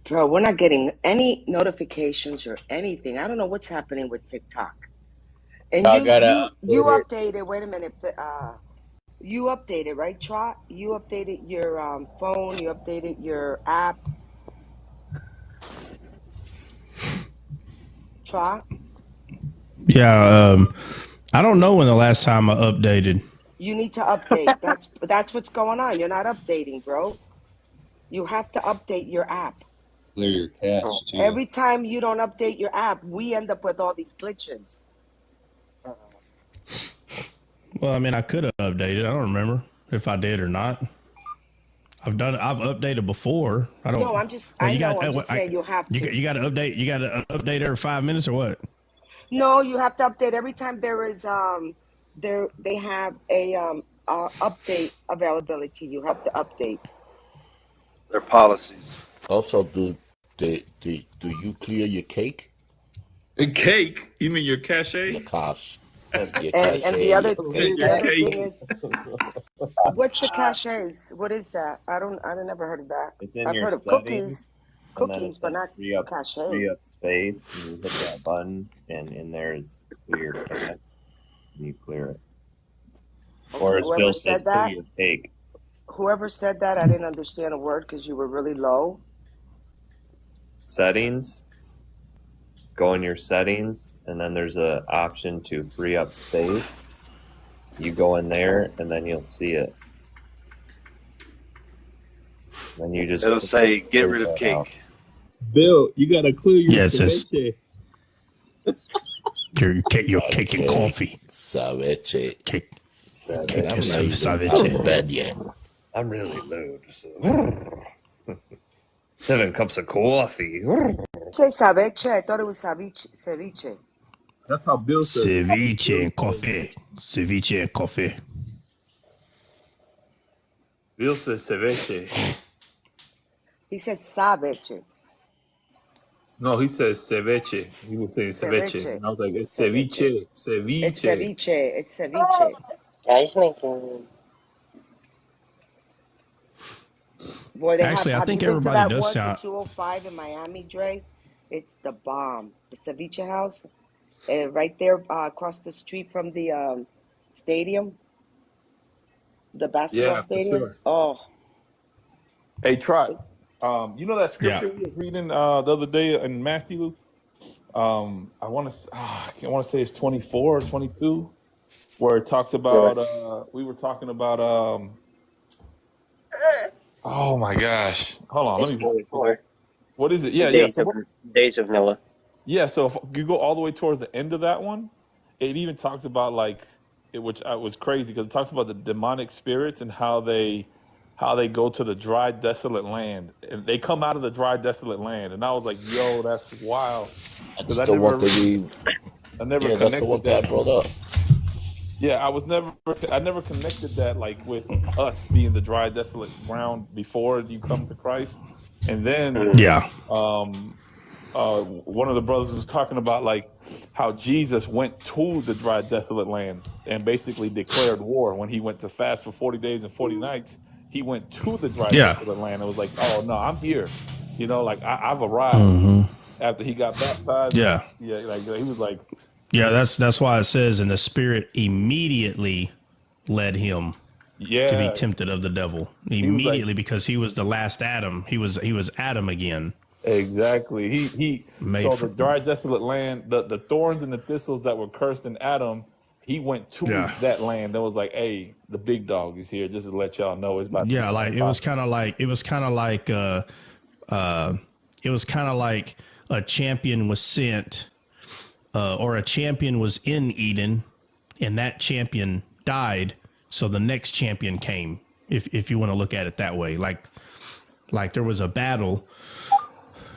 Bro, we're not getting any notifications or anything. I don't know what's happening with TikTok. And I you gotta you you update it. updated. Wait a minute. You updated, right, Trot? You updated your phone. You updated your app, Trot. Yeah, I don't know when the last time I updated. You need to update. That's what's going on. You're not updating, bro. You have to update your app. Clear your cache too. Every time you don't update your app, we end up with all these glitches. Well, I mean, I could have updated. I don't remember if I did or not. I've updated before. I don't. No, Well, I you got. know. I'm just saying you have to. You got to update. You got to update every 5 minutes or what? No, you have to update every time there is they have a update availability. You have to update. Their policies. Also, do you clear your cake? A cake? You mean your cachet? Your cache. And the other Your thing cake. is, what's the caches? What is that? I never heard of that. It's in I've your heard of settings, cookies, but not free up caches. space. And you hit that button, and in there is clear cache, and you clear it. Or as Bill says, clear your cake. Whoever said that, I didn't understand a word because you were really low. Settings. Go in your settings, and then there's an option to free up space. You go in there, and then you'll see it. Then you just It'll say get rid of cake. Out. Bill, you gotta clear your it says your cake and coffee. Ceviche. Cake. I'm not bed yet. I'm really low. So. 7 cups of coffee. Say ceviche. I thought it was ceviche. That's how Bill says Ceviche and coffee. Ceviche and coffee. Bill says ceviche. He said ceviche. No, he says ceviche. He was saying ceviche. And I was like, it's ceviche. Ceviche. It's ceviche. It's ceviche. Yeah, he's making. Boy, Actually, I think everybody does sound. 205 in Miami, Dre. It's the bomb. The ceviche house, right there across the street from the stadium, the basketball stadium. Sure. Oh. Hey, Trot. You know that scripture we was reading the other day in Matthew? I want to say it's 24 or 22, where it talks about. We were talking about. Oh my gosh! Hold on, let me. What is it? Yeah, Days of Noah. Yeah, so if you go all the way towards the end of that one, it even talks about which was crazy because it talks about the demonic spirits and how they go to the dry, desolate land, and they come out of the dry, desolate land, and I was like, "Yo, that's wild." Because I never connected the one that brought up. Yeah, I never connected that with us being the dry, desolate ground before you come to Christ, and then one of the brothers was talking about how Jesus went to the dry, desolate land and basically declared war when he went to fast for 40 days and 40 nights. He went to the dry, desolate land. It was like, oh no, I'm here. I've arrived after he got baptized. Yeah. Yeah, he was like. Yeah, that's why it says, and the Spirit immediately led him to be tempted of the devil. Immediately, because he was the last Adam. He was Adam again. Exactly. He the dry, desolate land, the thorns and the thistles that were cursed in Adam, he went to that land and was like, hey, the big dog is here, just to let y'all know it's about it was kind of like a champion was sent. Or a champion was in Eden, and that champion died, so the next champion came. If you want to look at it that way, like there was a battle.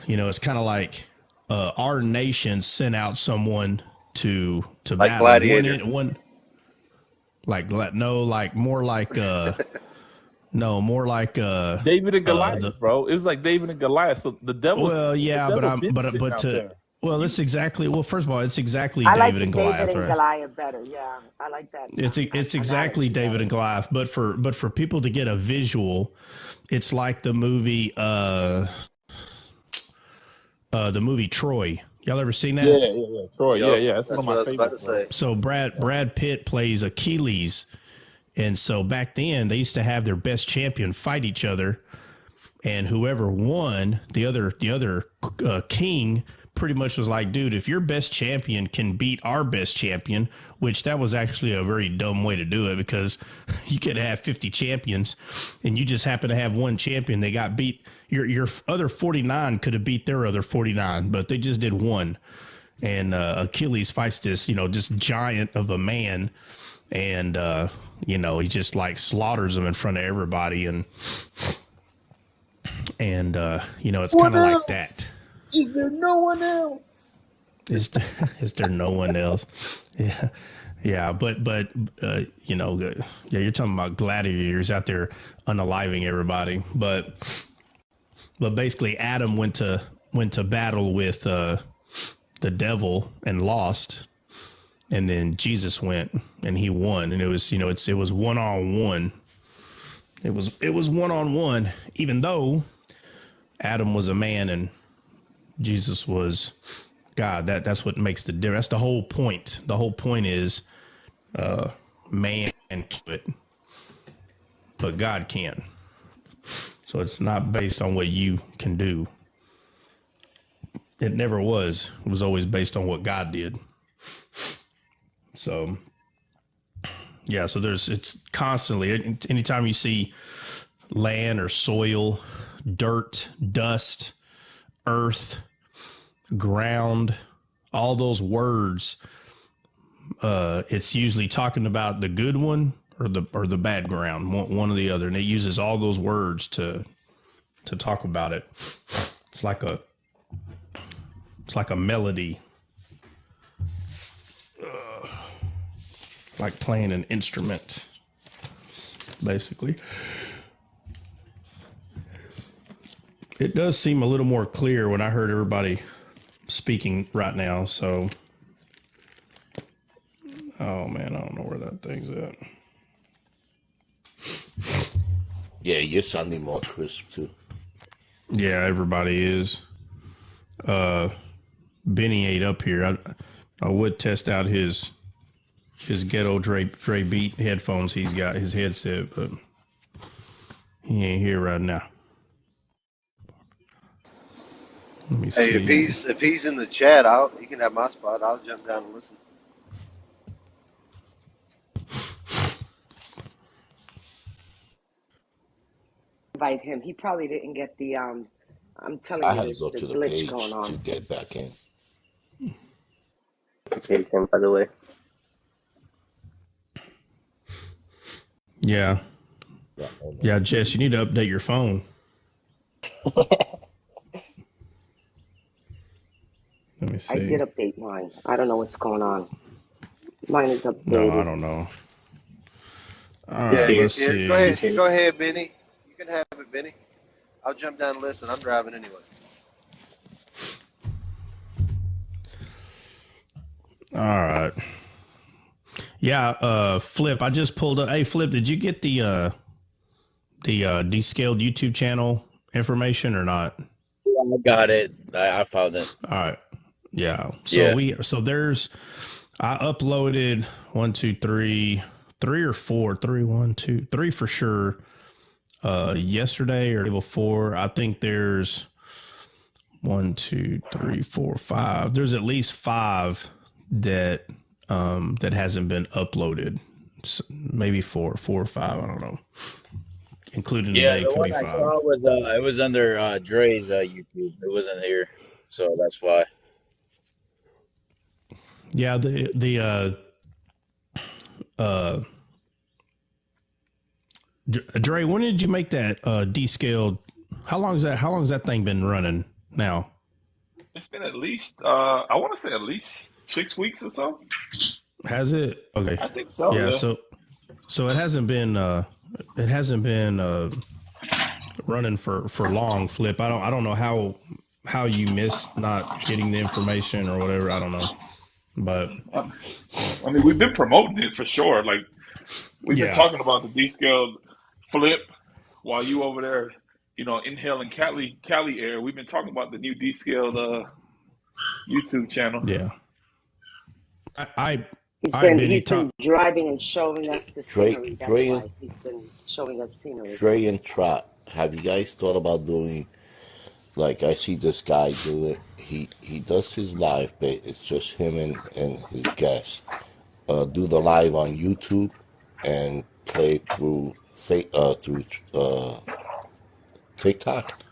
It's kind of like our nation sent out someone to battle. Gladiator. More like David and Goliath, bro. It was like David and Goliath. So the devil. Well, yeah, it's exactly. Well, first of all, it's exactly David and Goliath. David and Goliath better. Yeah, I like that. It's exactly David and Goliath. But for people to get a visual, it's like the movie. the movie Troy. Y'all ever seen that? Yeah. Troy, Yup, yeah. That's one that's of what I my was about favorites, to bro. say. So Brad Pitt plays Achilles, and so back then they used to have their best champion fight each other, and whoever won, the other king pretty much was like, dude, if your best champion can beat our best champion, which that was actually a very dumb way to do it, because you could have 50 champions and you just happen to have one champion. They got beat. Your other 49 could have beat their other 49, but they just did one. And Achilles fights this, just giant of a man, and he just like slaughters him in front of everybody, and it's kind of like that. Is there no one else? Is there no one else? Yeah, but you're talking about gladiators out there unaliving everybody, but basically Adam went to battle with the devil and lost, and then Jesus went and he won, and it was it was one-on-one. It was one-on-one, even though Adam was a man and Jesus was God. That's what makes the difference. That's the whole point. The whole point is man can do it, but God can. So it's not based on what you can do. It never was. It was always based on what God did. So yeah, so it's constantly, anytime you see land or soil, dirt, dust, earth, ground, all those words, it's usually talking about the good one or the bad ground, one or the other, and it uses all those words to talk about it. It's like a melody, like playing an instrument, basically. It does seem a little more clear when I heard everybody speaking right now, so. Oh man, I don't know where that thing's at. Yeah, you're sounding more crisp too. Yeah, everybody is. Benny ain't up here. I would test out his ghetto Dre Beat headphones he's got, his headset, but he ain't here right now. Let me see. Hey, if he's in the chat, he can have my spot. I'll jump down and listen. Invite him. He probably didn't get the I'm telling I you, had to there's go the to the glitch going page on. to get back in. Notification, by the way. Yeah. Yeah, Jess, you need to update your phone. Let me see. I did update mine. I don't know what's going on. Mine is updated. No, I don't know. All right, let's see. Go ahead, Benny. You can have it, Benny. I'll jump down and listen. I'm driving anyway. All right. Yeah, Flip, I just pulled up. Hey, Flip, did you get the Descaled YouTube channel information or not? Yeah, I got it. I found it. All right. Yeah. So there's, I uploaded 3 or 4, 3 for sure. Yesterday or the day before, I think there's 1, 2, 3, 4, 5. There's at least 5 that hasn't been uploaded. So maybe 4 or 5. I don't know. Including today, the one I saw was it was under Dre's YouTube. It wasn't here, so that's why. Yeah, Dre, when did you make that Descaled? How long has that thing been running now? It's been at least I want to say at least 6 weeks or so. Has it? Okay. I think so. Yeah. So it hasn't been running for long, Flip. I don't know how you missed not getting the information or whatever. I don't know. But I mean, we've been promoting it for sure. Like we've been talking about the Descaled Flip while you over there inhaling Cali air. We've been talking about the new Descaled YouTube channel. Yeah. He's I've been driving and showing us the scenery. That's why he's been showing us scenery. Dre and Trot, have you guys thought about doing, like I see this guy do it, he does his live, but it's just him and his guests. Do the live on YouTube and play through TikTok.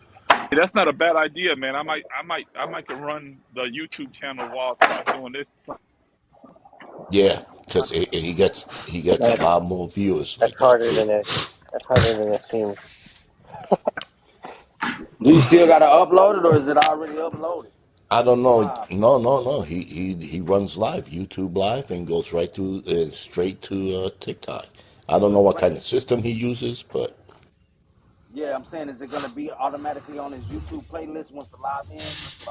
That's not a bad idea, man. I might run the YouTube channel while Trot's doing this. Yeah, because he gets a lot more viewers. That's harder than it seems. Do you still gotta upload it, or is it already uploaded? I don't know. No. He runs live, YouTube live, and goes right to straight to TikTok. I don't know what kind of system he uses, but yeah, I'm saying, is it gonna be automatically on his YouTube playlist once the live ends?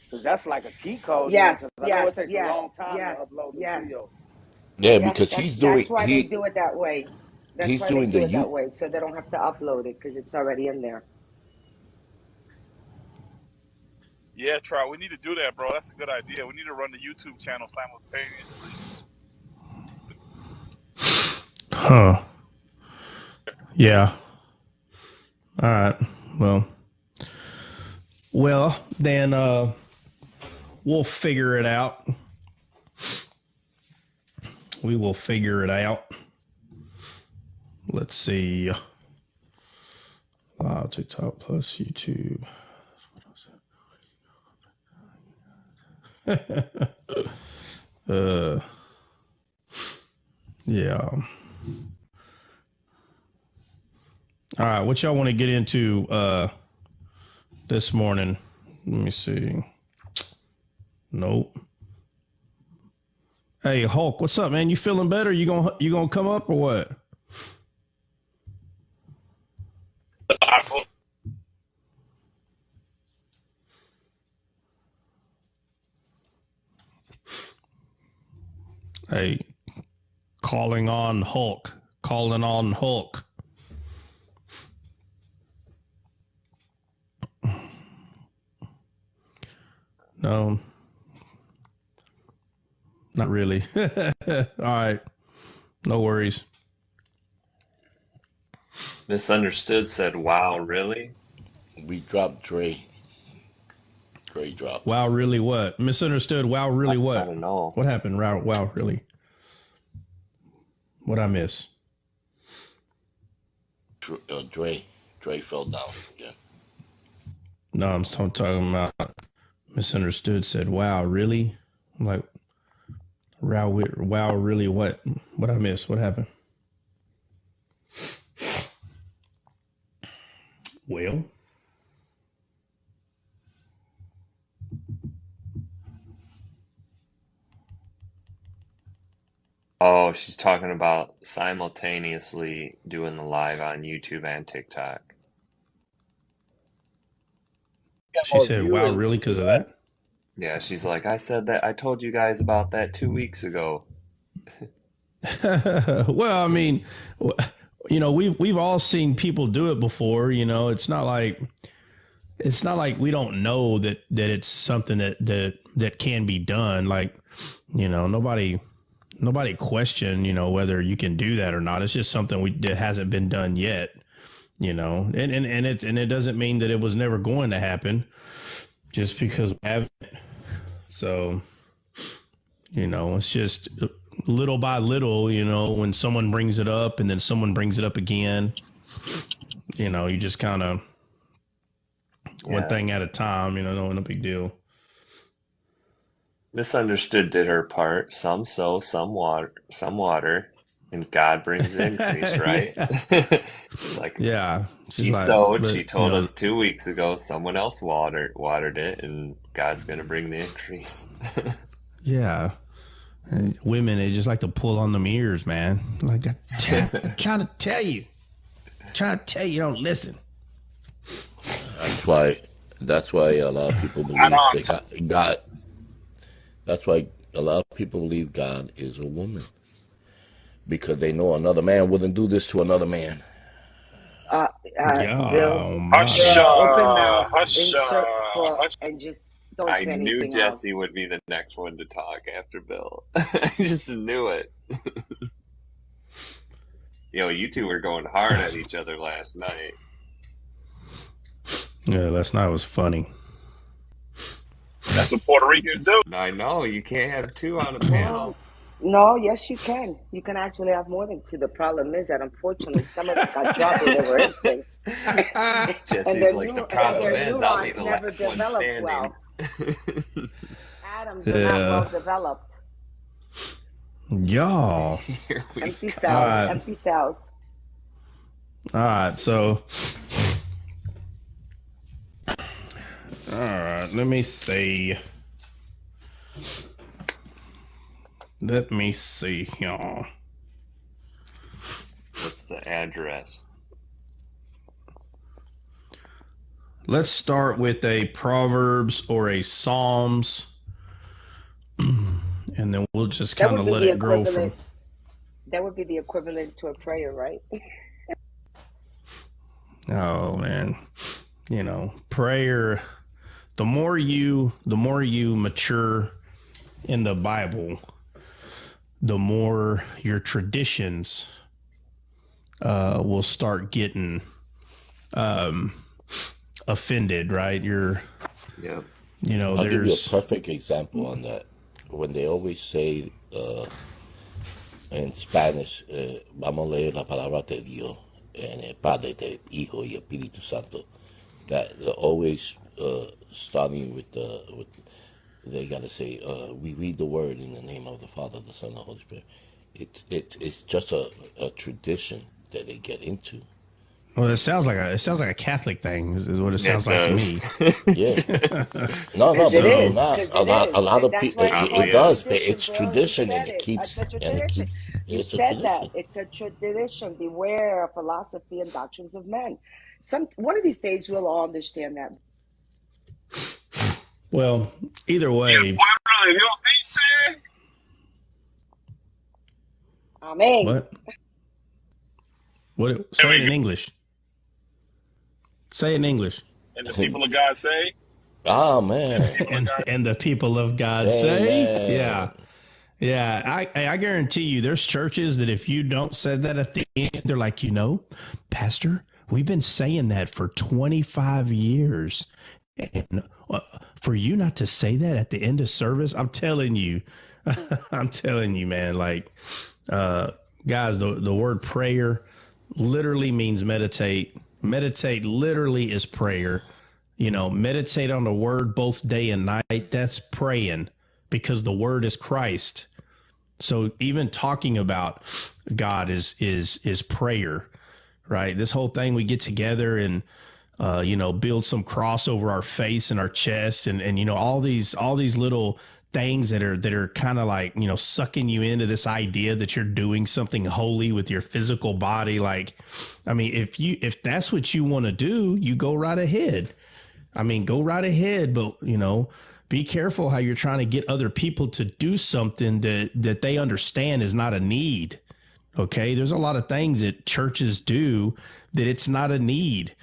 Because that's like a cheat code. Yes, I know it takes a long time to upload the video. Yeah, because he's doing. That's why they do it that way. He's doing that way, so they don't have to upload it because it's already in there. Yeah, Trot, we need to do that, bro. That's a good idea. We need to run the YouTube channel simultaneously. Huh. Yeah. All right. Well, then we'll figure it out. We will figure it out. Let's see. TikTok plus YouTube. Yeah. All right, what y'all want to get into this morning? Let me see. Nope. Hey, Hulk, what's up, man? You feeling better? You gonna come up or what? Hey, calling on Hulk. No, not really. All right, no worries. Misunderstood said, "Wow, really?" We dropped Dre. Dre dropped. Wow, really what? Misunderstood. Wow, really what? I don't know. What happened? Wow, really? What'd I miss? Dre fell down again. No, I'm talking about misunderstood said, wow, really? I'm like, wow, really what? What'd I miss? What happened? Well, oh, she's talking about simultaneously doing the live on YouTube and TikTok. She said, wow, really? Because of that? Yeah, she's like, I said that. I told you guys about that 2 weeks ago. Well, I mean, we've all seen people do it before. It's not like we don't know that it's something that can be done. Like, nobody question, whether you can do that or not. It's just something that hasn't been done yet, and it doesn't mean that it was never going to happen just because we haven't. So, it's just little by little, when someone brings it up and then someone brings it up again, you just kind of one thing at a time, no big deal. Misunderstood did her part. Some sow, some water, and God brings the increase, right? Like, yeah, she sowed. She told us 2 weeks ago. Someone else watered it, and God's going to bring the increase. Yeah, and women, they just like to pull on them ears, man. Like, I'm trying to tell you, you don't listen. That's why a lot of people believe they got God. That's why a lot of people believe God is a woman, because they know another man wouldn't do this to another man. Uh, Bill, Oh Hush, my. Bill, open mouth, hush, insert foot, hush. and just don't I say knew anything else. Jesse would be the next one to talk after Bill. I just knew it. Yo, you two were going hard at each other last night. Yeah, last night was funny. That's what Puerto Ricans do. I know, you can't have two on a panel. No, yes, you can. You can actually have more than two. The problem is that unfortunately some of them got dropped when they were infants. Jesse's like, the problem is I'll be the never last one developed standing. well. Atoms are not well developed. Y'all. Empty cells, empty cells. All right, so. All right, let me see. Let me see, y'all. What's the address? Let's start with a Proverbs or a Psalms, and then we'll just kind of let it grow from. That would be the equivalent to a prayer, right? Oh man, you know, prayer. The more you mature in the Bible, the more your traditions will start getting offended, right? You know, I'll give you a perfect example on that. When they always say in Spanish, vamos a leer la palabra de Dios, en el Padre, del Hijo y Espíritu Santo. That they're always starting with they gotta say, we read the word in the name of the Father, the Son, and the Holy Spirit. It's just a tradition that they get into. Well, it sounds like a Catholic thing. Is what it sounds like to me. Yeah. No, but not a lot of people. It does. It's tradition, and it keeps. You said that it's a tradition. Beware of philosophy and doctrines of men. One of these days we'll all understand that. Well, either way. Amen. What? Say it in English. Say it in English. And the people of God say, "Oh man." And the people of God say, yeah. I guarantee you, there's churches that if you don't say that at the end, they're like, Pastor, we've been saying that for 25 years. And for you not to say that at the end of service, I'm telling you, man, like, guys, the word prayer literally means meditate. Meditate literally is prayer. Meditate on the word both day and night. That's praying, because the word is Christ. So even talking about God is prayer, right? This whole thing, we get together and build some cross over our face and our chest, and all these little things that are kind of like, sucking you into this idea that you're doing something holy with your physical body. Like, I mean, if that's what you want to do, you go right ahead. I mean, go right ahead, but be careful how you're trying to get other people to do something that they understand is not a need. Okay, there's a lot of things that churches do that it's not a need.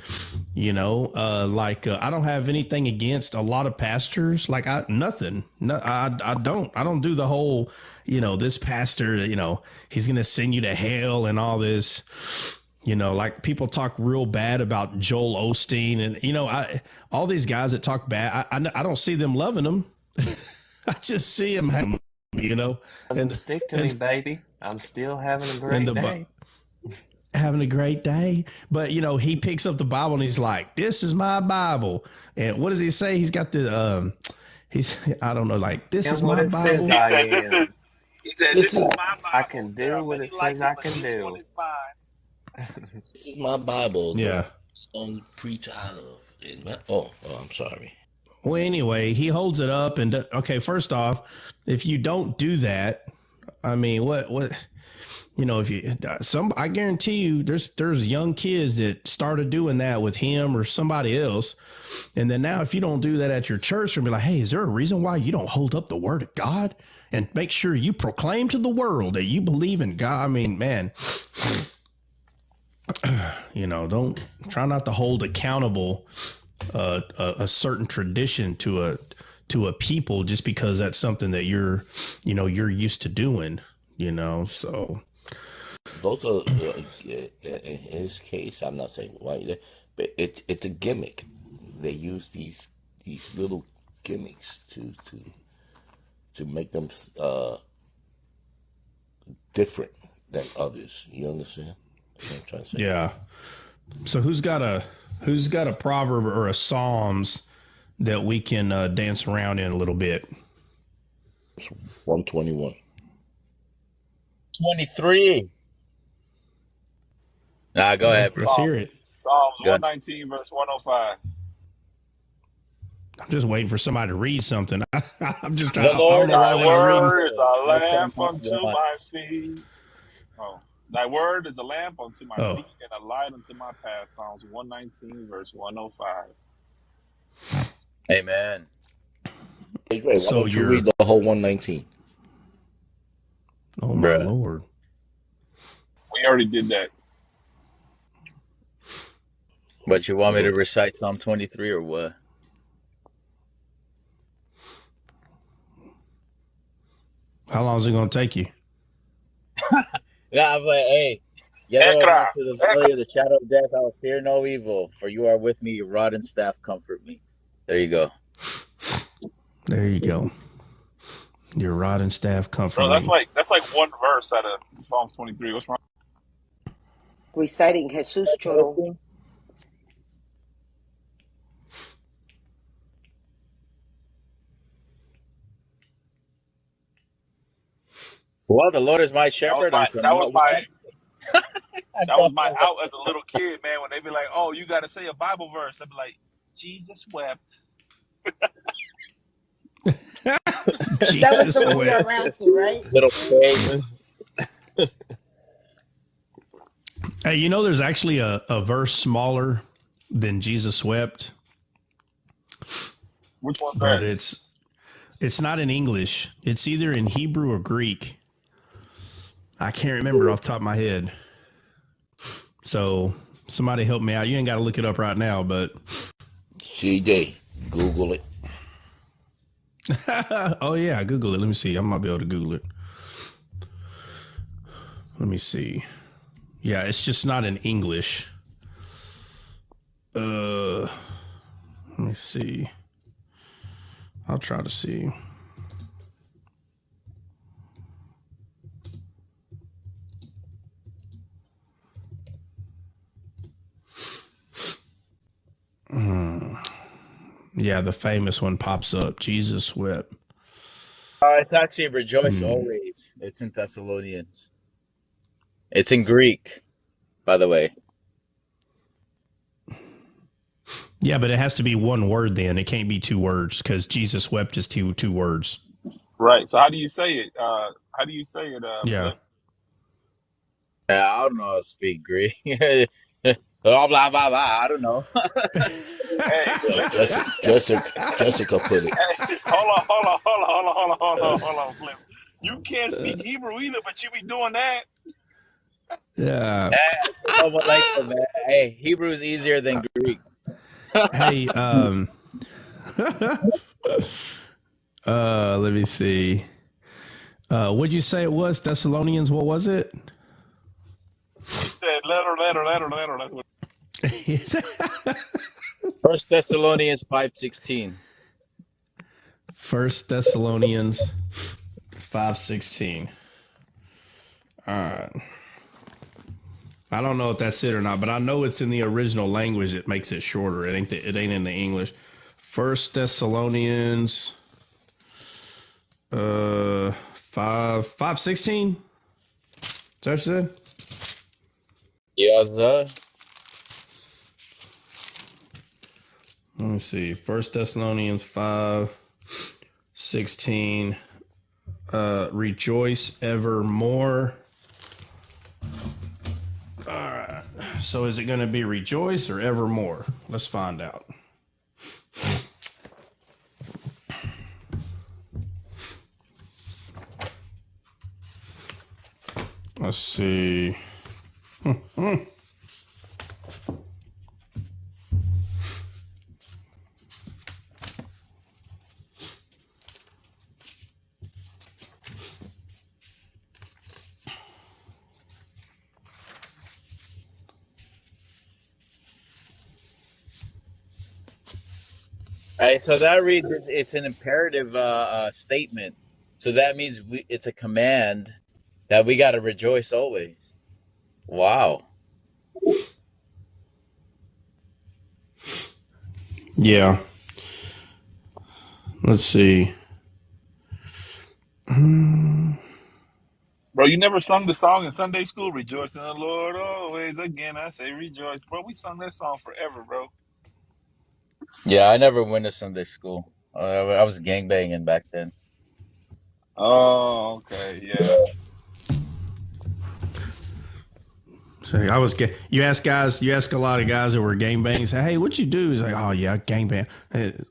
I don't have anything against a lot of pastors. Like nothing. No, I don't do the whole, this pastor, he's going to send you to hell and all this. Like people talk real bad about Joel Osteen and, all these guys that talk bad, I don't see them loving them. I just see them, Doesn't stick to me, baby. I'm still having a great day. Having a great day. But, he picks up the Bible and he's like, this is my Bible. And what does he say? He's got the, I don't know, like, this is my Bible. He said, this is my Bible. I can do what it says I can do. This is my Bible. Yeah. Don't preach out of. Oh, I'm sorry. Well, anyway, he holds it up and, okay, first off, if you don't do that, I mean, what, I guarantee you there's young kids that started doing that with him or somebody else. And then now if you don't do that at your church, you'll be like, hey, is there a reason why you don't hold up the word of God and make sure you proclaim to the world that you believe in God? I mean, man, don't try not to hold accountable a certain tradition to a people just because that's something that you're used to doing. So Those are in his case. I'm not saying right, but it's a gimmick. They use these little gimmicks to make them different than others. You understand what I'm trying to say? yeah. So who's got a proverb or a Psalms that we can dance around in a little bit? 121. 23. Nah, go ahead. Let's hear it. Psalms 119, verse 105. I'm just waiting for somebody to read something. I'm just trying. The Lord, Thy word is a That's lamp Psalm unto 1. my feet. Oh, thy word is a lamp unto my feet and a light unto my path. Psalms 119, verse 105. Amen. Hey, Gray, why don't you read the whole 119? Oh, my Lord. We already did that. But you want me to recite Psalm 23 or what? How long is it going to take you? Yeah, but hey, yet though I walk through the valley of the shadow of death, I will fear no evil, for you are with me, your rod and staff comfort me. There you go. There you go. Your rod and staff comfort Bro, me. that's like one verse out of Psalms 23. What's wrong? Reciting Jesus Choro. Well, the Lord is my shepherd. That was my out as a little kid, man. When they be like, "Oh, you got to say a Bible verse," I'd be like, "Jesus wept." That was the one we were around to, right? Little pig. Hey, there's actually a verse smaller than Jesus wept. Which one's but that? It's not in English. It's either in Hebrew or Greek. I can't remember off the top of my head. So somebody help me out. You ain't got to look it up right now, but CJ, Google it. Oh yeah, Google it. Let me see. I might be able to Google it. Let me see. Yeah, it's just not in English. Let me see. I'll try to see. Yeah, the famous one pops up. Jesus wept. It's actually rejoice always. It's in Thessalonians. It's in Greek, by the way. Yeah, but it has to be one word then. It can't be two words because Jesus wept is two words. Right. So how do you say it? Yeah. I don't know how to speak Greek. Blah, blah, blah, blah. I don't know. Hey, Jessica put it. Hey, hold on, Flip. You can't speak Hebrew either, but you be doing that. Yeah. Hey, Hebrew is easier than Greek. Hey, let me see. What'd you say it was? Thessalonians, what was it? He said letter. First Thessalonians 5:16. 1 Thessalonians 5:16. All right. I don't know if that's it or not, but I know it's in the original language. It makes it shorter. It ain't in the English. 1 Thessalonians 5:16. Is that what you said? Yes, sir. Let me see. 1 Thessalonians 5:16. Rejoice evermore. All right. So is it going to be rejoice or evermore? Let's find out. Let's see. All right, so that reads it's an imperative statement. So that means it's a command that we got to rejoice always. Wow. Yeah. Let's see. Bro, you never sung the song in Sunday school, Rejoice in the Lord always. Again, I say rejoice. Bro, we sung that song forever, bro. Yeah, I never went to Sunday school. I was gangbanging back then. Oh, okay, yeah. So you ask a lot of guys that were gangbanging, say, hey, what'd you do? He's like, oh yeah, gangbang.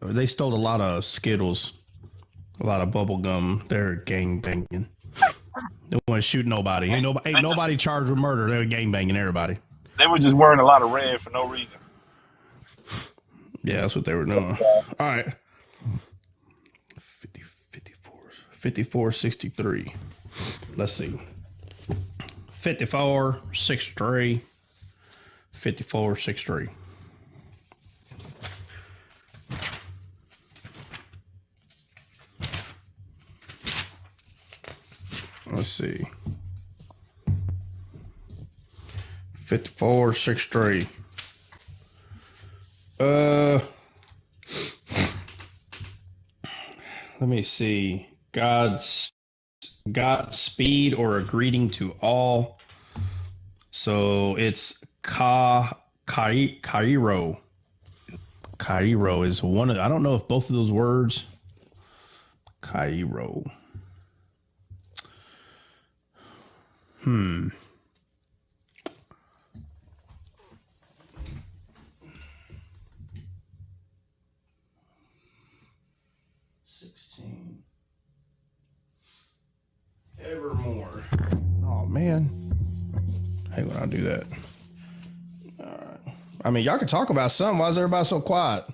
They stole a lot of Skittles, a lot of bubble gum. They're gangbanging. They want to shoot nobody. Ain't nobody charged with murder. They were gangbanging everybody. They were just wearing a lot of red for no reason. Yeah, that's what they were doing. All right. 54-63. Let's see. 54-63. 54-63. Let's see. 54-63. Let me see. Godspeed or a greeting to all. So it's Cairo. Cairo is one of, I don't know if both of those words. Cairo. 16. Evermore. Oh man. Hey, when I do that. All right. I mean, y'all can talk about something. Why is everybody so quiet?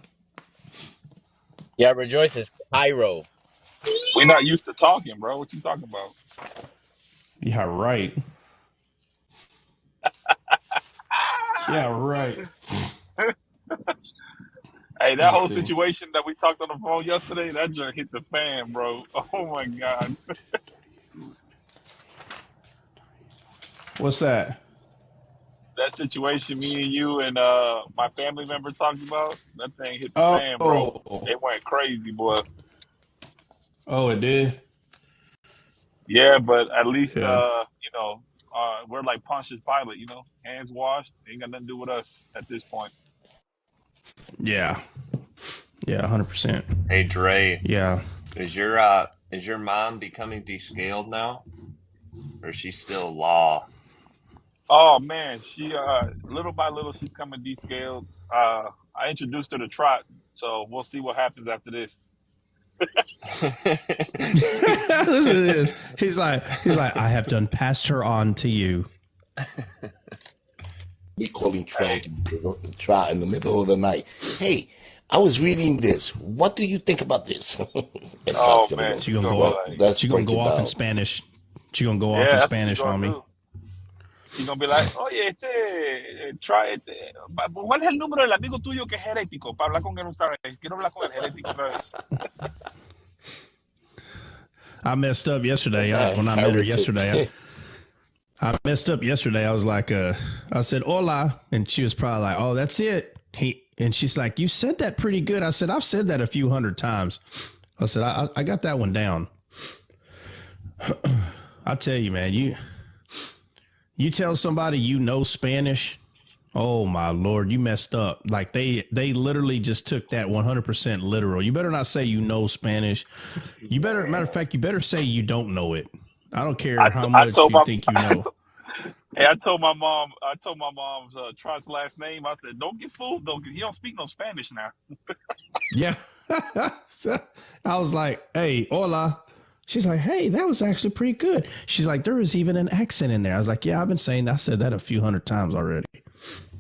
Yeah, rejoice is Cairo. We're not used to talking, bro. What you talking about? Yeah, right. Yeah, right. Hey, that whole situation that we talked on the phone yesterday, that just hit the fan, bro. Oh my God. What's that? That situation me and you and my family member talked about, that thing hit the fan, bro. Oh. It went crazy, boy. Oh, it did? Yeah, but at least Yeah. we're like Pontius Pilate, hands washed, ain't got nothing to do with us at this point. Yeah. Yeah, 100%. Hey Dre. Yeah. Is your mom becoming descaled now? Or is she still law? Oh man, she little by little she's coming descaled. I introduced her to trot, so we'll see what happens after this. Listen to this. He's like, I have done passed her on to you. We calling Trot in the middle of the night. Hey, I was reading this. What do you think about this? Oh man, she's gonna go off. She's gonna go off in Spanish. She's gonna go off in Spanish on me. She's gonna be like, oye, try ¿cuál es el número del amigo tuyo que es herético? Para hablar con él otra vez. Quiero hablar con el herético otra vez. I messed up yesterday when I met her yesterday. I messed up yesterday. I was like, I said, hola. And she was probably like, oh, that's it. And she's like, you said that pretty good. I said, I've said that a few hundred times. I said, I got that one down. I tell you, man, you tell somebody you know Spanish, oh my Lord, you messed up. Like they literally just took that 100% literal. You better not say you know Spanish. Matter of fact, you better say you don't know it. I don't care how much you think you know. I told my mom's Trot's last name. I said, don't get fooled though, because he don't speak no Spanish now. Yeah. I was like, hey, hola. She's like, hey, that was actually pretty good. She's like, there was even an accent in there. I was like, yeah, I said that a few hundred times already.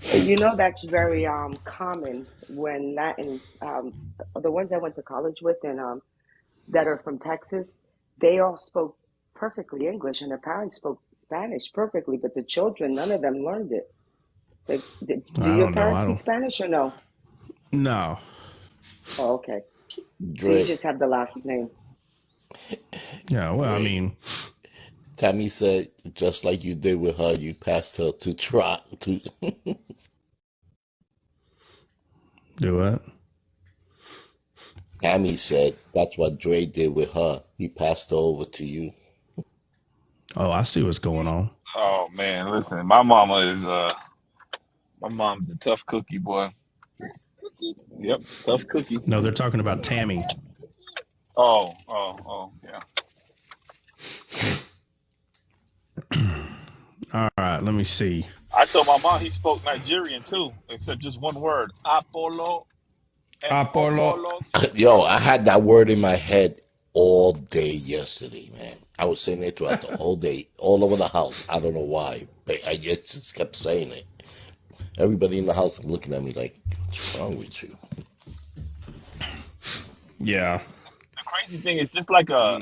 That's very common when Latin, the ones I went to college with and that are from Texas, they all spoke perfectly English and their parents spoke Spanish perfectly, but the children, none of them learned it. Do your parents speak Spanish or no? No. Oh, okay. So you Dre, just have the last name. Yeah, well, I Dre. mean, Tammy said, just like you did with her, you passed her to Trot. do what? Tammy said that's what Dre did with her. He passed her over to you. Oh, I see what's going on. Oh man, listen, my mom's a tough cookie, boy. Yep, tough cookie. No, they're talking about Tammy. Oh, yeah. All right, let me see. I told my mom he spoke Nigerian too, except just one word, Apollo. Apollo. Yo, I had that word in my head all day yesterday, man. I was saying it throughout the whole day, all over the house. I don't know why, but I just kept saying it. Everybody in the house was looking at me like, what's wrong with you? Yeah. The crazy thing is it's like a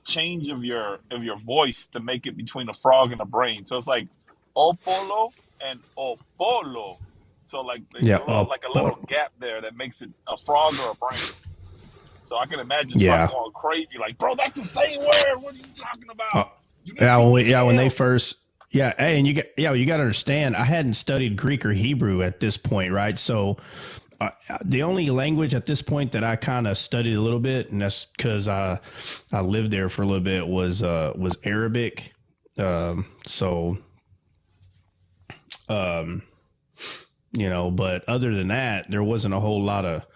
change of your voice to make it between a frog and a brain. So it's like Opolo and Opolo. So like there's Yeah. a little gap there that makes it a frog or a brain. So I can imagine Yeah. Trump going crazy, like, bro, that's the same word. What are you talking about? When they first, hey, and you got to understand, I hadn't studied Greek or Hebrew at this point, right? So the only language at this point that I kind of studied a little bit, and that's because I lived there for a little bit, was Arabic. But other than that, there wasn't a whole lot of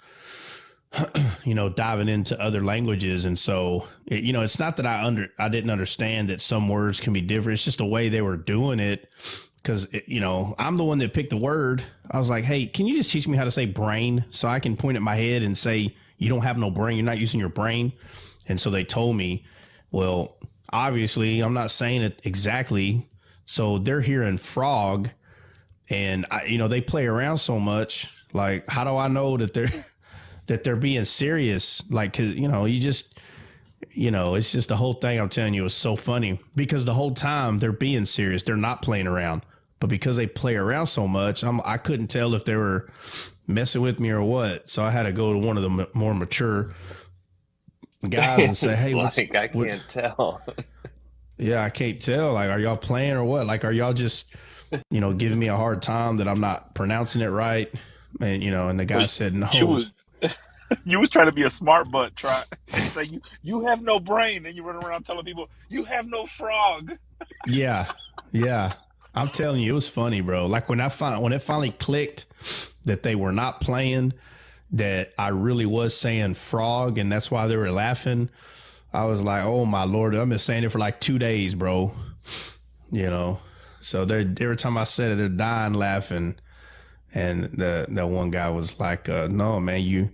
diving into other languages. And so, it's not that I didn't understand that some words can be different. It's just the way they were doing it. Because, I'm the one that picked the word. I was like, hey, can you just teach me how to say brain so I can point at my head and say, you don't have no brain. You're not using your brain. And so they told me, well, obviously I'm not saying it exactly. So they're hearing frog and, they play around so much. Like, how do I know that they're being serious? Like, cause you just, it's just the whole thing. I'm telling you, is so funny because the whole time they're being serious. They're not playing around, but because they play around so much, I couldn't tell if they were messing with me or what. So I had to go to one of the more mature guys and say, hey, I can't tell. Yeah, I can't tell. Like, are y'all playing or what? Like, are y'all just, giving me a hard time that I'm not pronouncing it right? And, and the guy said, no. You was trying to be a smart butt, try and say you have no brain, and you run around telling people you have no frog. Yeah. I'm telling you, it was funny, bro. Like when it finally clicked that they were not playing, that I really was saying frog, and that's why they were laughing. I was like, oh my Lord, I've been saying it for like 2 days, bro. So every time I said it, they're dying laughing. And that one guy was like, no, man,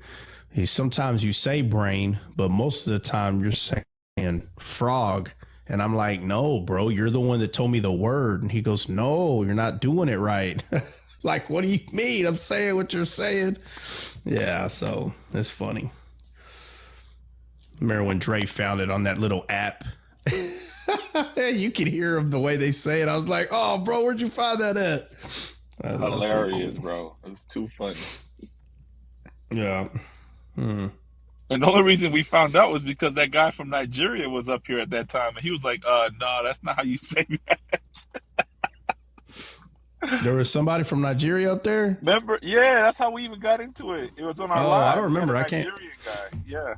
sometimes you say brain, but most of the time you're saying frog. And I'm like, no, bro, you're the one that told me the word. And he goes, no, you're not doing it right. Like, what do you mean? I'm saying what you're saying. Yeah, so it's funny. Remember when Dre found it on that little app? You could hear them the way they say it. I was like, oh, bro, where'd you find that at? Hilarious, bro. It was too funny. Yeah. And the only reason we found out was because that guy from Nigeria was up here at that time, and he was like, no, that's not how you say that. There was somebody from Nigeria up there? Remember? Yeah, that's how we even got into it. It was on our live. I don't remember. I can't. Nigerian guy, yeah.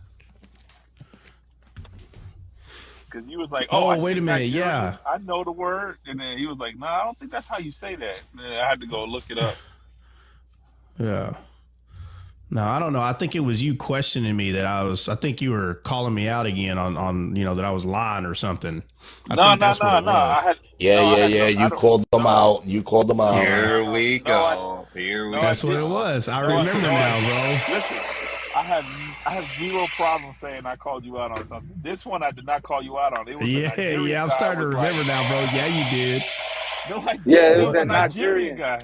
Because he was like, wait a minute, Nigerian. yeah. I know the word. And then he was like, no, I don't think that's how you say that. And then I had to go look it up. Yeah. No, I don't know. I think it was you questioning me I think you were calling me out again on that I was lying or something. No. You called them out. You called them out. Here we go. That's what it was. I remember now, bro. Listen, I have zero problem saying I called you out on something. This one I did not call you out on. It was I'm starting to remember now, bro. Yeah, you did. No, I didn't. Yeah, it was that that Nigerian guy.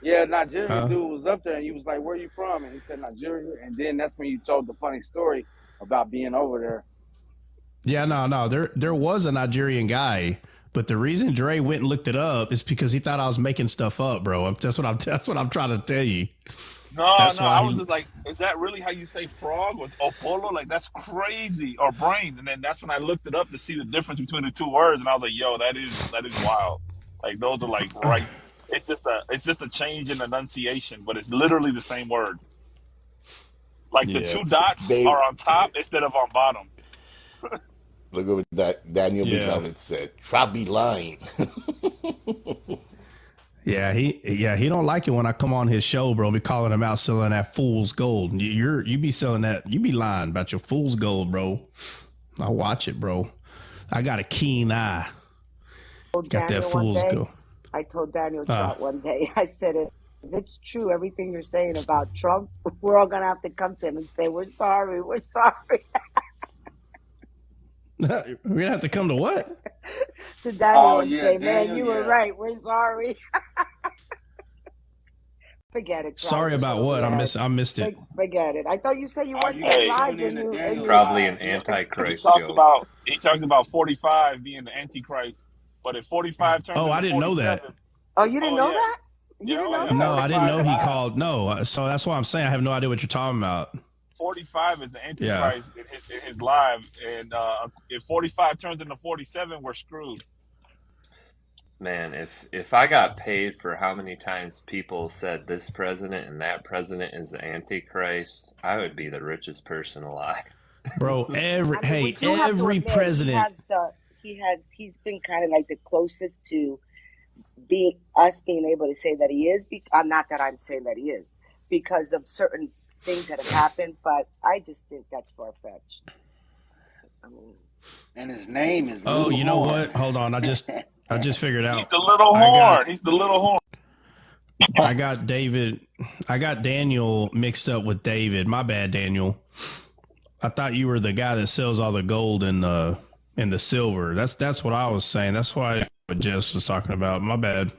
Yeah, Nigerian dude was up there, and he was like, where you from? And he said Nigeria. And then that's when you told the funny story about being over there. Yeah, no. There was a Nigerian guy, but the reason Dre went and looked it up is because he thought I was making stuff up, bro. That's what I'm trying to tell you. No, That's no. why I was he. just like, is that really how you say frog? Was Opolo? Like that's crazy. Or brain. And then that's when I looked it up to see the difference between the two words, and I was like, yo, that is wild. Like those are like right. It's just a change in enunciation, but it's literally the same word. Like the Yeah. two dots They are on top instead of on bottom. look at what that Daniel Yeah. McLovin said. Try be lying. He don't like it when I come on his show, bro. Be calling him out selling that fool's gold. You be selling that. You be lying about your fool's gold, bro. I watch it, bro. I got a keen eye. Got that fool's gold. I told Daniel Trout one day. I said, if it's true, everything you're saying about Trump, we're all gonna have to come to him and say, we're sorry. We're sorry. We're gonna have to come to what? To Daniel and say, Daniel, man, you were right. We're sorry. Forget it. Trout. Sorry Just about throw what? me I out. missed it. Forget it. I thought you said you Oh, went you to his gotta lives tune in and to you Daniel's Probably an live. He antichrist talks joke. about 45 being the antichrist, but if 45 turns Oh, into I didn't know 47, that. Oh, you didn't know yeah, that? You didn't know that? No, I didn't 45 know he live. called. No, so that's why I'm saying I have no idea what you're talking about. 45 is the antichrist in his live, and if 45 turns into 47, we're screwed. Man, if I got paid for how many times people said this president and that president is the Antichrist, I would be the richest person alive. Bro, every president. He's been kind of like the closest to being able to say that he is. Not that I'm saying that he is, because of certain things that have happened, but I just think that's far-fetched. And his name is Oh, Little you know Horn. what? Hold on. I just figured out. He's the little horn. He's the little horn. I got Daniel mixed up with David. My bad, Daniel. I thought you were the guy that sells all the gold and the silver. That's what I was saying. That's why Jess was talking about. My bad.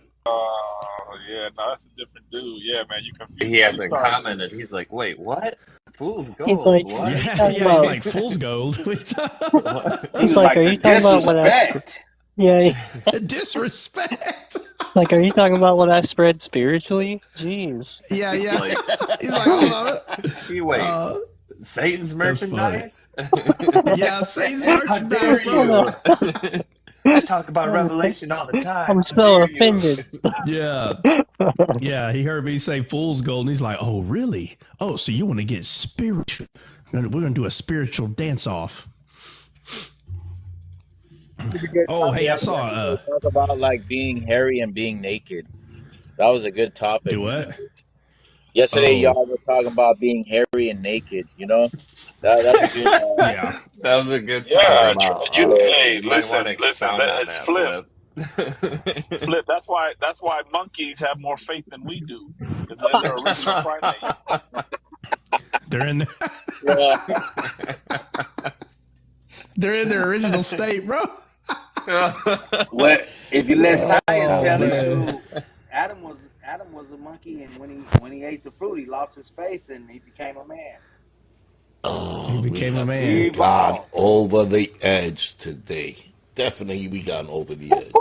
Yeah, no, that's a different dude. Yeah, man, you confused. He hasn't commented. He's like, wait, what? Fool's gold? He's like, what? He's like, fool's gold. He's like, are you talking about what I... Yeah. Disrespect. Like, are you talking about what I spread spiritually? Jeez. Yeah. He's like, hold on. Wait, Satan's merchandise? Yeah, Satan's merchandise. How dare you? I talk about Revelation all the time. I'm so offended. Yeah, he heard me say fool's gold, and he's like, oh, really? Oh, so you want to get spiritual? We're going to do a spiritual dance-off. Oh, hey, I saw... talk about, like, being hairy and being naked. That was a good topic. Do what? Yesterday, y'all were talking about being hairy and naked, you know? That's a good... Yeah. That was a good Yeah, topic. hey, You might listen, want to expound on it's that, Flip. Flip, that's why monkeys have more faith than we do, because they're the original primate. They're in they're in their original state, bro. Well, if you let science tell the truth, Adam was a monkey, and when he ate the fruit, he lost his faith and he became a man. He became a man. We got over the edge today. Definitely, we got over the edge.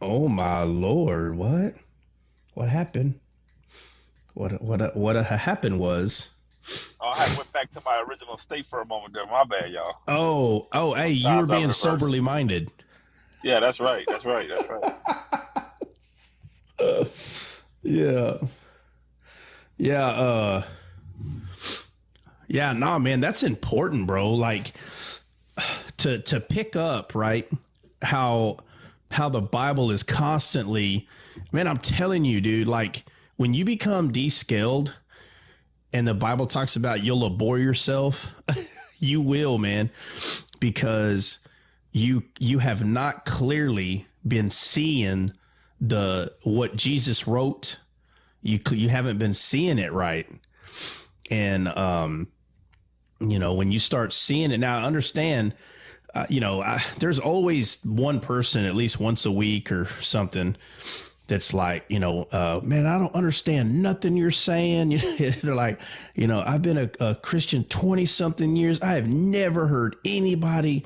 Oh my Lord! What happened? What happened was. Oh, I went back to my original state for a moment there. My bad, y'all. Oh, hey, you were being soberly minded. Yeah, that's right. Yeah, nah, man, that's important, bro. Like to pick up, right? How the Bible is constantly, man, I'm telling you, dude, like when you become descaled and the Bible talks about you'll abhor yourself, you will, man, because you have not clearly been seeing what Jesus wrote. You haven't been seeing it right. And when you start seeing it now, understand, there's always one person at least once a week or something that's like, man, I don't understand nothing you're saying. They're like, I've been a Christian 20 something years. I have never heard anybody,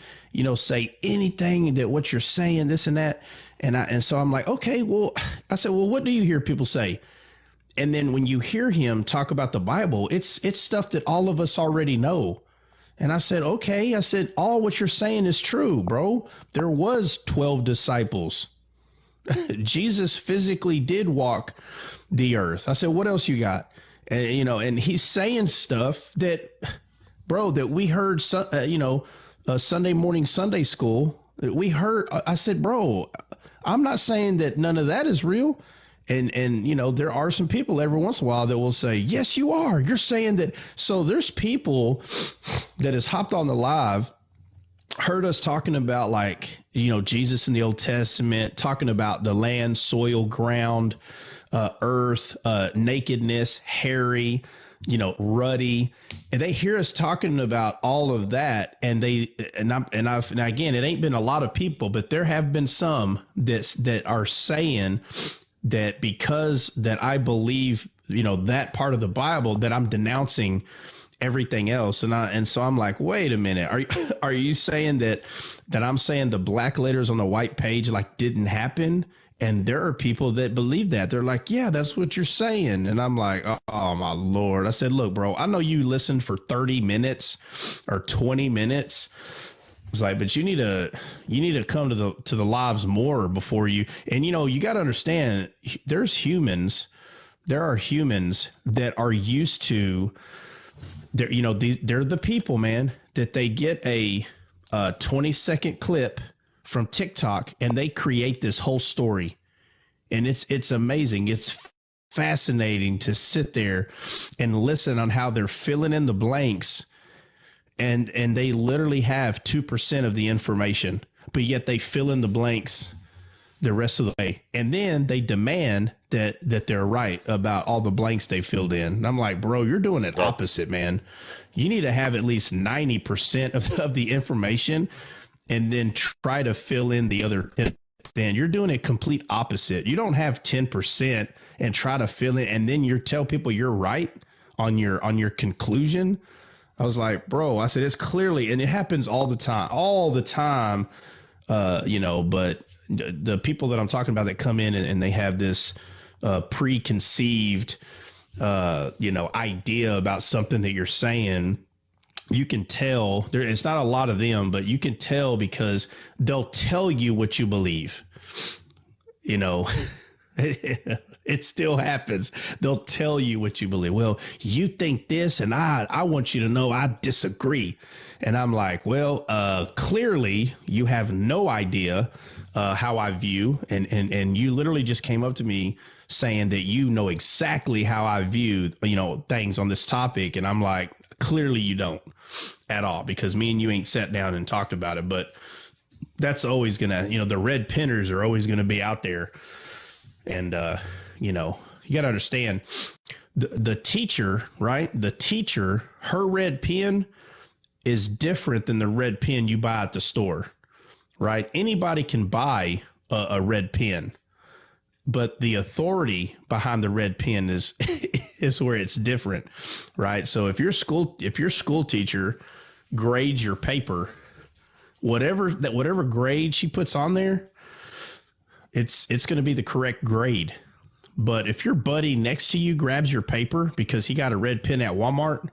say anything that what you're saying, this and that. And so I'm like, okay, well, I said, well, what do you hear people say? And then when you hear him talk about the Bible, it's stuff that all of us already know. And I said, okay. I said, all what you're saying is true, bro. There was 12 disciples. Jesus physically did walk the earth. I said, what else you got? And, and he's saying stuff that, bro, that we heard, Sunday morning Sunday school. We heard. I said, bro, I'm not saying that none of that is real. And there are some people every once in a while that will say, yes, you are. You're saying that. So there's people that has hopped on the live, heard us talking about, like, Jesus in the Old Testament, talking about the land, soil, ground, earth, nakedness, hairy, ruddy, and they hear us talking about all of that, and again, it ain't been a lot of people, but there have been some that are saying that because that I believe, that part of the Bible, that I'm denouncing everything else. And so I'm like, wait a minute. Are you saying that I'm saying the black letters on the white page like didn't happen? And there are people that believe that. They're like, yeah, that's what you're saying. And I'm like, oh my Lord. I said, look, bro, I know you listened for 30 minutes or 20 minutes. It's like, but you need to come to the lives more before you. And you got to understand, there are humans that are used to, they're the people, man, that they get a 20-second clip from TikTok and they create this whole story. And it's amazing. It's fascinating to sit there and listen on how they're filling in the blanks. And they literally have 2% of the information, but yet they fill in the blanks the rest of the way. And then they demand that they're right about all the blanks they filled in. And I'm like, bro, you're doing it opposite, man. You need to have at least 90% of the information and then try to fill in the other 10%. You're doing it complete opposite. You don't have 10% and try to fill in, and then you tell people you're right on your conclusion. I was like, bro, I said, it's clearly, and it happens all the time, but the people that I'm talking about that come in and they have this preconceived, idea about something that you're saying, you can tell it's not a lot of them, but you can tell because they'll tell you what you believe, It still happens. They'll tell you what you believe. Well, you think this, and I want you to know I disagree. And I'm like, well, clearly you have no idea how I view, and you literally just came up to me saying that you know exactly how I view, things on this topic. And I'm like, clearly you don't at all, because me and you ain't sat down and talked about it. But that's always gonna, the red penners are always gonna be out there. And, you got to understand the teacher, right? The teacher, her red pen is different than the red pen you buy at the store, right? Anybody can buy a red pen, but the authority behind the red pen is where it's different, right? So if your school teacher grades your paper, whatever grade she puts on there, it's going to be the correct grade. But if your buddy next to you grabs your paper because he got a red pen at Walmart,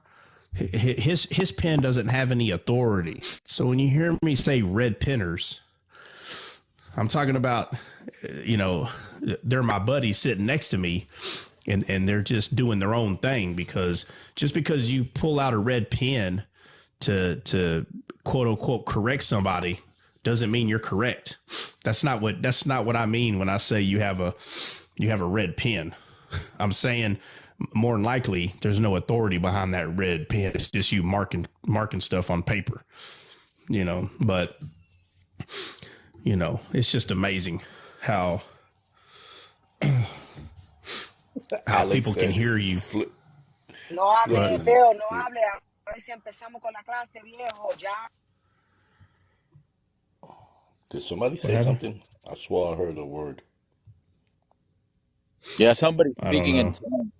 his pen doesn't have any authority. So when you hear me say red penners, I'm talking about, they're my buddies sitting next to me, and they're just doing their own thing, because just because you pull out a red pen to quote unquote correct somebody doesn't mean you're correct. That's not what I mean when I say you have a red pen. I'm saying more than likely there's no authority behind that red pen. It's just you marking stuff on paper, but it's just amazing how people can hear you. No hable, Veo, no hable. A ver si empezamos con la clase, viejo, ya. Did somebody say something? I swore I heard a word. Yeah, somebody speaking in tongues.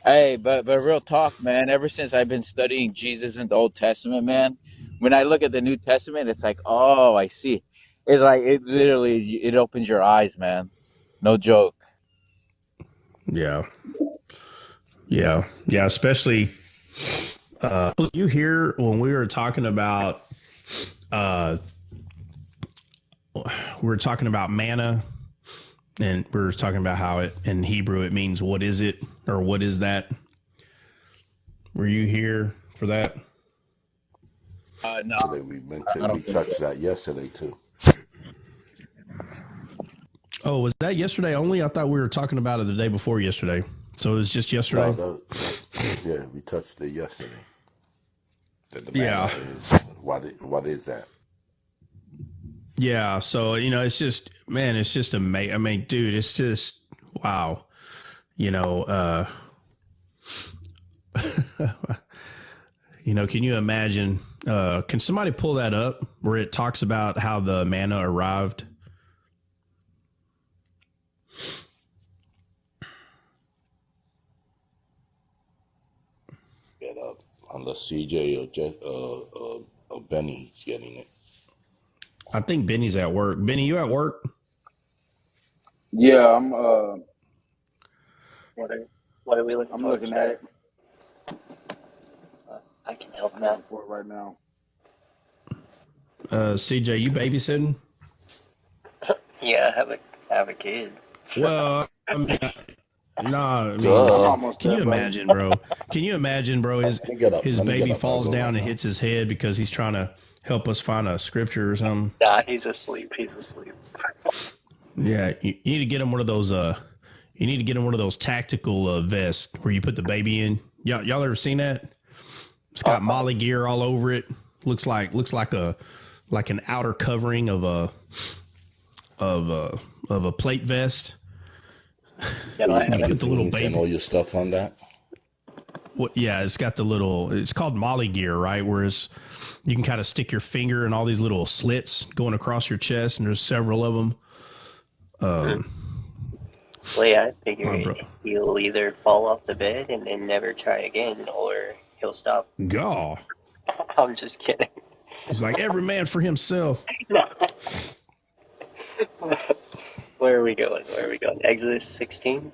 Hey, but real talk, man. Ever since I've been studying Jesus in the Old Testament, man, when I look at the New Testament, it's like, oh, I see. It's like it literally opens your eyes, man. No joke. Yeah. Especially, you hear when we were talking about, manna, and we were talking about how it in Hebrew it means what is it or what is that. Were you here for that? No, We touched that yesterday too. Oh, was that yesterday only? I thought we were talking about it the day before yesterday. So it was just yesterday? No, we touched it yesterday. That the Yeah. manna is what is that? Yeah, so it's just, man, it's just amazing. I mean, dude, it's just wow. Can you imagine? Can somebody pull that up where it talks about how the manna arrived? Get up, unless CJ or Benny's getting it. I think Benny's at work. Benny, you at work? Yeah, I'm. What are we looking for? I'm looking at it. I can help now. For it right now. CJ, you babysitting? Yeah, I have a kid. Well, I mean, can you imagine, bro? Can you imagine, bro? His baby falls down and hits his head because he's trying to help us find a scripture or something. Nah, he's asleep. Yeah, you need to get him one of those. You need to get him one of those tactical vests where you put the baby in. Y'all ever seen that? It's got Molly gear all over it. Looks like an outer covering of a plate vest. You put the little baby and all your stuff on that. Yeah, it's got it's called Molly gear, right? Whereas you can kind of stick your finger in all these little slits going across your chest, and there's several of them. Well, yeah, I figure he'll either fall off the bed and never try again, or he'll stop. Gaw. I'm just kidding. It's like every man for himself. Where are we going? Exodus 16?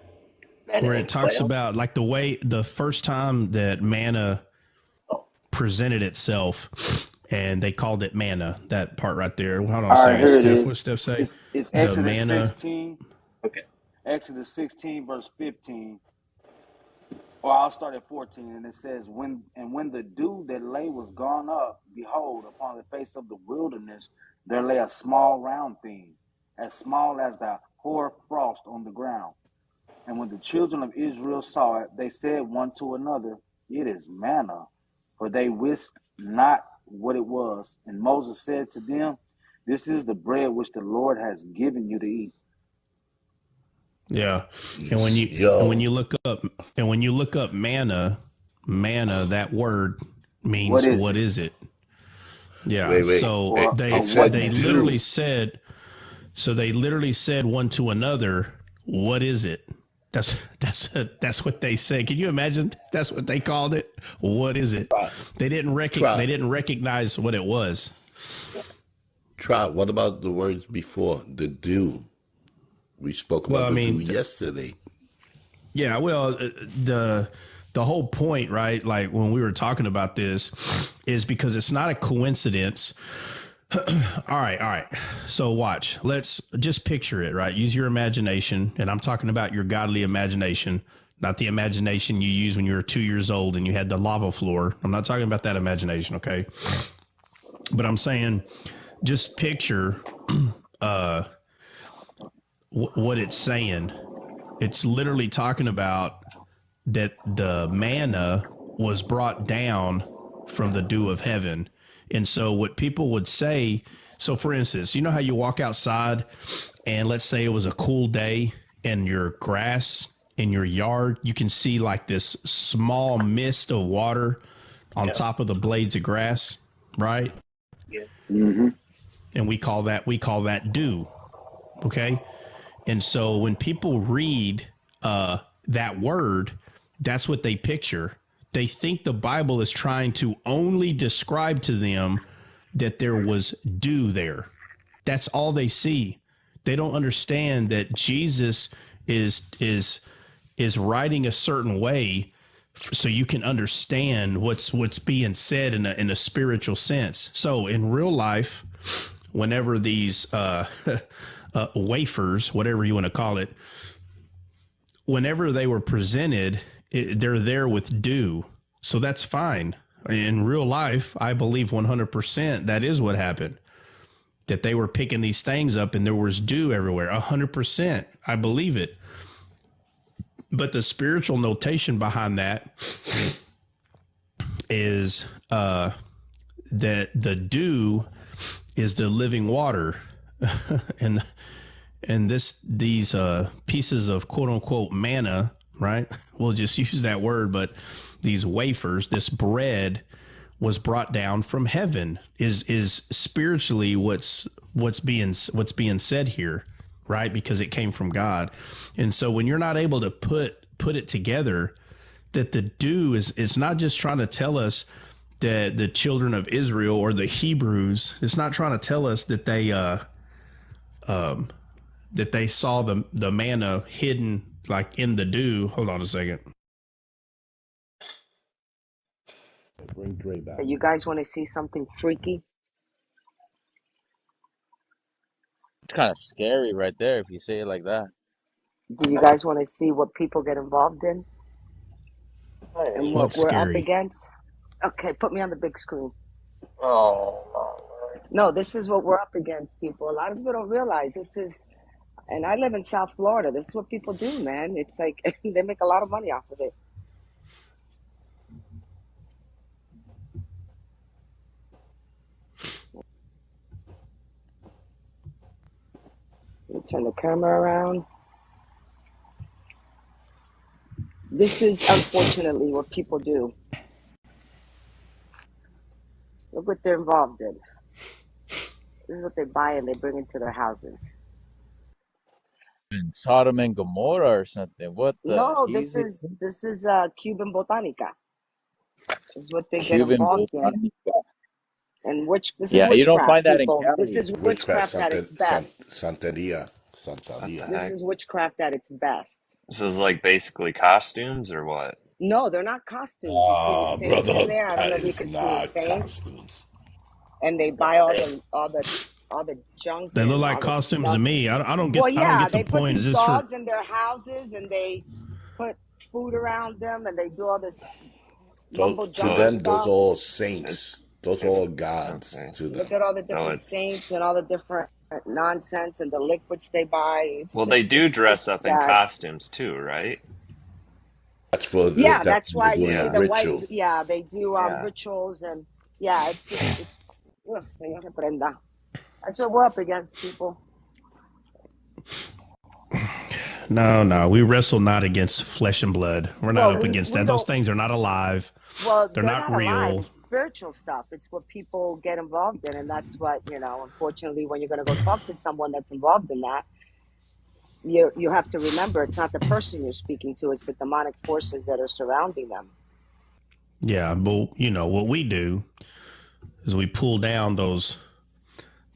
Where it talks about like the first time that manna presented itself, and they called it manna. That part right there. Hold on a second. Steph, what Steph say? It's Exodus 16. Okay. Exodus 16 verse 15. Or I'll start at 14, and it says, when the dew that lay was gone up, behold, upon the face of the wilderness there lay a small round thing, as small as the hoar frost on the ground. And when the children of Israel saw it, they said one to another, it is manna, for they wist not what it was. And Moses said to them, this is the bread which the Lord has given you to eat. Yeah, and when you look up manna, that word means what is it? Yeah. Wait. So they literally said one to another, what is it? That's what they said. Can you imagine? That's what they called it. What is it? They didn't recognize what it was. What about the words before the dew? We spoke about the dew yesterday. Yeah, well, the whole point, right? Like when we were talking about this, is because it's not a coincidence. All right. So watch. Let's just picture it, right? Use your imagination, and I'm talking about your godly imagination, not the imagination you used when you were 2 years old and you had the lava floor. I'm not talking about that imagination, okay? But I'm saying, just picture what it's saying. It's literally talking about that the manna was brought down from the dew of heaven. And so what people would say, so for instance, you know how you walk outside and let's say it was a cool day and your grass in your yard, you can see like this small mist of water on top of the blades of grass, right? Yeah. Mm-hmm. And we call that dew. Okay. And so when people read that word, that's what they picture. They think the Bible is trying to only describe to them that there was dew there. That's all they see. They don't understand that Jesus is is writing a certain way so you can understand what's being said in a spiritual sense. So in real life, whenever these wafers, whatever you want to call it, whenever they were presented, they're there with dew. So that's fine. In real life, I believe 100% that is what happened. That they were picking these things up and there was dew everywhere. 100%. I believe it. But the spiritual notation behind that is that the dew is the living water. and these pieces of quote unquote manna, right? We'll just use that word, but these wafers, this bread was brought down from heaven is spiritually what's being said here, right? Because it came from God. And so when you're not able to put it together, that the dew is not just trying to tell us that the children of Israel or the Hebrews, it's not trying to tell us that they saw the manna hidden like in the dew. Hold on a second. Bring Dre back. You guys want to see something freaky? It's kind of scary right there if you say it like that. Do you guys want to see what people get involved in and what we're up against? Okay, put me on the big screen. No, this is what we're up against, people. A lot of people don't realize this is, and I live in South Florida. This is what people do, man. It's like they make a lot of money off of it. Let me turn the camera around. This is unfortunately what people do. Look what they're involved in. This is what they buy and they bring into their houses. In Sodom and Gomorrah or something. What the? No, this is Cuban botanica. Is what they get Cuban involved botanica. in. And this is Yeah, you don't witchcraft, find that in people. Cali. This is witchcraft at its best. Santeria. This is witchcraft at its best. So it's like basically costumes or what? No, they're not costumes. You see the saints brother, in there. I don't know if you can see the saints. Costumes. And they buy all the junk. They look like costumes to me. I don't get. Well, yeah, I don't get the they point. put Is these this dolls for? in their houses and they put food around them and they do all this mumbo jumbo to them, stuff. those are all saints. Those are all gods to them. Look at all the different saints and all the different nonsense and the liquids they buy. They do dress up in costumes too, right? That's for that's why you see the ritual. white. Yeah, they do rituals and it's just that's what we're up against, people. No, we wrestle not against flesh and blood. We're not up against that. Those things are not alive. Well, they're not real. Alive. It's spiritual stuff. It's what people get involved in, and that's what unfortunately, when you're going to go talk to someone that's involved in that, you have to remember it's not the person you're speaking to; it's the demonic forces that are surrounding them. Yeah, but what we do is we pull down those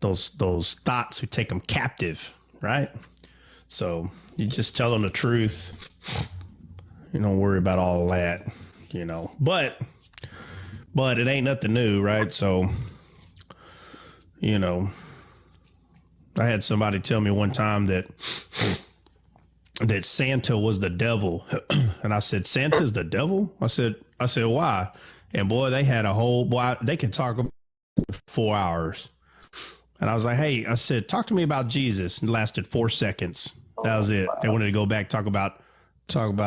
thoughts. We take them captive, right? So you just tell them the truth. You don't worry about all that, But it ain't nothing new, right? So, I had somebody tell me one time that Santa was the devil, and I said, "Santa's the devil?" I said, "Why?" And boy, they had they could talk about 4 hours. And I was like, "Hey," I said, "talk to me about Jesus." And it lasted 4 seconds. That was it. They wanted to go back, talk about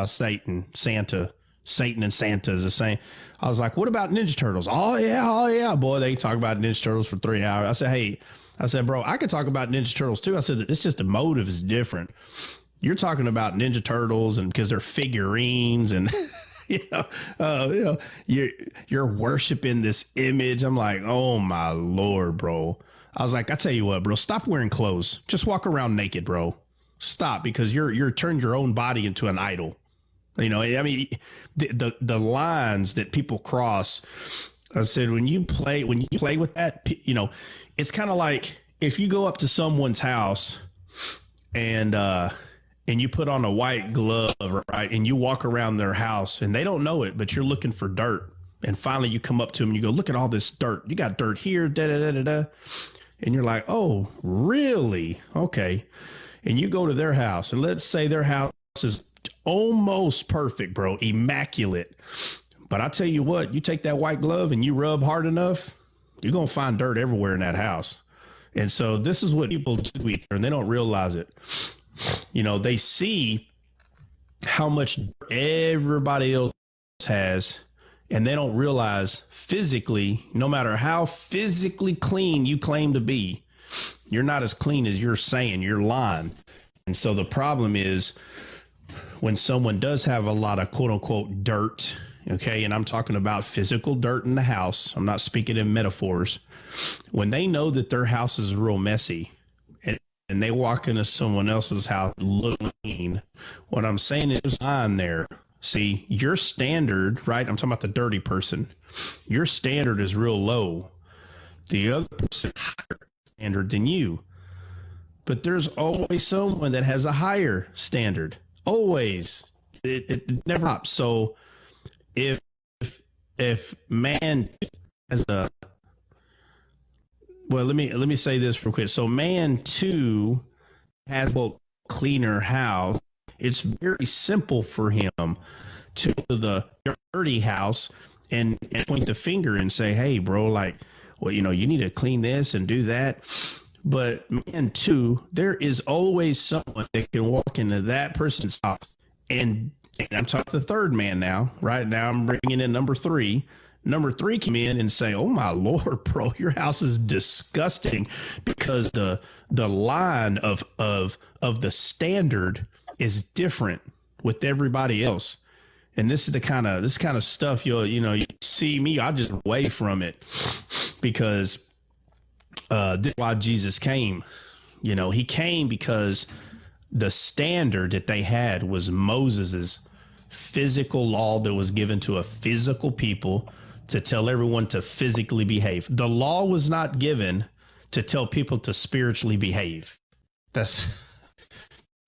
Satan, Santa. Satan and Santa is the same. I was like, "What about Ninja Turtles?" Oh yeah. Boy, they talk about Ninja Turtles for 3 hours. I said, "Hey," I said, "Bro, I could talk about Ninja Turtles too." I said, "It's just the motive is different. You're talking about Ninja Turtles and because they're figurines and you're worshiping this image." I'm like, "Oh my Lord, bro." I was like, "I tell you what, bro, stop wearing clothes. Just walk around naked, bro. Stop, because you're turned your own body into an idol." I mean, the lines that people cross. I said, when you play with that, it's kind of like if you go up to someone's house and and you put on a white glove, right, and you walk around their house, and they don't know it, but you're looking for dirt. And finally you come up to them and you go, look at all this dirt. You got dirt here, da-da-da-da-da. And you're like, oh, really? Okay. And you go to their house, and let's say their house is almost perfect, bro, immaculate. But I tell you what, you take that white glove and you rub hard enough, you're going to find dirt everywhere in that house. And so this is what people do, and they don't realize it. You know, they see how much dirt everybody else has, and they don't realize physically, no matter how physically clean you claim to be, you're not as clean as you're saying. You're lying. And so the problem is when someone does have a lot of quote unquote dirt, okay, and I'm talking about physical dirt in the house, I'm not speaking in metaphors, when they know that their house is real messy and they walk into someone else's house looking clean, what I'm saying is lying there. See, your standard, right? I'm talking about the dirty person. Your standard is real low. The other person has a higher standard than you. But there's always someone that has a higher standard. Always. It never stops. So if man has a, well, let me say this real quick. So man too has a cleaner house. It's very simple for him to go to the dirty house and point the finger and say, hey, bro, like, well, you know, you need to clean this and do that. But man, too, there is always someone that can walk into that person's house. And I'm talking the third man now. Right now, I'm bringing in number three. Number three come in and say, oh, my Lord, bro, your house is disgusting, because the line of the standard is different with everybody else. And this is the kind of stuff you see me, I just away from it, because this is why Jesus came. You know, he came because the standard that they had was Moses's physical law that was given to a physical people to tell everyone to physically behave. The law was not given to tell people to spiritually behave. It's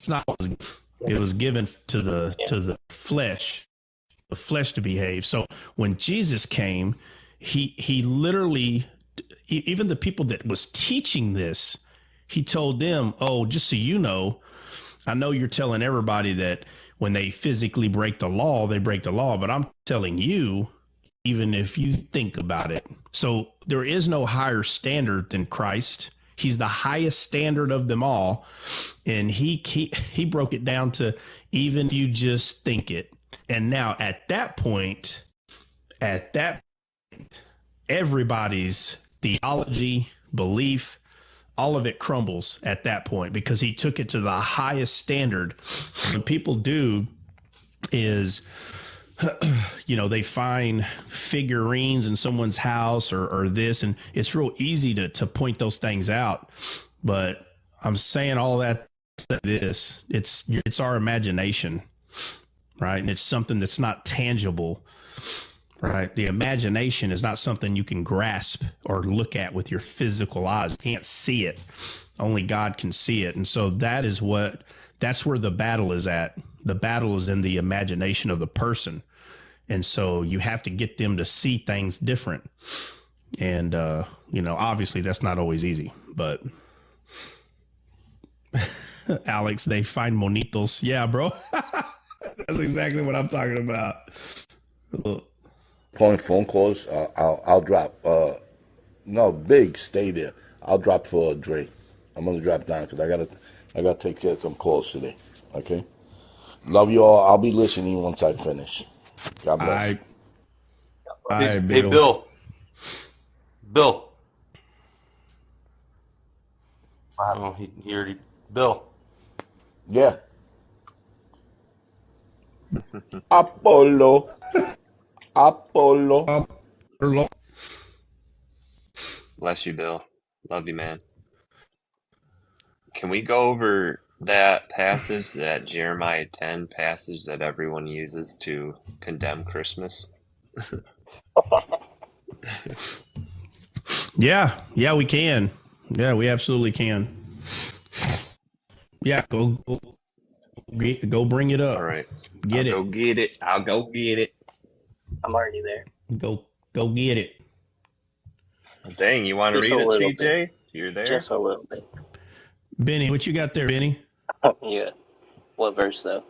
not what it was given to the flesh to behave. So when Jesus came, he literally, even the people that was teaching this, he told them, oh, just so you know, I know you're telling everybody that when they physically break the law, they break the law, but I'm telling you, even if you think about it. So there is no higher standard than Christ. He's the highest standard of them all. And he broke it down to even if you just think it. And now at that point, everybody's theology, belief, all of it crumbles at that point, because he took it to the highest standard. What people do is, you know, they find figurines in someone's house or this, and it's real easy to point those things out. But I'm saying all that to this, it's our imagination, right? And it's something that's not tangible, right? The imagination is not something you can grasp or look at with your physical eyes. You can't see it. Only God can see it. And so that's where the battle is at. The battle is in the imagination of the person. And so you have to get them to see things different. And, you know, obviously that's not always easy, but Alex, they find monitos. Yeah, bro. That's exactly what I'm talking about. Point phone calls. I'll drop. No, Big, stay there. I'll drop for Dre. I'm gonna drop down because I gotta take care of some calls today. Okay. Love you all. I'll be listening once I finish. God bless. Hey, Bill. Oh, he already. Bill. Yeah. Apollo. Bless you, Bill. Love you, man. Can we go over that passage, that Jeremiah 10 passage that everyone uses to condemn Christmas? Yeah, we can. Yeah, we absolutely can. Yeah, go Go bring it up. All right. Get it. Go get it. I'll go get it. I'm already there. Go get it. Dang, you want to Just read a it, little CJ? bit. You're there? Just a little bit. Benny, what you got there, Benny? Yeah. What verse, though?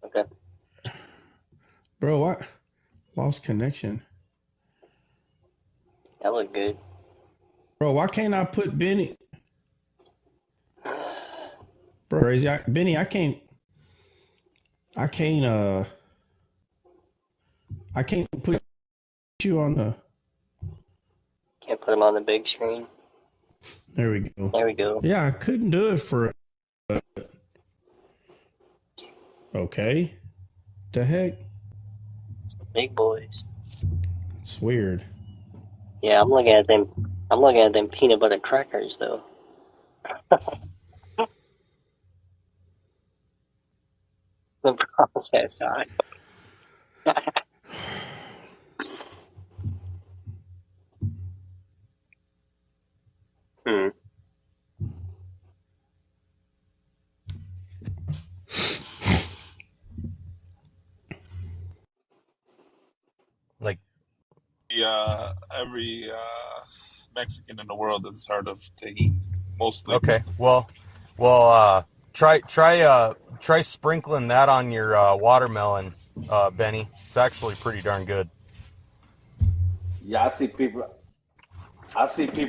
Okay. Bro, what? Lost connection. That looked good. Bro, why can't I put Benny? Bro, crazy. Benny, I can't put you on the. Can't put him on the big screen. There we go. There we go. Yeah, I couldn't do it for. Okay. The heck? Big boys. It's weird. Yeah, I'm looking at them. I'm looking at them peanut butter crackers, though. The process, Like every Mexican in the world has heard of taking mostly. Okay, well, try sprinkling that on your watermelon, Benny. It's actually pretty darn good. Yeah, I see people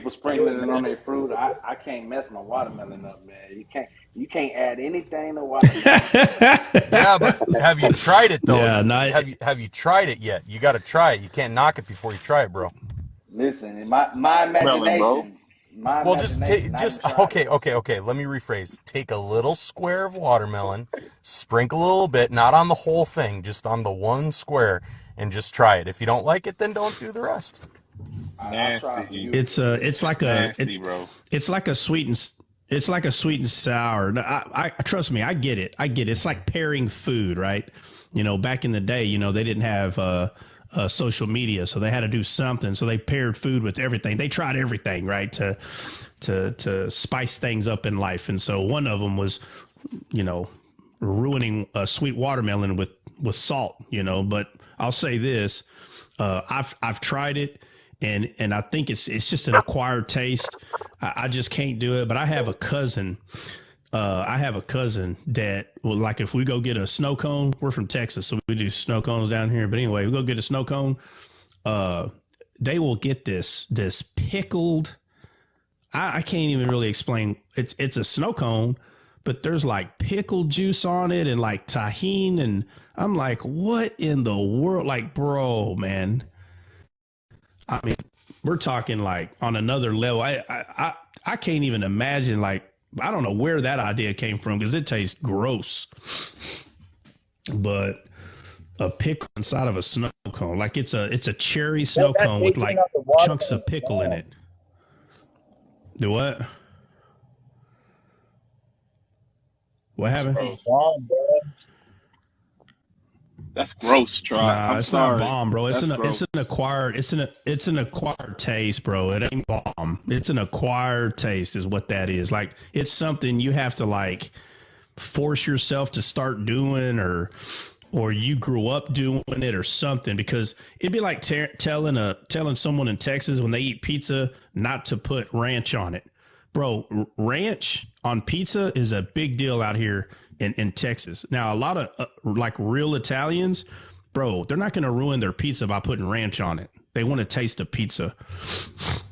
sprinkling it on their fruit. I can't mess my watermelon up, man. You can't add anything to watermelon. Yeah, but have you tried it though? Yeah, have you tried it yet? You got to try it. You can't knock it before you try it, bro. Listen, in my imagination, Well, just okay. Let me rephrase. Take a little square of watermelon, sprinkle a little bit, not on the whole thing, just on the one square, and just try it. If you don't like it, then don't do the rest. Nasty. It's like nasty, bro. It's like a sweet and sour. I trust me, I get it. It's like pairing food, right? Back in the day, they didn't have social media, so they had to do something. So they paired food with everything. They tried everything, right, to spice things up in life. And so one of them was, ruining a sweet watermelon with salt. But I'll say this: I've tried it. And I think it's just an acquired taste. I just can't do it. But I have a cousin. That will, like, if we go get a snow cone, we're from Texas, so we do snow cones down here. But anyway, we go get a snow cone. They will get this pickled. I can't even really explain. It's a snow cone, but there's like pickled juice on it and like tahini, and I'm like, what in the world? Like, bro, man. I mean, we're talking like on another level. I can't even imagine. Like, I don't know where that idea came from because it tastes gross. But a pickle inside of a snow cone, like it's a cherry snow cone with like chunks of pickle in it. Do what? What happened? That's gross, Troy. Nah, it's sorry. not bomb, bro. It's That's an acquired taste, bro. It ain't bomb. It's an acquired taste is what that is. Like, it's something you have to like force yourself to start doing, or you grew up doing it or something, because it'd be like telling someone in Texas when they eat pizza not to put ranch on it. Bro, ranch on pizza is a big deal out here in Texas. Now, a lot of like real Italians, bro, they're not going to ruin their pizza by putting ranch on it. They want to taste the pizza.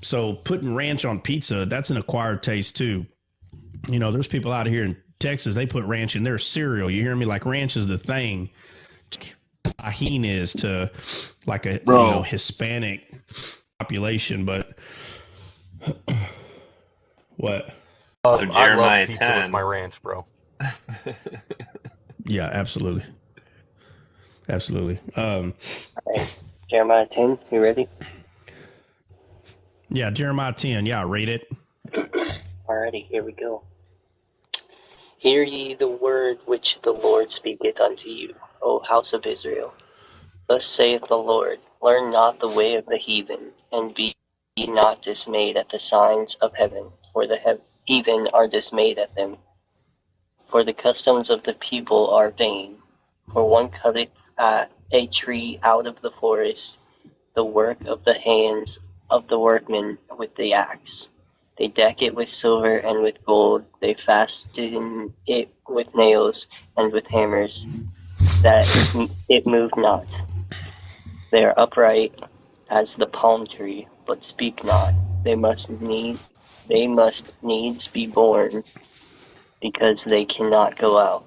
So putting ranch on pizza, that's an acquired taste too. There's people out here in Texas, they put ranch in their cereal. You hear me? Like, ranch is the thing. Tahini is to like a Hispanic population, but what? I love pizza 10. With my ranch, bro. Yeah, absolutely. All right. Jeremiah 10, you ready? Yeah, Jeremiah 10. Yeah, read it. Alrighty, here we go. Hear ye the word which the Lord speaketh unto you, O house of Israel. Thus saith the Lord, learn not the way of the heathen, and be Be not dismayed at the signs of heaven, for the heathen are dismayed at them. For the customs of the people are vain. For one cutteth a tree out of the forest, the work of the hands of the workmen with the axe. They deck it with silver and with gold. They fasten it with nails and with hammers, that it move not. They are upright as the palm tree, but speak not. They must needs be born, because they cannot go out.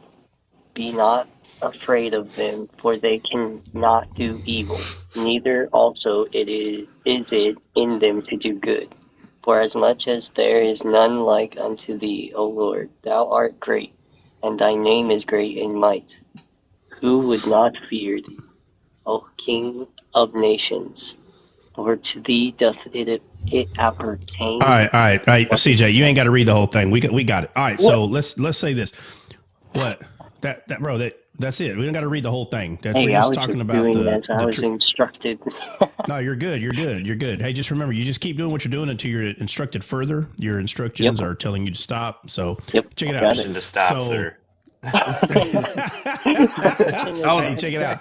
Be not afraid of them, for they cannot do evil, neither also is it in them to do good. For as much as there is none like unto thee, O Lord, thou art great, and thy name is great in might. Who would not fear thee, O King of nations? For to thee doth it appertain. All right. CJ, you ain't got to read the whole thing. We got it. All right. What? So let's say this. What that bro? That's it. We don't got to read the whole thing. We're Hey, I just was talking just about doing as I was instructed. No, you're good. You're good. Hey, just remember, you just keep doing what you're doing until you're instructed further. Your instructions are telling you to stop. So check it out. Permission to stop, sir. Check it out.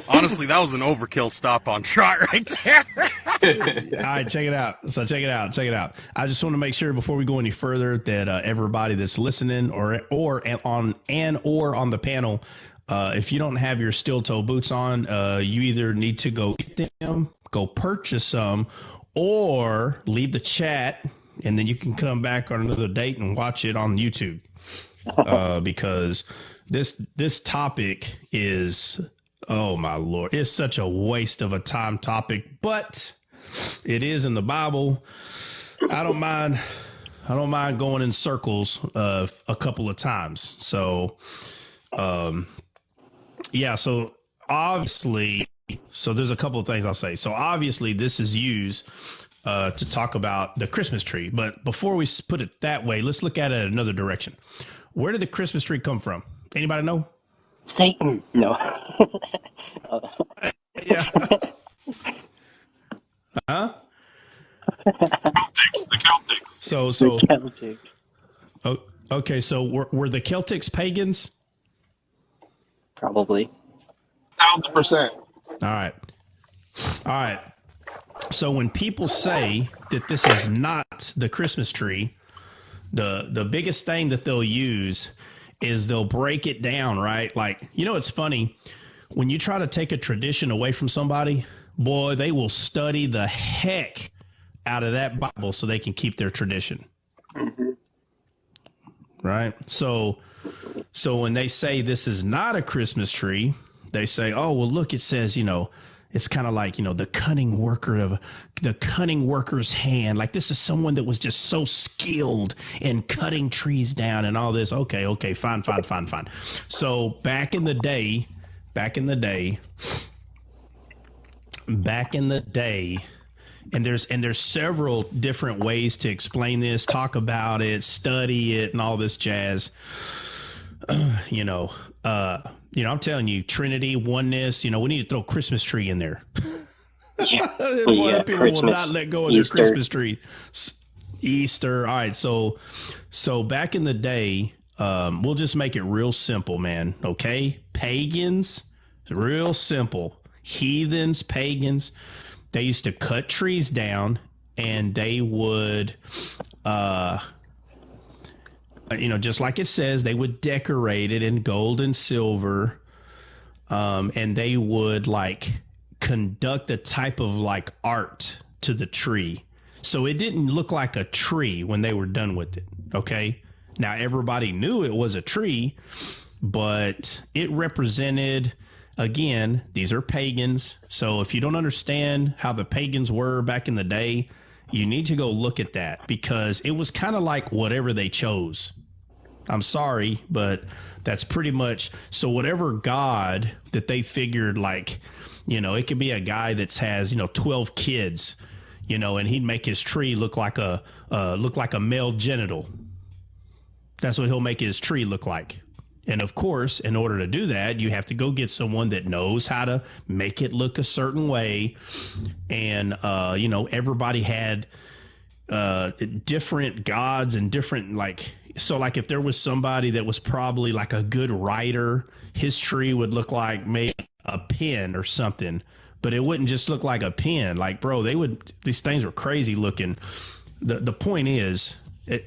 Honestly, that was an overkill stop on trot right there. All right, check it out. So check it out. I just want to make sure before we go any further that everybody that's listening or on the panel, if you don't have your steel toe boots on, you either need to go get them, go purchase some, or leave the chat, and then you can come back on another date and watch it on YouTube. Because this topic is, oh my Lord, it's such a waste of a time topic, but it is in the Bible. I don't mind going in circles a couple of times. So, yeah. So obviously, there's a couple of things I'll say. So obviously, this is used to talk about the Christmas tree. But before we put it that way, let's look at it another direction. Where did the Christmas tree come from? Anybody know? Satan. No. Yeah. Huh? The Celtics. So. The Celtics. Oh, okay. So were the Celtics pagans? Probably. 1,000%. All right. So when people say that this is not the Christmas tree, the biggest thing that they'll use is they'll break it down, right? Like, it's funny when you try to take a tradition away from somebody, boy, they will study the heck out of that Bible so they can keep their tradition. Mm-hmm. Right? So when they say this is not a Christmas tree, they say, oh, well, look, it says, it's kind of like, the cunning worker's hand. Like, this is someone that was just so skilled in cutting trees down and all this. Okay, fine. So back in the day, and there's several different ways to explain this, talk about it, study it, and all this jazz. I'm telling you, Trinity, oneness, we need to throw Christmas tree in there. Yeah, people will not let go of their Christmas tree. Easter. All right. So back in the day, we'll just make it real simple, man. Okay. Pagans, real simple. Heathens, pagans, they used to cut trees down and they would, just like it says, they would decorate it in gold and silver, and they would conduct a type of art to the tree. So it didn't look like a tree when they were done with it. Okay. Now everybody knew it was a tree, but it represented, again, these are pagans. So if you don't understand how the pagans were back in the day, you need to go look at that, because it was kind of like whatever they chose. I'm sorry, but that's pretty much. So whatever God that they figured, it could be a guy that has, 12 kids, and he'd make his tree look like a male genital. That's what he'll make his tree look like. And of course, in order to do that, you have to go get someone that knows how to make it look a certain way. And, everybody had different gods and different, like, so like if there was somebody that was probably like a good writer, his tree would look like maybe a pen or something, but it wouldn't just look like a pen. Like, bro, these things were crazy looking. The point is, they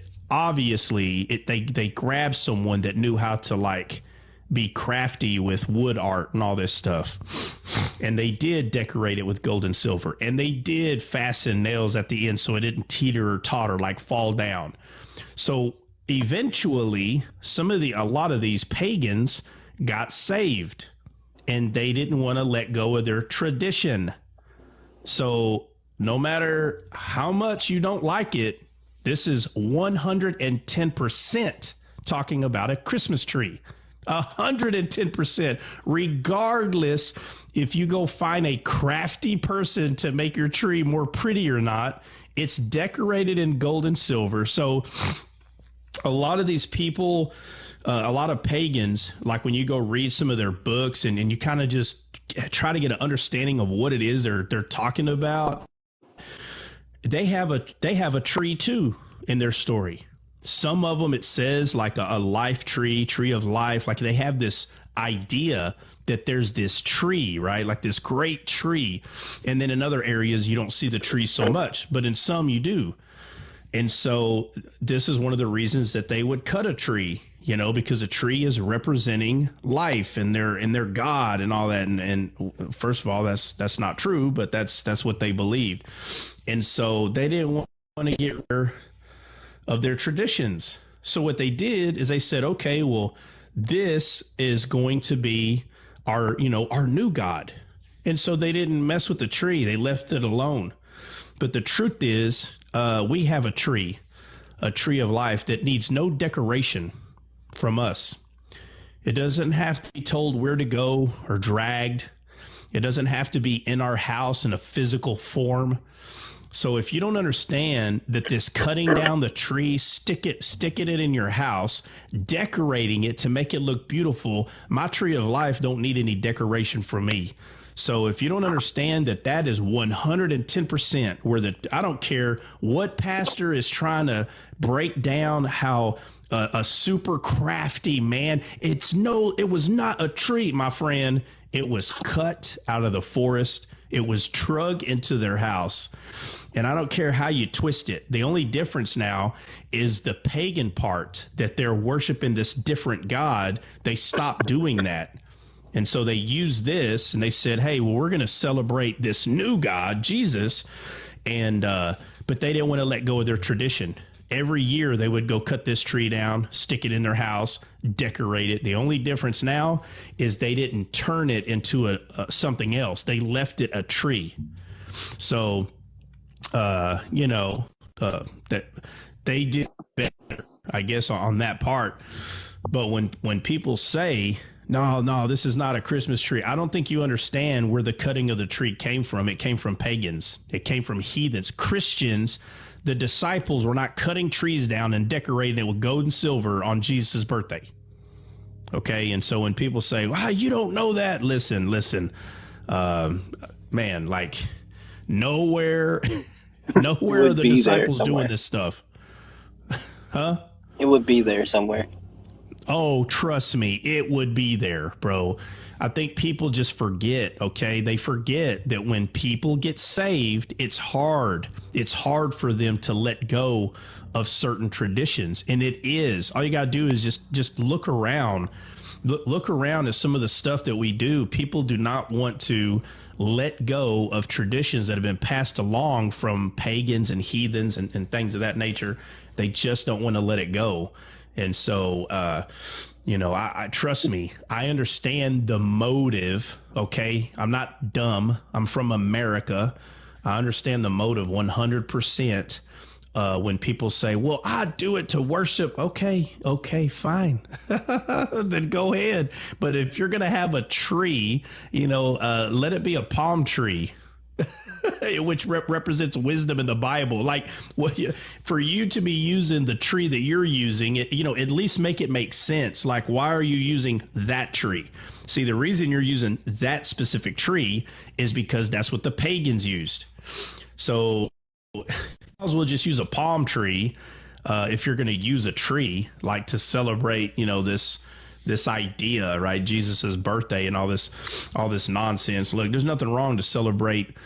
grabbed someone that knew how to like be crafty with wood art and all this stuff. And they did decorate it with gold and silver. And they did fasten nails at the end so it didn't teeter or totter, like fall down. So eventually, a lot of these pagans got saved. And they didn't want to let go of their tradition. So no matter how much you don't like it, this is 110% talking about a Christmas tree. 110%, regardless if you go find a crafty person to make your tree more pretty or not, it's decorated in gold and silver. So a lot of these people, a lot of pagans, like when you go read some of their books and you kind of just try to get an understanding of what it is they're talking about, they have a tree too in their story. Some of them, it says like a life tree of life. Like they have this idea that there's this tree, right? Like this great tree. And then in other areas, you don't see the tree so much, but in some you do. And so this is one of the reasons that they would cut a tree, because a tree is representing life and their God and all that. And first of all, that's not true, but that's what they believed. And so they didn't want to get rid of their traditions. So what they did is they said, okay, well, this is going to be our new God. And so they didn't mess with the tree. They left it alone. But the truth is, we have a tree of life that needs no decoration from us. It doesn't have to be told where to go or dragged. It doesn't have to be in our house in a physical form. So if you don't understand that this cutting down the tree, sticking it in your house, decorating it to make it look beautiful, my tree of life don't need any decoration from me. So if you don't understand that is 110% where I don't care what pastor is trying to break down how a super crafty man, it was not a tree, my friend. It was cut out of the forest. It was drug into their house. And I don't care how you twist it. The only difference now is the pagan part, that they're worshiping this different God. They stopped doing that. And so they used this and they said, hey, well, we're going to celebrate this new God, Jesus. And but they didn't want to let go of their tradition. Every year they would go cut this tree down, stick it in their house, decorate it. The only difference now is they didn't turn it into something else. They left it a tree. So, that they did better, I guess, on that part. But when people say, no, this is not a Christmas tree, I don't think you understand where the cutting of the tree came from. It came from pagans. It came from heathens. Christians, the disciples, were not cutting trees down and decorating it with gold and silver on Jesus' birthday. Okay, and so when people say, wow, you don't know that, listen, man, like nowhere are the disciples doing this stuff. Huh? It would be there somewhere. Oh, trust me, it would be there, bro. I think people just forget, okay? They forget that when people get saved, it's hard. It's hard for them to let go of certain traditions. And it is. All you got to do is just look around. Look around at some of the stuff that we do. People do not want to let go of traditions that have been passed along from pagans and heathens and things of that nature. They just don't want to let it go. And so, I trust me, I understand the motive. Okay. I'm not dumb. I'm from America. I understand the motive 100%. When people say, well, I do it to worship. Okay, fine. Then go ahead. But if you're going to have a tree, let it be a palm tree. which represents wisdom in the Bible. Like, for you to be using the tree that you're using, at least make it make sense. Like, why are you using that tree? See, the reason you're using that specific tree is because that's what the pagans used. So, might as well just use a palm tree if you're going to use a tree, like to celebrate, this idea, right? Jesus's birthday and all this nonsense. Look, there's nothing wrong to celebrate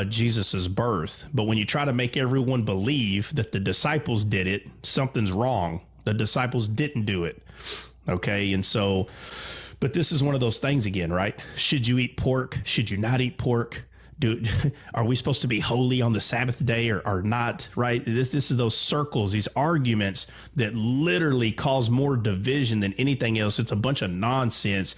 Jesus's birth, but when you try to make everyone believe that the disciples did it, something's wrong. The disciples didn't do it. Okay, and so, but this is one of those things again, right? Should you eat pork? Should you not eat pork? Are we supposed to be holy on the Sabbath day or not, right? This is those circles, these arguments that literally cause more division than anything else. It's a bunch of nonsense.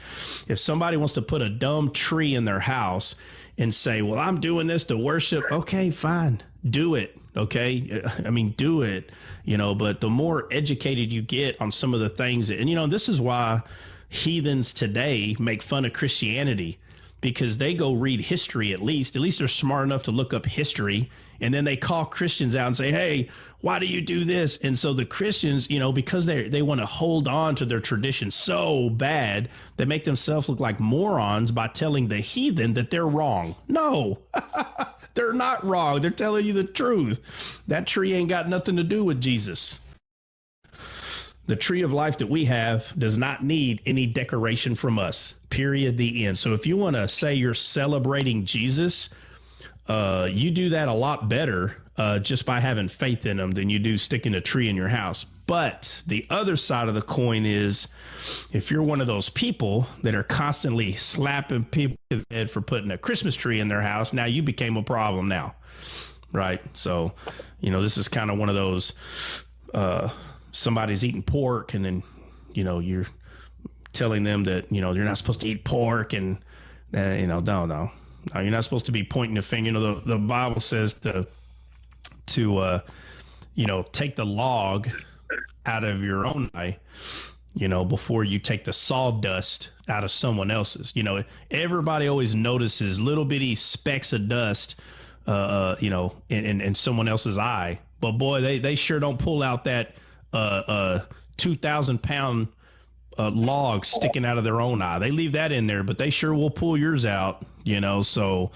If somebody wants to put a dumb tree in their house and say, well, I'm doing this to worship, okay, fine, do it, okay? I mean, do it, but the more educated you get on some of the things, and this is why heathens today make fun of Christianity, because they go read history at least they're smart enough to look up history, and then they call Christians out and say, hey, why do you do this? And so the Christians, because they want to hold on to their tradition so bad, they make themselves look like morons by telling the heathen that they're wrong. No, they're not wrong. They're telling you the truth. That tree ain't got nothing to do with Jesus. The tree of life that we have does not need any decoration from us, period, the end. So if you want to say you're celebrating Jesus, you do that a lot better just by having faith in him than you do sticking a tree in your house. But the other side of the coin is, if you're one of those people that are constantly slapping people in the head for putting a Christmas tree in their house, now you became a problem now, right? So, this is kind of one of those somebody's eating pork, and then you're telling them that you're not supposed to eat pork, and no, you're not supposed to be pointing a finger. The Bible says to take the log out of your own eye, before you take the sawdust out of someone else's. Everybody always notices little bitty specks of dust in someone else's eye, but boy, they sure don't pull out that 2,000-pound log sticking out of their own eye. They leave that in there, but they sure will pull yours out, so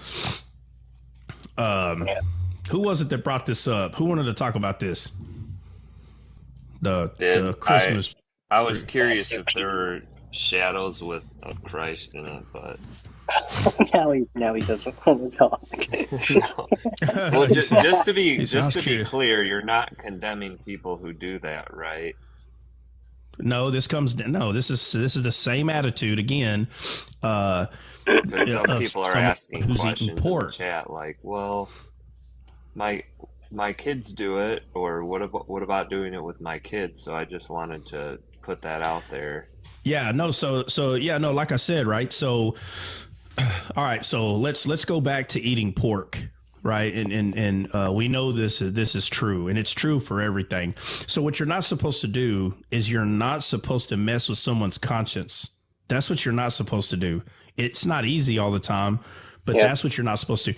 who was it that brought this up? Who wanted to talk about this? The Christmas. I was curious if there were shadows of Christ in it, but now he doesn't want to talk. Well, just to be clear, you're not condemning people who do that, right? No, this is the same attitude again. Because some people are asking questions in the chat, like, well, my kids do it, or what about doing it with my kids? So I just wanted to put that out there. Yeah, no, like I said, right? So, all right, so let's go back to eating pork, right? And we know this is true, and it's true for everything. So what you're not supposed to do is you're not supposed to mess with someone's conscience. That's what you're not supposed to do. It's not easy all the time, but that's what you're not supposed to.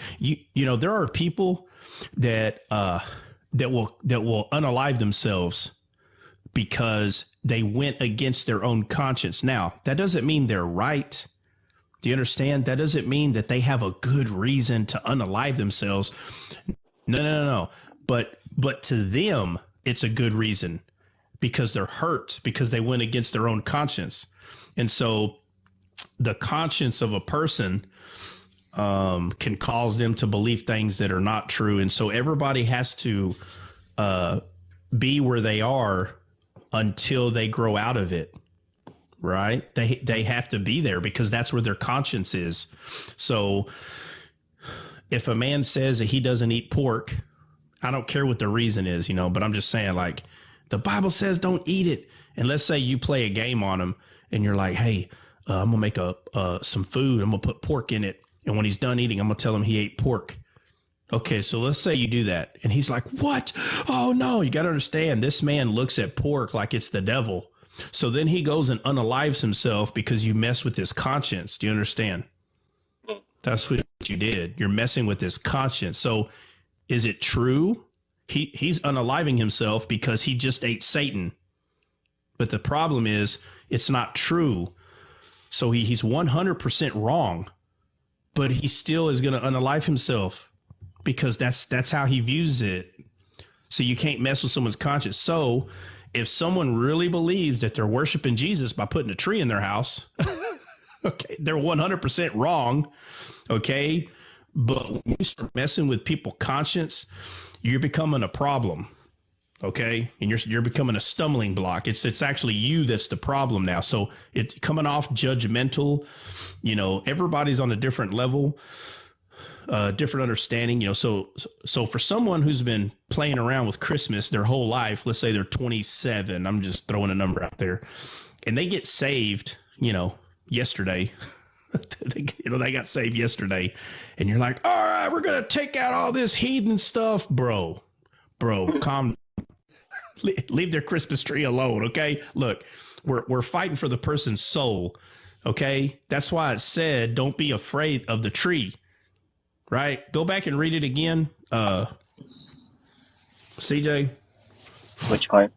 There are people that will unalive themselves because they went against their own conscience. Now, that doesn't mean they're right. Do you understand? That doesn't mean that they have a good reason to unalive themselves. No. But to them, it's a good reason because they're hurt, because they went against their own conscience. And so the conscience of a person can cause them to believe things that are not true. And so everybody has to be where they are until they grow out of it. Right? They have to be there because that's where their conscience is. So if a man says that he doesn't eat pork, I don't care what the reason is, but I'm just saying, like, the Bible says don't eat it. And let's say you play a game on him and you're like, hey, I'm going to make some food. I'm going to put pork in it. And when he's done eating, I'm going to tell him he ate pork. Okay, so let's say you do that. And he's like, what? Oh, no, you got to understand, this man looks at pork like it's the devil. So then he goes and unalives himself because you mess with his conscience. Do you understand? That's what you did. You're messing with his conscience. So is it true? He's unaliving himself because he just ate Satan. But the problem is it's not true. So he's 100% wrong, but he still is going to unalive himself because that's how he views it. So you can't mess with someone's conscience. So if someone really believes that they're worshiping Jesus by putting a tree in their house, okay, they're 100% wrong. Okay. But when you start messing with people's conscience, you're becoming a problem. Okay. And you're becoming a stumbling block. It's actually you that's the problem now. So it's coming off judgmental. You know, everybody's on a different level, different understanding, you know. So for someone who's been playing around with Christmas their whole life, let's say they're 27, I'm just throwing a number out there, and they get saved, you know, yesterday. They got saved yesterday, and you're like, all right, we're going to take out all this heathen stuff, bro, calm. Leave their Christmas tree alone, okay? Look, we're fighting for the person's soul, okay? That's why it said don't be afraid of the tree, right? Go back and read it again, CJ. Which part?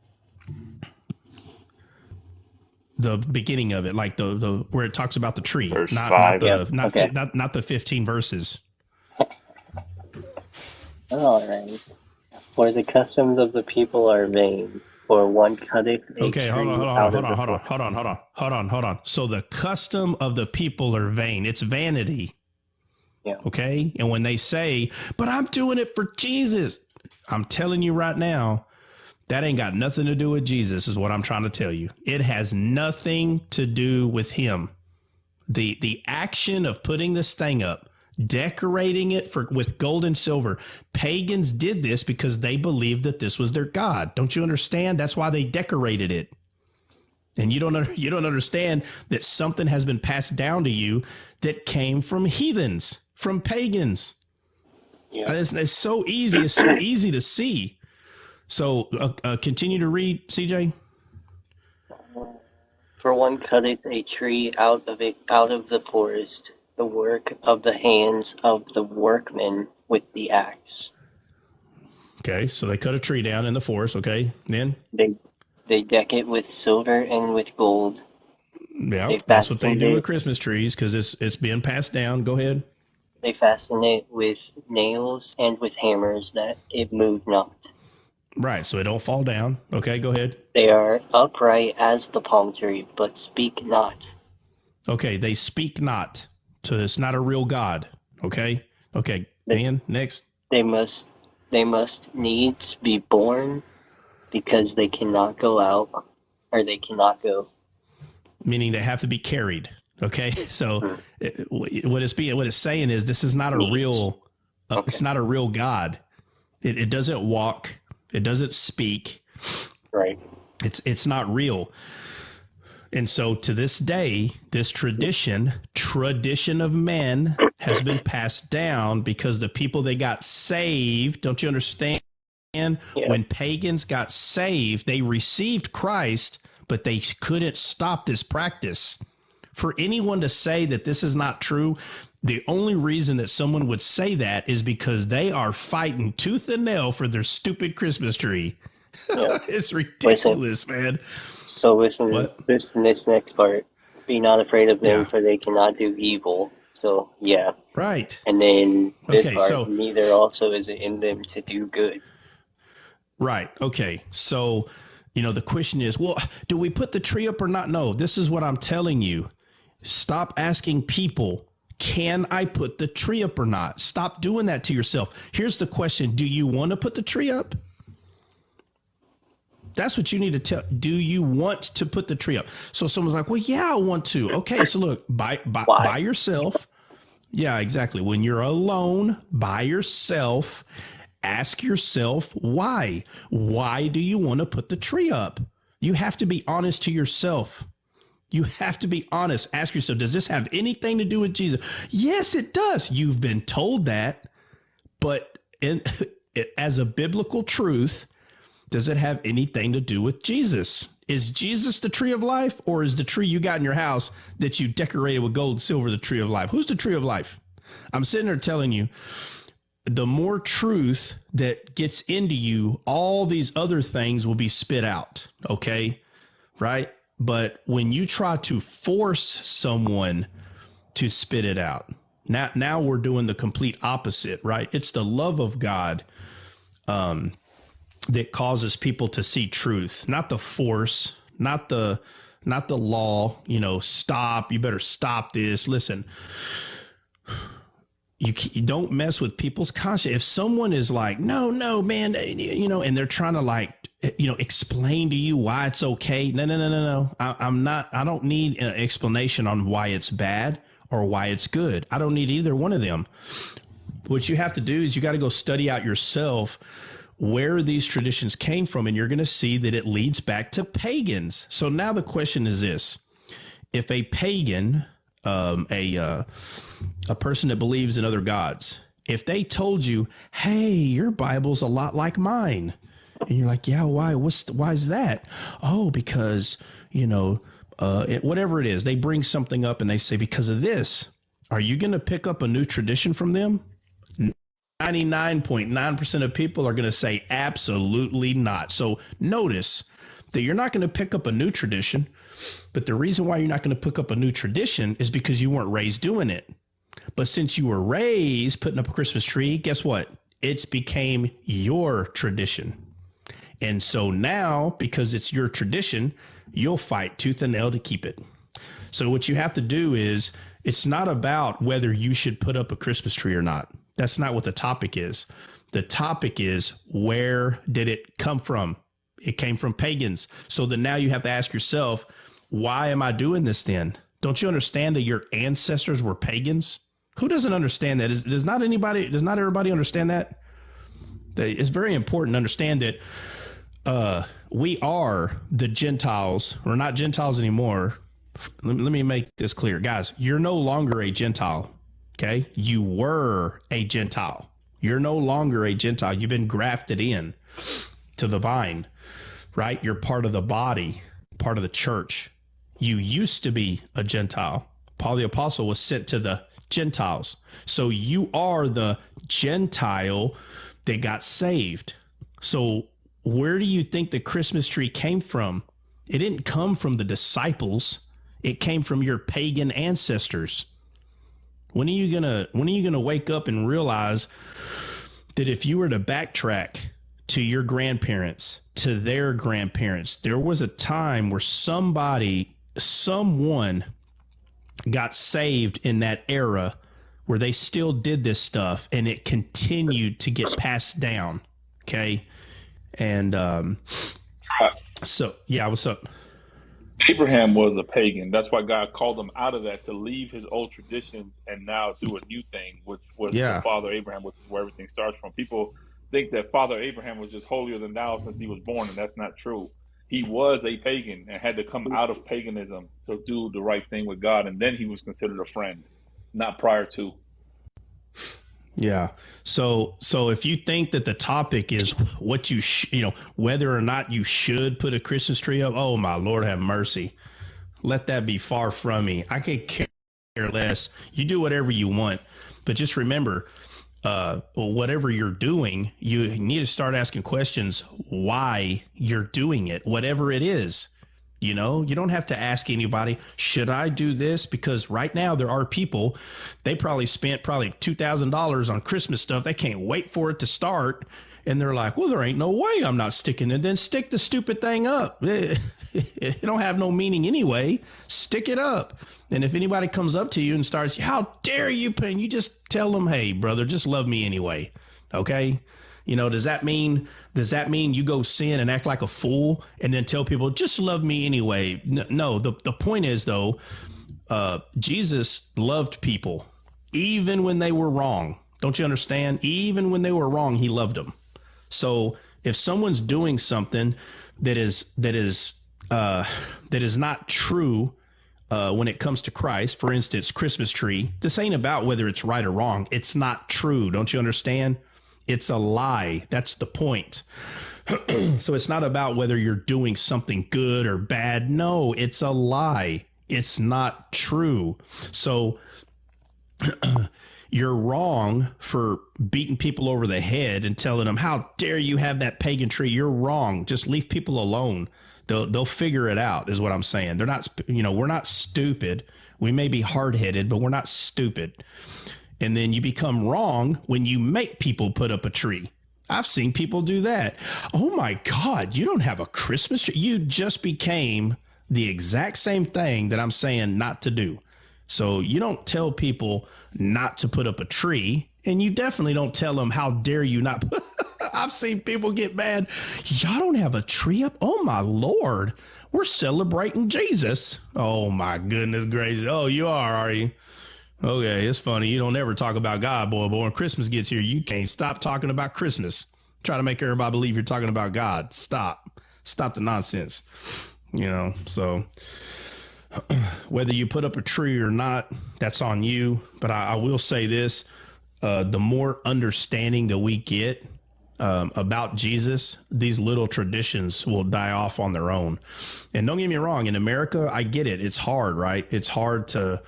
The beginning of it, like the where it talks about the tree, Verse not 5. not the 15 verses. All right. For the customs of the people are vain, for one cutteth a tree Hold out on. So the custom of the people are vain. It's vanity. Yeah. Okay. And when they say, but I'm doing it for Jesus, I'm telling you right now, that ain't got nothing to do with Jesus, is what I'm trying to tell you. It has nothing to do with him. The action of putting this thing up, decorating it with gold and silver. Pagans did this because they believed that this was their God. Don't you understand? That's why they decorated it. And you don't understand that something has been passed down to you that came from heathens, from pagans. Yeah. It's so easy. It's so easy to see. So continue to read, CJ. For one cutteth a tree out of the forest, the work of the hands of the workmen with the axe. Okay, so they cut a tree down in the forest. Okay, then they deck it with silver and with gold. Yeah, that's what they do with Christmas trees because it's being passed down. Go ahead. They fasten it with nails and with hammers that it move not. Right, so it don't fall down. Okay, go ahead. They are upright as the palm tree, but speak not. Okay, they speak not. So it's not a real God. Okay, Dan, next. They must needs be born, because they cannot go out, or they cannot go. Meaning they have to be carried. Okay, so what it's saying is this is not a real. It's not a real God. It doesn't walk. It doesn't speak. Right. It's not real. And so to this day, this tradition of men has been passed down because the people that got saved, don't you understand? Yeah. When pagans got saved, they received Christ, but they couldn't stop this practice. For anyone to say that this is not true, the only reason that someone would say that is because they are fighting tooth and nail for their stupid Christmas tree. Yeah. It's ridiculous, man. So listen to this next part. Be not afraid of them, for they cannot do evil. So, yeah. Right. And then this part, neither also is it in them to do good. Right. Okay. So, the question is, well, do we put the tree up or not? No, this is what I'm telling you. Stop asking people, can I put the tree up or not? Stop doing that to yourself. Here's the question. Do you want to put the tree up? That's what you need to tell. Do you want to put the tree up? So someone's like, well, yeah, I want to. Okay, so look, by yourself. Yeah, exactly. When you're alone, by yourself, ask yourself why. Why do you want to put the tree up? You have to be honest to yourself. You have to be honest. Ask yourself, does this have anything to do with Jesus? Yes, it does. You've been told that. But as a biblical truth, does it have anything to do with Jesus? Is Jesus the tree of life, or is the tree you got in your house that you decorated with gold and silver the tree of life? Who's the tree of life? I'm sitting there telling you, the more truth that gets into you, all these other things will be spit out. Okay. Right. But when you try to force someone to spit it out, now we're doing the complete opposite, right? It's the love of God that causes people to see truth, not the force, not the law. Stop. You better stop this. Listen, you don't mess with people's conscience. If someone is like, no, man, and they're trying to explain to you why it's okay. No. I don't need an explanation on why it's bad or why it's good. I don't need either one of them. What you have to do is you got to go study out yourself where these traditions came from, and you're going to see that it leads back to pagans. So now the question is this: if a pagan, a person that believes in other gods, if they told you, hey, your Bible's a lot like mine, and you're like, yeah, why? Why is that? Oh, because, whatever it is, they bring something up and they say, because of this. Are you going to pick up a new tradition from them? 99.9% of people are going to say absolutely not. So notice that you're not going to pick up a new tradition, but the reason why you're not going to pick up a new tradition is because you weren't raised doing it. But since you were raised putting up a Christmas tree, guess what? It's became your tradition. And so now, because it's your tradition, you'll fight tooth and nail to keep it. So what you have to do is, it's not about whether you should put up a Christmas tree or not. That's not what the topic is. The topic is, where did it come from? It came from pagans. So then now you have to ask yourself, why am I doing this then? Don't you understand that your ancestors were pagans? Who doesn't understand that? Does not everybody understand that? It's very important to understand that we are the Gentiles. We're not Gentiles anymore. Let me make this clear. Guys, you're no longer a Gentile. Okay? You were a Gentile. You're no longer a Gentile. You've been grafted in to the vine, right? You're part of the body, part of the church. You used to be a Gentile. Paul the Apostle was sent to the Gentiles. So you are the Gentile that got saved. So where do you think the Christmas tree came from? It didn't come from the disciples. It came from your pagan ancestors. When are you gonna wake up and realize that if you were to backtrack to your grandparents, to their grandparents, there was a time where someone got saved in that era where they still did this stuff, and it continued to get passed down. Okay. And so yeah, what's up? Abraham was a pagan. That's why God called him out of that, to leave his old traditions and now do a new thing, which was the Father Abraham, which is where everything starts from. People think that Father Abraham was just holier than thou since he was born, and that's not true. He was a pagan and had to come out of paganism to do the right thing with God, and then he was considered a friend, not prior to. Yeah. So if you think that the topic is what whether or not you should put a Christmas tree up, oh my Lord, have mercy. Let that be far from me. I could care less. You do whatever you want, but just remember, whatever you're doing, you need to start asking questions why you're doing it, whatever it is. You don't have to ask anybody, should I do this? Because right now there are people, they probably spent $2,000 on Christmas stuff. They can't wait for it to start. And they're like, well, there ain't no way I'm not sticking it. Then stick the stupid thing up. It don't have no meaning anyway. Stick it up. And if anybody comes up to you and starts, how dare you, Pain? You just tell them, hey, brother, just love me anyway. Okay? Does that mean you go sin and act like a fool and then tell people, just love me anyway? No, the point is, though, Jesus loved people even when they were wrong. Don't you understand? Even when they were wrong, he loved them. So if someone's doing something that is not true when it comes to Christ, for instance, Christmas tree, this ain't about whether it's right or wrong. It's not true. Don't you understand? It's a lie. That's the point. So it's not about whether you're doing something good or bad. No, it's a lie. It's not true. So you're wrong for beating people over the head and telling them, how dare you have that pagan tree? You're wrong. Just leave people alone. They'll figure it out, is what I'm saying. They're not, we're not stupid. We may be hard-headed, but we're not stupid. And then you become wrong when you make people put up a tree. I've seen people do that. Oh my God, you don't have a Christmas tree. You just became the exact same thing that I'm saying not to do. So you don't tell people not to put up a tree, and you definitely don't tell them, how dare you not put. I've seen people get mad. Y'all don't have a tree up? Oh my Lord, we're celebrating Jesus. Oh my goodness gracious. Oh, you are you? Okay, it's funny. You don't ever talk about God, boy. But when Christmas gets here, you can't stop talking about Christmas. Try to make everybody believe you're talking about God. Stop the nonsense. So whether you put up a tree or not, that's on you. But I will say this, the more understanding that we get about Jesus, these little traditions will die off on their own. And don't get me wrong, in America, I get it. It's hard, right? It's hard to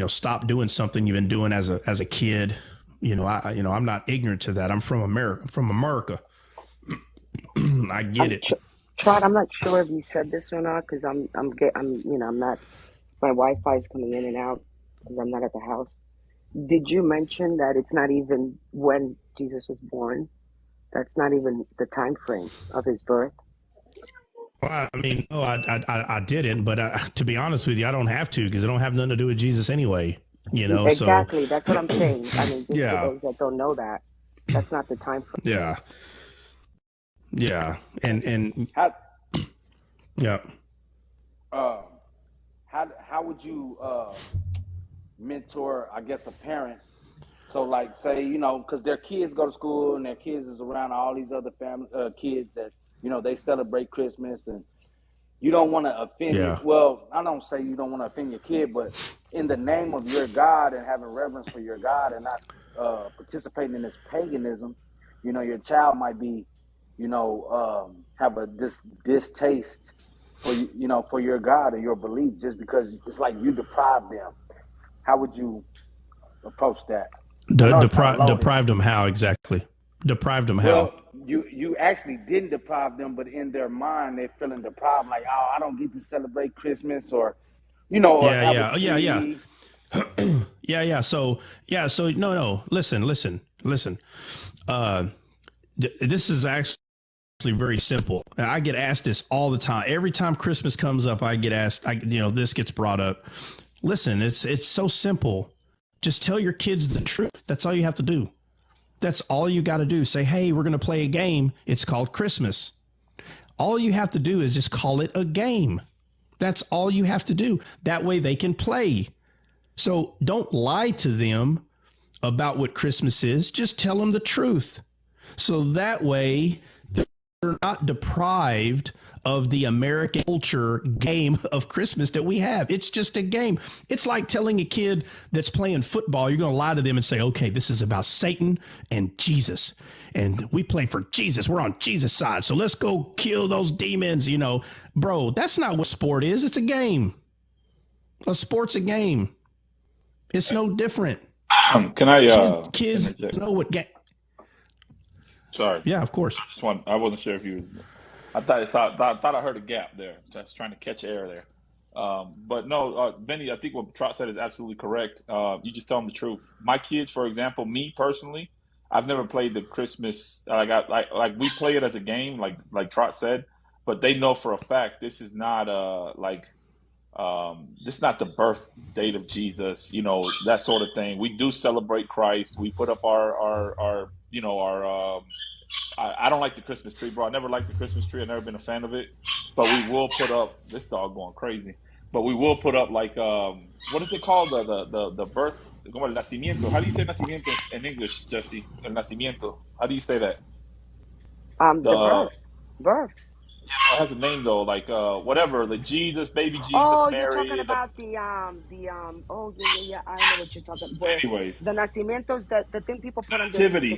stop doing something you've been doing as a kid. I'm not ignorant to that. I'm from America. I get it. Trot, I'm not sure if you said this or not, because I'm not, my Wi-Fi is coming in and out because I'm not at the house. Did you mention that it's not even when Jesus was born? That's not even the time frame of his birth. Well, I mean, no, I didn't, but to be honest with you, I don't have to, because it don't have nothing to do with Jesus anyway. Exactly. That's what I'm saying. I mean, just yeah. for those that don't know that, that's not the time frame. Yeah. Yeah. And how, yeah. How would you mentor, I guess, a parent? So, like, say, because their kids go to school and their kids is around all these other family kids that, they celebrate Christmas, and you don't want to offend. Yeah. Well, I don't say you don't want to offend your kid, but in the name of your God and having reverence for your God and not participating in this paganism, your child might be, have a distaste for for your God and your belief, just because it's like you deprive them. How would you approach that? Deprived them how exactly? Deprived them how? Well, you actually didn't deprive them, but in their mind they're feeling deprived, like, oh, I don't get to celebrate Christmas, or or have a tree. Yeah. So no. Listen. This is actually very simple. I get asked this all the time. Every time Christmas comes up, I get asked. This gets brought up. Listen, it's so simple. Just tell your kids the truth. That's all you have to do. That's all you got to do. Say, hey, we're going to play a game. It's called Christmas. All you have to do is just call it a game. That's all you have to do. That way they can play. So don't lie to them about what Christmas is. Just tell them the truth. So that way they're not deprived of the American culture game of Christmas that we have. It's just a game. It's like telling a kid that's playing football, you're going to lie to them and say, okay, this is about Satan and Jesus, and we play for Jesus. We're on Jesus' side, so let's go kill those demons. Bro, that's not what sport is. It's a game. A sport's a game. It's no different. Can I kids interject? know what game. Sorry. Yeah, of course. I wasn't sure if you was. I thought I heard a gap there. Just trying to catch air there. But no, Benny, I think what Trot said is absolutely correct. You just tell them the truth. My kids, for example, me personally, I've never played the Christmas. Like we play it as a game, like Trot said, but they know for a fact this is not this is not the birth date of Jesus, that sort of thing. We do celebrate Christ. We put up our I don't like the Christmas tree, bro. I never liked the Christmas tree. I've never been a fan of it. But we will put up this dog going crazy. But we will put up what is it called? The birth, como el nacimiento. How do you say nacimiento in English, Jesse? El nacimiento. How do you say that? The birth. It has a name though, whatever, the Jesus, baby Jesus, Mary. You're talking about the oh yeah, I know what you're talking about. Anyways, the nacimientos, the thing people put on nativity.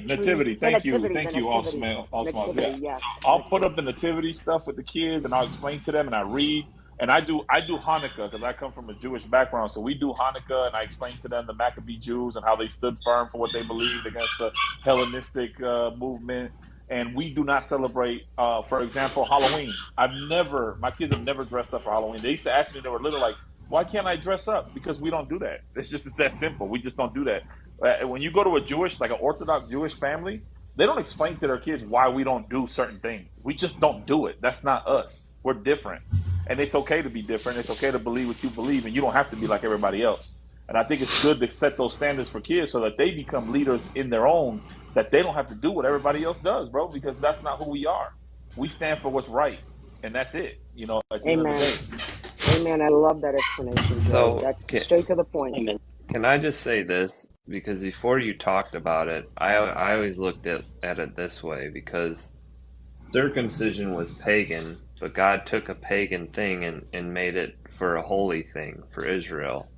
Thank you, All Small. Yeah. Yeah. So I'll put up the nativity stuff with the kids, and I'll explain to them, and I read. And I do Hanukkah because I come from a Jewish background. So we do Hanukkah, and I explain to them the Maccabee Jews and how they stood firm for what they believed against the Hellenistic movement. And we do not celebrate, for example, Halloween. My kids have never dressed up for Halloween. They used to ask me when they were little, like, why can't I dress up? Because we don't do that. It's that simple. We just don't do that. When you go to a Jewish, like an Orthodox Jewish family, they don't explain to their kids why we don't do certain things. We just don't do it. That's not us. We're different. And it's okay to be different. It's okay to believe what you believe, and you don't have to be like everybody else. And I think it's good to set those standards for kids so that they become leaders in their own, that they don't have to do what everybody else does, bro, because that's not who we are. We stand for what's right, and that's it, at the end of the day. Amen. I love that explanation, Joe. That's straight to the point. Amen. Can I just say this? Because before you talked about it, I always looked at it this way, because circumcision was pagan, but God took a pagan thing and made it for a holy thing for Israel.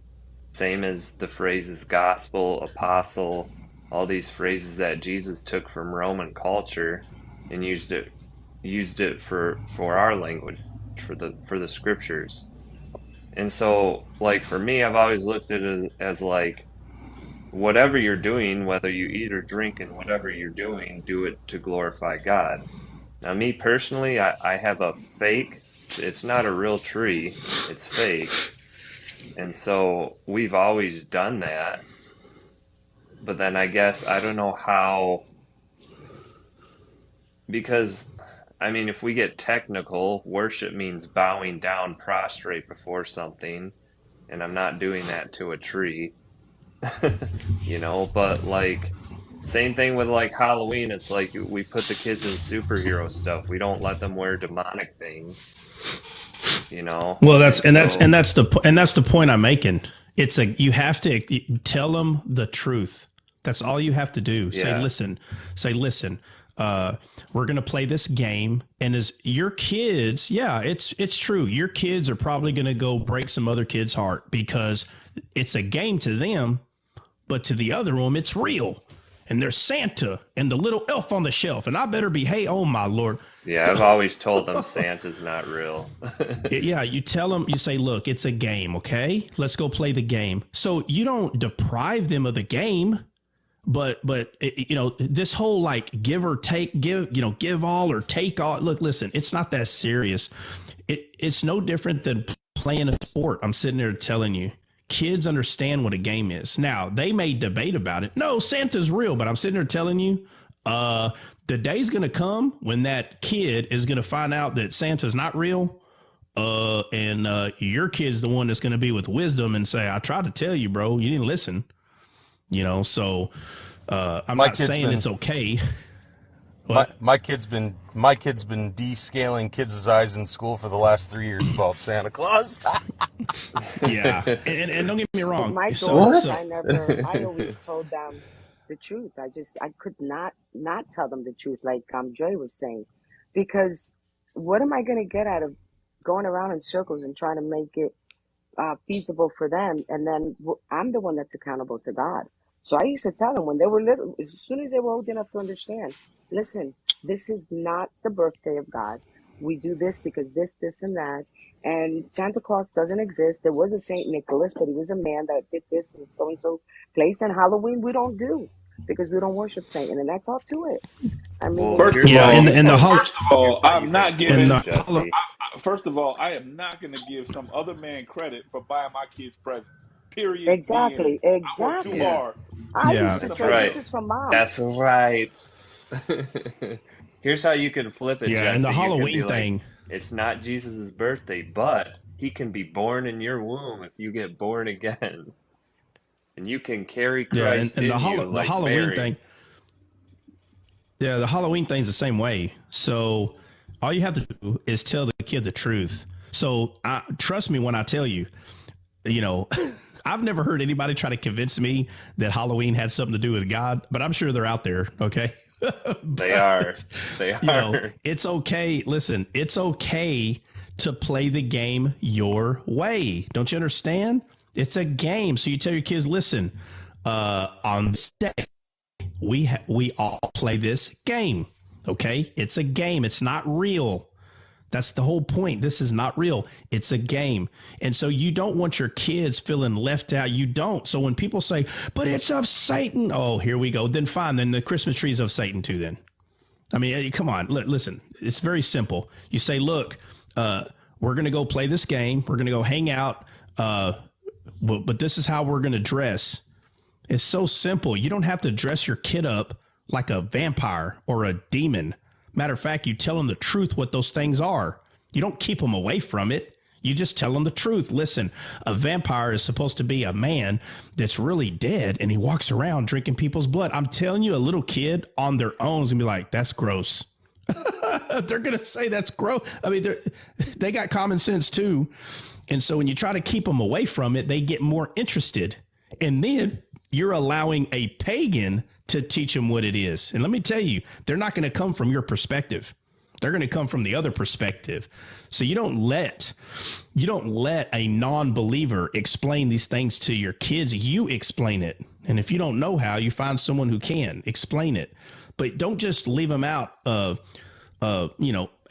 Same as the phrases gospel, apostle, all these phrases that Jesus took from Roman culture and used it for our language, for the scriptures. And so, like, for me, I've always looked at it as like, whatever you're doing, whether you eat or drink and whatever you're doing, do it to glorify God. Now, me personally, I have a fake. It's not a real tree. It's fake. And so we've always done that. But then I guess I don't know how, because, I mean, if we get technical, worship means bowing down, prostrate before something. And I'm not doing that to a tree, but like, same thing with like Halloween. It's like we put the kids in superhero stuff. We don't let them wear demonic things, Well, that's the point I'm making. It's you have to tell them the truth. That's all you have to do. Yeah. Say, listen, we're going to play this game. And as your kids, it's true. Your kids are probably going to go break some other kid's heart because it's a game to them, but to the other one, it's real. And there's Santa and the little elf on the shelf. And I better be, hey, oh, my Lord. Yeah, I've always told them Santa's not real. Yeah, you tell them, you say, look, it's a game, okay? Let's go play the game. So you don't deprive them of the game, but this whole like give or take, give all or take all. Look, listen, it's not that serious. It's no different than playing a sport. I'm sitting there telling you. Kids understand what a game is. Now, they may debate about it. No, Santa's real, but I'm sitting there telling you, the day's going to come when that kid is going to find out that Santa's not real, and your kid's the one that's going to be with wisdom and say, I tried to tell you, bro, you didn't listen. So I'm not saying it's okay. My kid's been descaling kids' eyes in school for the last 3 years about Santa Claus. Yeah, and don't get me wrong. My daughters, I always told them the truth. I could not tell them the truth, like Dre was saying, because what am I going to get out of going around in circles and trying to make it feasible for them? And then I'm the one that's accountable to God. So I used to tell them when they were little, as soon as they were old enough to understand, listen, this is not the birthday of God. We do this because this, and that. And Santa Claus doesn't exist. There was a Saint Nicholas, but he was a man that did this in so-and-so place. And Halloween we don't do because we don't worship Satan. And that's all to it. I mean, first of all, I'm not giving. First of all, I am not going to give some other man credit for buying my kids presents. Period. Exactly. I work too hard. I used to say this is from mom. That's right. Here's how you can flip it, yeah, Jesse. And the Halloween thing. Like, it's not Jesus' birthday, but he can be born in your womb if you get born again. And you can carry Christ in the Halloween Mary. thing. Yeah, the Halloween thing's the same way. So all you have to do is tell the kid the truth. So trust me when I tell you, I've never heard anybody try to convince me that Halloween had something to do with God, but I'm sure they're out there, okay? They are. It's okay. Listen, it's okay to play the game your way. Don't you understand? It's a game. So you tell your kids, listen, on this day, we all play this game, okay? It's a game. It's not real. That's the whole point. This is not real. It's a game. And so you don't want your kids feeling left out. You don't. So when people say, but it's of Satan. Oh, here we go. Then fine. Then the Christmas tree is of Satan too then. I mean, come on. Listen, it's very simple. You say, look, we're going to go play this game. We're going to go hang out. But this is how we're going to dress. It's so simple. You don't have to dress your kid up like a vampire or a demon. Matter of fact, you tell them the truth, what those things are. You don't keep them away from it. You just tell them the truth. Listen, a vampire is supposed to be a man that's really dead, and he walks around drinking people's blood. I'm telling you, a little kid on their own is going to be like, that's gross. They're going to say that's gross. I mean, they got common sense too. And so when you try to keep them away from it, they get more interested. And then you're allowing a pagan to teach them what it is. And let me tell you, they're not going to come from your perspective. They're going to come from the other perspective. So you don't let a non-believer explain these things to your kids. You explain it. And if you don't know how, you find someone who can explain it. But don't just leave them out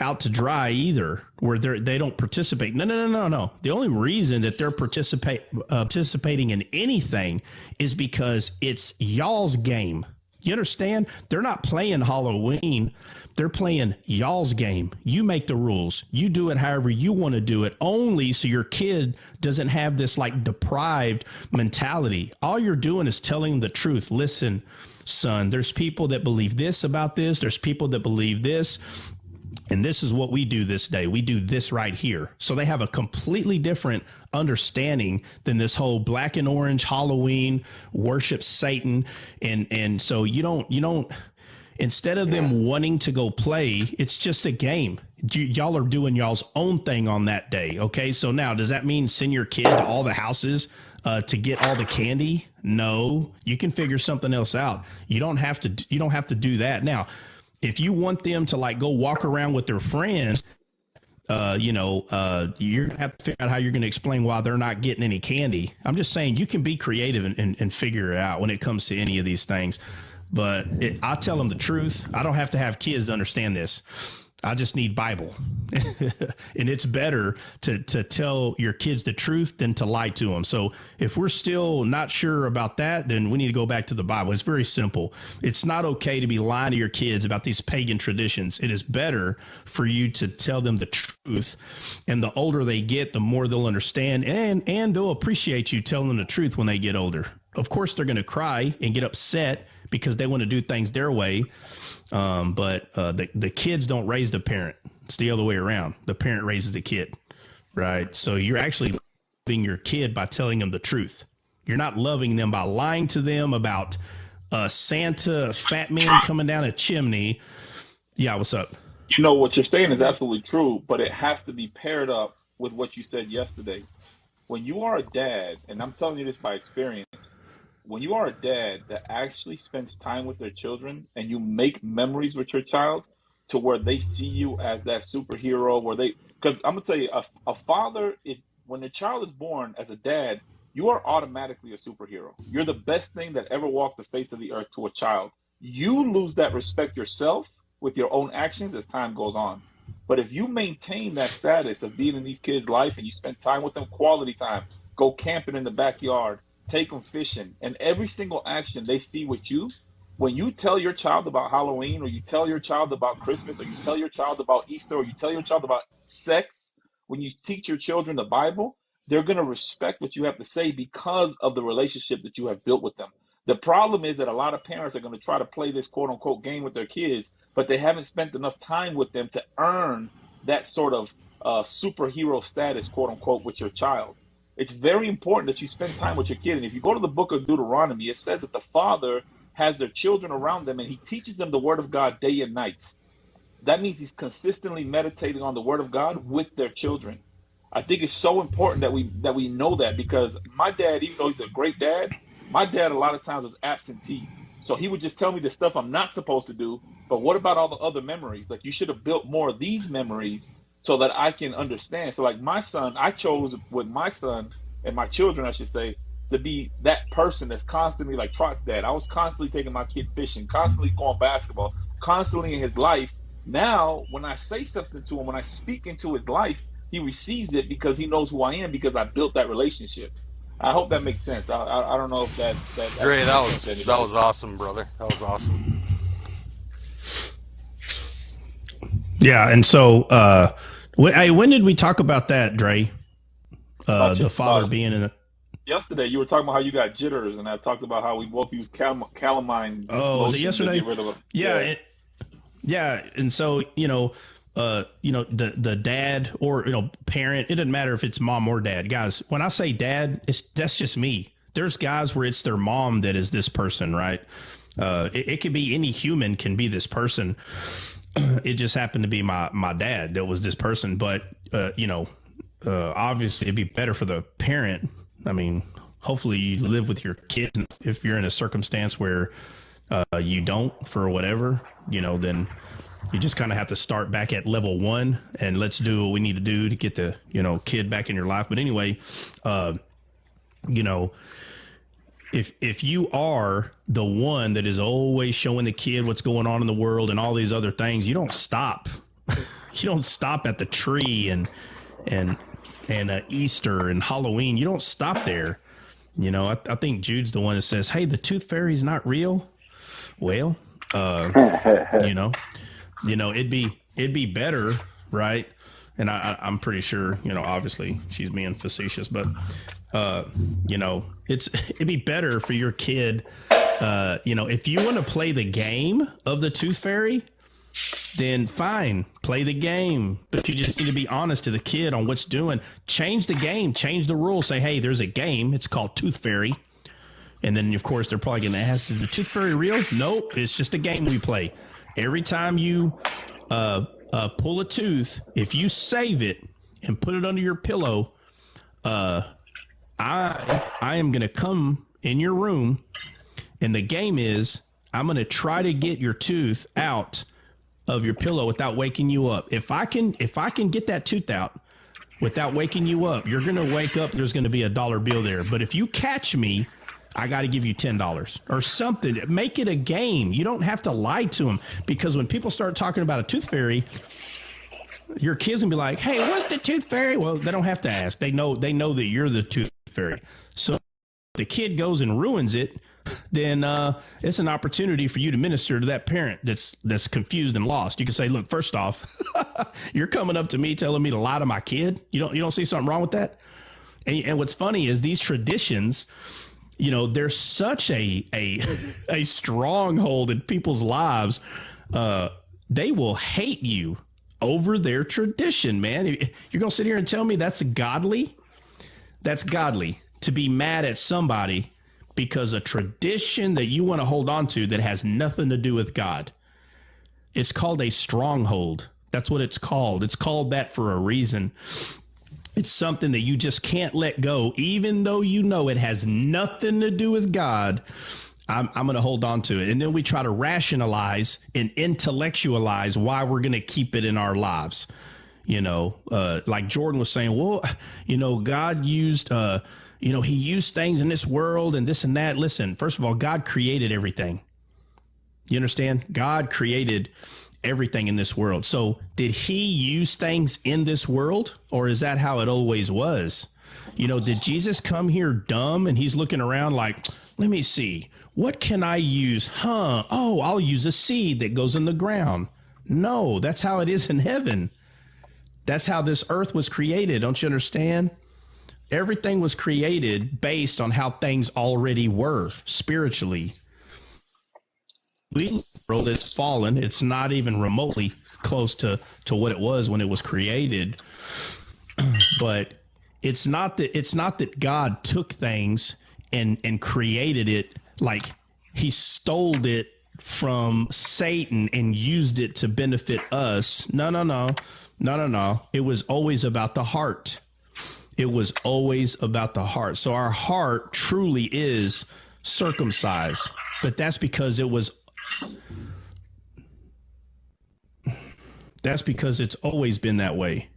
out to dry either, where they don't participate. No. The only reason that they're participating in anything is because it's y'all's game. You understand? They're not playing Halloween. They're playing y'all's game. You make the rules. You do it however you want to do it, only so your kid doesn't have this like deprived mentality. All you're doing is telling them the truth. Listen, son, there's people that believe this about this. There's people that believe this. And this is what we do this day. We do this right here. So they have a completely different understanding than this whole black and orange Halloween worship Satan. And so you don't instead of them wanting to go play, it's just a game. Y'all are doing y'all's own thing on that day. Okay. So now, does that mean send your kid to all the houses to get all the candy? No, you can figure something else out. You don't have to do that. Now, if you want them to like go walk around with their friends, you're gonna have to figure out how you're gonna explain why they're not getting any candy. I'm just saying you can be creative and figure it out when it comes to any of these things. But I tell them the truth. I don't have to have kids to understand this. I just need Bible. And it's better to tell your kids the truth than to lie to them. So if we're still not sure about that, then we need to go back to the Bible. It's very simple. It's not okay to be lying to your kids about these pagan traditions. It is better for you to tell them the truth. And the older they get, the more they'll understand, and they'll appreciate you telling them the truth when they get older. Of course, they're going to cry and get upset because they want to do things their way. But the kids don't raise the parent. It's the other way around. The parent raises the kid, right? So you're actually loving your kid by telling them the truth. You're not loving them by lying to them about Santa, fat man coming down a chimney. Yeah, what's up? You know, what you're saying is absolutely true, but it has to be paired up with what you said yesterday. When you are a dad, and I'm telling you this by experience, when you are a dad that actually spends time with their children and you make memories with your child to where they see you as that superhero, because I'm going to tell you, a father is, when a child is born, as a dad, you are automatically a superhero. You're the best thing that ever walked the face of the earth to a child. You lose that respect yourself with your own actions as time goes on. But if you maintain that status of being in these kids' life and you spend time with them, quality time, go camping in the backyard, take them fishing, and every single action they see with you, when you tell your child about Halloween, or you tell your child about Christmas, or you tell your child about Easter, or you tell your child about sex, when you teach your children the Bible, they're going to respect what you have to say because of the relationship that you have built with them. The problem is that a lot of parents are going to try to play this quote unquote game with their kids, but they haven't spent enough time with them to earn that sort of superhero status, quote unquote, with your child. It's very important that you spend time with your kid. And if you go to the book of Deuteronomy, it says that the father has their children around them and he teaches them the word of God day and night. That means he's consistently meditating on the word of God with their children. I think it's so important that we know that, because my dad, even though he's a great dad, my dad a lot of times was absentee. So he would just tell me the stuff I'm not supposed to do. But what about all the other memories? Like, you should have built more of these memories so that I can understand. So like my son, I chose with my son and my children, I should say, to be that person that's constantly like Trot's dad. I was constantly taking my kid fishing, constantly going basketball, constantly in his life Now, when I say something to him, when I speak into his life, he receives it because he knows who I am because I built that relationship. I hope that makes sense. I don't know if that Dre, actually makes sense to that anybody. was awesome, brother. That was awesome. Yeah, and so when did we talk about that, Dre? The Father being in it. Yesterday, you were talking about how you got jitters, and I talked about how we both use calamine Was it lotion yesterday? to get rid of them. Yeah, and so the dad or parent, it doesn't matter if it's mom or dad. Guys, when I say dad, that's just me. There's guys where it's their mom that is this person, right? It could be any human can be this person. It just happened to be my dad that was this person, but obviously it'd be better for the parent. I mean, hopefully you live with your kid. If you're in a circumstance where you don't for whatever, then you just kind of have to start back at level 1 and let's do what we need to do to get the, kid back in your life. But anyway, if you are the one that is always showing the kid what's going on in the world and all these other things, you don't stop. You don't stop at the tree and Easter and Halloween. You don't stop there. I think Jude's the one that says, hey, the tooth fairy's not real. Well, it'd be better, right? And I'm pretty sure, obviously she's being facetious, but it'd be better for your kid. If you want to play the game of the tooth fairy, then fine, play the game. But you just need to be honest to the kid on what's doing. Change the game, change the rules. Say, hey, there's a game. It's called Tooth Fairy. And then, of course, they're probably going to ask, is the tooth fairy real? Nope, it's just a game we play. Every time you pull a tooth, if you save it and put it under your pillow, I am going to come in your room, and the game is I'm going to try to get your tooth out of your pillow without waking you up. If I can get that tooth out without waking you up, you're going to wake up, there's going to be $1 bill there. But if you catch me, I got to give you $10 or something. Make it a game. You don't have to lie to them, because when people start talking about a tooth fairy, your kids can be like, hey, what's the tooth fairy? Well, they don't have to ask. They know that you're the tooth fairy. So if the kid goes and ruins it, then it's an opportunity for you to minister to that parent that's confused and lost. You can say, look, first off, you're coming up to me telling me to lie to my kid. You don't see something wrong with that? And what's funny is these traditions, there's such a stronghold in people's lives. They will hate you over their tradition, man. You're going to sit here and tell me that's godly? That's godly to be mad at somebody because a tradition that you want to hold on to that has nothing to do with God. It's called a stronghold. That's what it's called. It's called that for a reason. It's something that you just can't let go, even though it has nothing to do with God. I'm going to hold on to it. And then we try to rationalize and intellectualize why we're going to keep it in our lives. Like Jordan was saying, well, God used, he used things in this world and this and that. Listen, first of all, God created everything. You understand? God created everything in this world. So did he use things in this world, or is that how it always was? Did Jesus come here dumb and he's looking around like, let me see, what can I use? Oh, I'll use a seed that goes in the ground. No, that's how it is in heaven. That's how this earth was created. Don't you understand? Everything was created based on how things already were spiritually. The world is fallen. It's not even remotely close to what it was when it was created. But it's not that God took things and created it like he stole it from Satan and used it to benefit us. No. It was always about the heart. It was always about the heart. So our heart truly is circumcised, but that's because it's always been that way.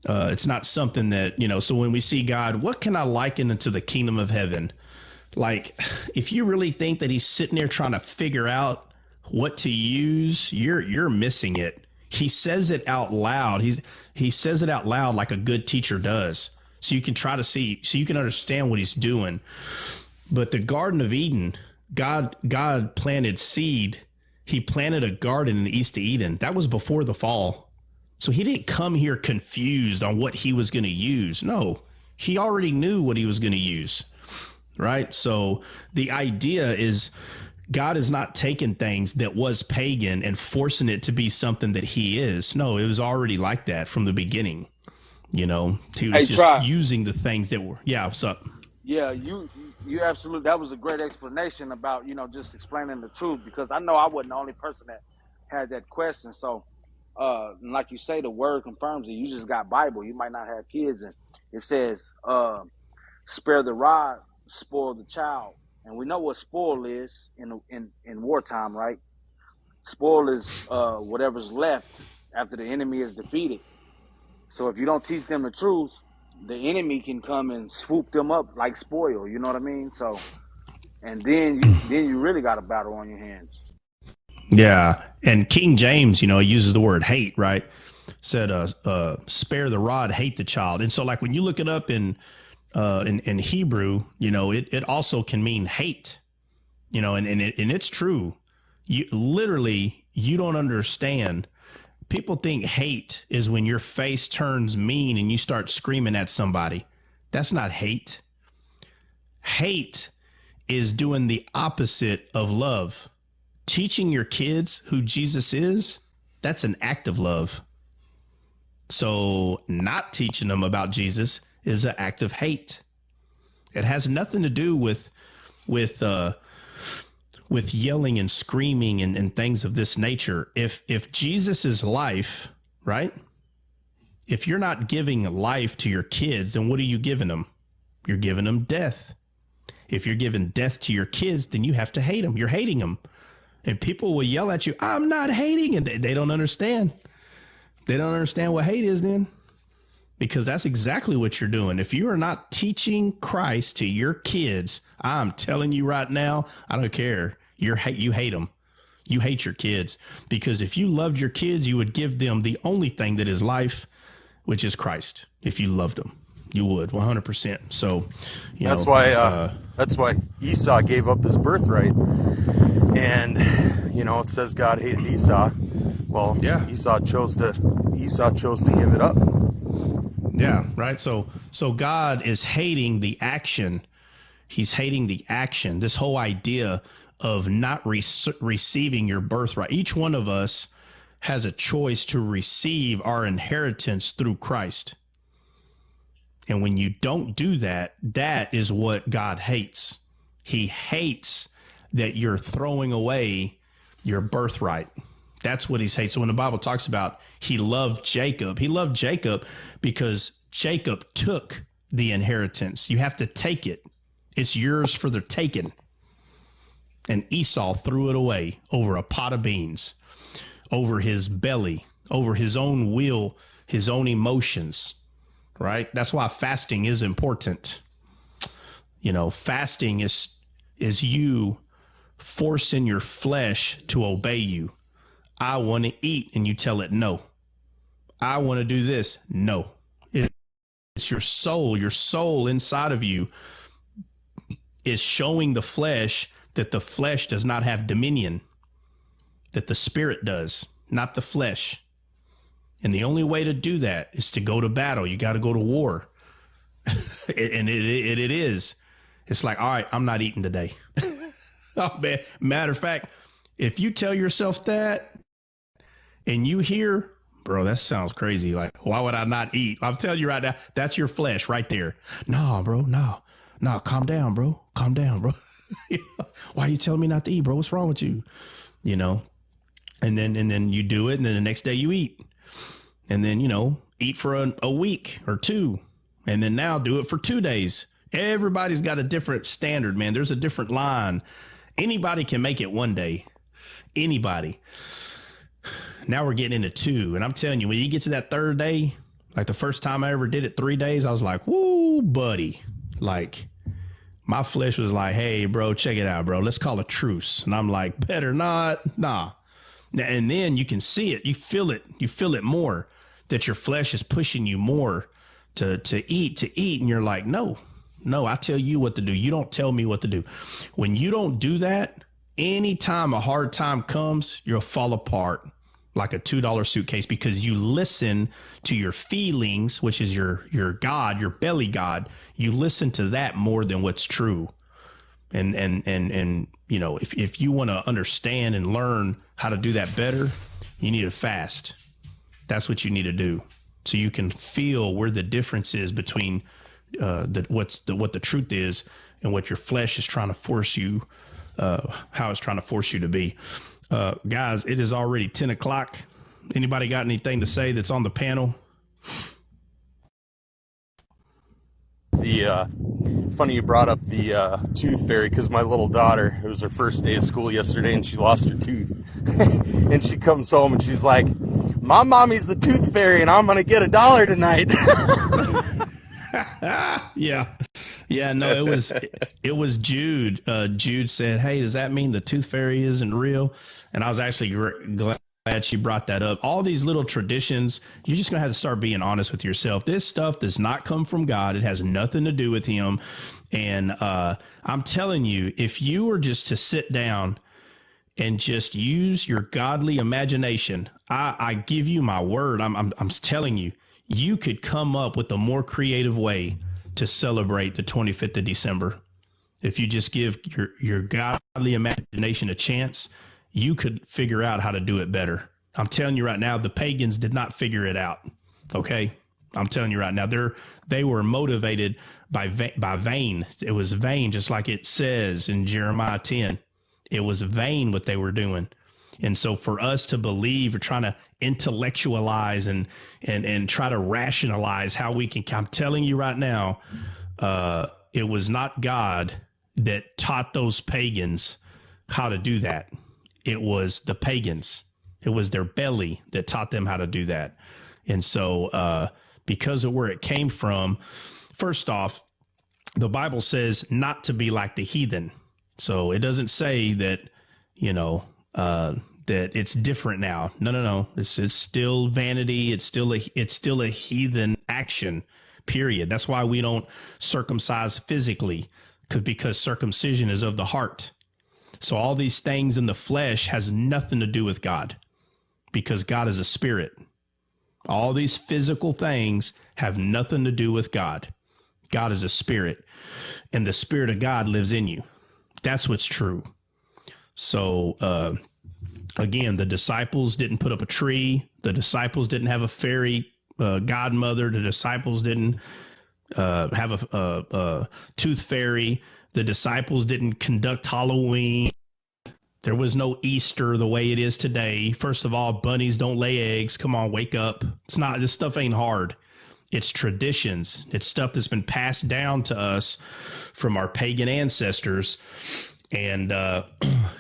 It's not something that, so when we see God, what can I liken it to the kingdom of heaven? Like, if you really think that he's sitting there trying to figure out what to use, you're missing it. He says it out loud. He says it out loud like a good teacher does. So you can try to see, so you can understand what he's doing. But the Garden of Eden, God planted seed. He planted a garden in the east of Eden. That was before the fall. So he didn't come here confused on what he was going to use. No, he already knew what he was going to use, right? So the idea is God is not taking things that was pagan and forcing it to be something that he is. No, it was already like that from the beginning. You know, he was just using the things that were, yeah, what's up? Yeah, you absolutely, that was a great explanation about, you know, just explaining the truth, because I know I wasn't the only person that had that question. So, like you say, the word confirms it. You just got Bible. You might not have kids, and it says, spare the rod, spoil the child. And we know what spoil is in wartime, right? Spoil is whatever's left after the enemy is defeated. So if you don't teach them the truth, the enemy can come and swoop them up like spoil. You know what I mean? So, and then you really got a battle on your hands. Yeah, and King James, you know, uses the word hate, right? Said, spare the rod, hate the child. And so, like, when you look it up in Hebrew, you know, it also can mean hate, you know, and it's true. You literally, you don't understand. People think hate is when your face turns mean and you start screaming at somebody. That's not hate. Hate is doing the opposite of love. Teaching your kids who Jesus is, that's an act of love. So not teaching them about Jesus is an act of hate. It has nothing to do with yelling and screaming and things of this nature. If Jesus is life, right? If you're not giving life to your kids, then what are you giving them? You're giving them death. If you're giving death to your kids, then you have to hate them. You're hating them. And people will yell at you, I'm not hating. And they don't understand. They don't understand what hate is then. Because that's exactly what you're doing. If you are not teaching Christ to your kids, I'm telling you right now, I don't care. You hate them. You hate your kids. Because if you loved your kids, you would give them the only thing that is life, which is Christ. If you loved them, you would 100%. So, that's why Esau gave up his birthright. And, you know, it says God hated Esau. Well, yeah. Esau chose to give it up. Yeah, right. So God is hating the action. He's hating the action. This whole idea of not receiving your birthright. Each one of us has a choice to receive our inheritance through Christ. And when you don't do that, that is what God hates. He hates that you're throwing away your birthright. That's what he hates. So when the Bible talks about he loved Jacob because Jacob took the inheritance. You have to take it. It's yours for the taking. And Esau threw it away over a pot of beans, over his belly, over his own will, his own emotions, right? That's why fasting is important. You know, fasting is you forcing your flesh to obey you. I want to eat, and you tell it no. I want to do this. No. It's your soul inside of you is showing the flesh that the flesh does not have dominion, that the spirit does, not the flesh. And the only way to do that is to go to battle. You got to go to war. And it is. It's like, all right, I'm not eating today. Oh, man. Matter of fact, if you tell yourself that and you hear, bro, that sounds crazy. Like, why would I not eat? I'll tell you right now, that's your flesh right there. No, bro, no, calm down, bro. Calm down, bro. Why are you telling me not to eat, bro? What's wrong with you? You know, and then you do it. And then the next day you eat, and then, you know, eat for a week or two. And then now do it for 2 days. Everybody's got a different standard, man. There's a different line. Anybody can make it one day. Anybody. Now we're getting into 2. And I'm telling you, when you get to that 3rd day, like the first time I ever did it 3 days, I was like, woo, buddy. Like, My flesh was like, hey, bro, check it out, bro. Let's call a truce. And I'm like, better not. Nah. And then you can see it. You feel it. You feel it more, that your flesh is pushing you more to eat. And you're like, no, I tell you what to do. You don't tell me what to do. When you don't do that, anytime a hard time comes, you'll fall apart like a $2 suitcase, because you listen to your feelings, which is your God, your belly God. You listen to that more than what's true. And you know, if you want to understand and learn how to do that better, you need to fast. That's what you need to do, so you can feel where the difference is between what the truth is and what your flesh is trying to force you, how it's trying to force you to be. Guys, it is already 10 o'clock. Anybody got anything to say that's on the panel? Funny you brought up the tooth fairy, because my little daughter, it was her first day of school yesterday, and she lost her tooth. And she comes home and she's like, my mommy's the tooth fairy, and I'm gonna get $1 tonight. Yeah, no, it was Jude. Jude said, hey, does that mean the tooth fairy isn't real? And I was actually glad she brought that up. All these little traditions, you're just going to have to start being honest with yourself. This stuff does not come from God. It has nothing to do with him. And I'm telling you, if you were just to sit down and just use your godly imagination, I give you my word. I'm telling you, you could come up with a more creative way to celebrate the 25th of December. If you just give your godly imagination a chance, you could figure out how to do it better. I'm telling you right now, the pagans did not figure it out. Okay? I'm telling you right now, they were motivated by vain. It was vain, just like it says in Jeremiah 10. It was vain what they were doing. And so for us to believe or trying to intellectualize and try to rationalize how we can, I'm telling you right now, it was not God that taught those pagans how to do that. It was the pagans. It was their belly that taught them how to do that. And so because of where it came from, first off, the Bible says not to be like the heathen. So it doesn't say that, you know, that it's different now. No. It's still vanity. It's still a heathen action, period. That's why we don't circumcise physically, because circumcision is of the heart. So all these things in the flesh has nothing to do with God, because God is a spirit. All these physical things have nothing to do with God. God is a spirit, and the Spirit of God lives in you. That's what's true. So, again, the disciples didn't put up a tree. The disciples didn't have a fairy godmother. The disciples didn't have a tooth fairy. The disciples didn't conduct Halloween. There was no Easter the way it is today. First of all, bunnies don't lay eggs. Come on, wake up. This stuff ain't hard. It's traditions. It's stuff that's been passed down to us from our pagan ancestors. And,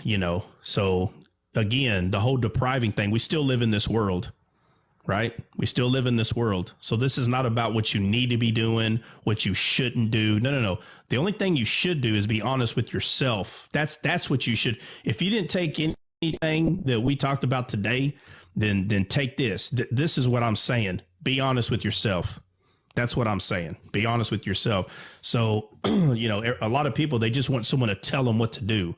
you know, so again, the whole depriving thing, we still live in this world, right? We still live in this world. So this is not about what you need to be doing, what you shouldn't do. No. The only thing you should do is be honest with yourself. That's what you should. If you didn't take anything that we talked about today, then take this. This is what I'm saying. Be honest with yourself. That's what I'm saying. Be honest with yourself. So, you know, a lot of people, they just want someone to tell them what to do.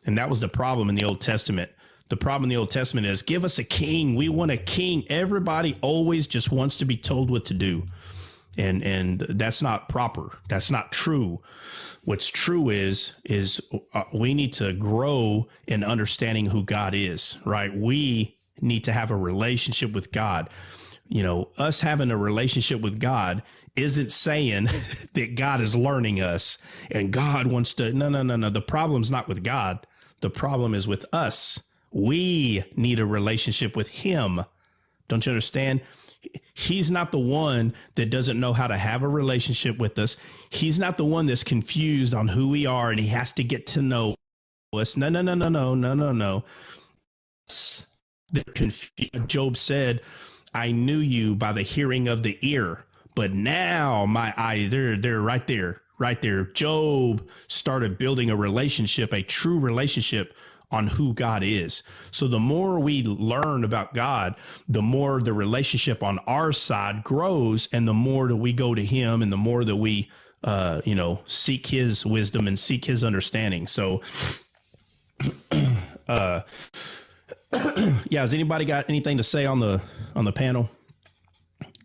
And that was the problem in the Old Testament. The problem in the Old Testament is, give us a king. We want a king. Everybody always just wants to be told what to do. And that's not proper. That's not true. What's true is we need to grow in understanding who God is, right? We need to have a relationship with God. You know, us having a relationship with God isn't saying that God is learning us and God wants to. No. The problem's not with God. The problem is with us. We need a relationship with him. Don't you understand? He's not the one that doesn't know how to have a relationship with us. He's not the one that's confused on who we are and he has to get to know us. No. Job said, I knew you by the hearing of the ear, but now my eye, they're right there. right there. Job started building a relationship, a true relationship on who God is. So the more we learn about God, the more the relationship on our side grows, and the more that we go to him, and the more that we, seek his wisdom and seek his understanding. So, yeah, has anybody got anything to say on the panel?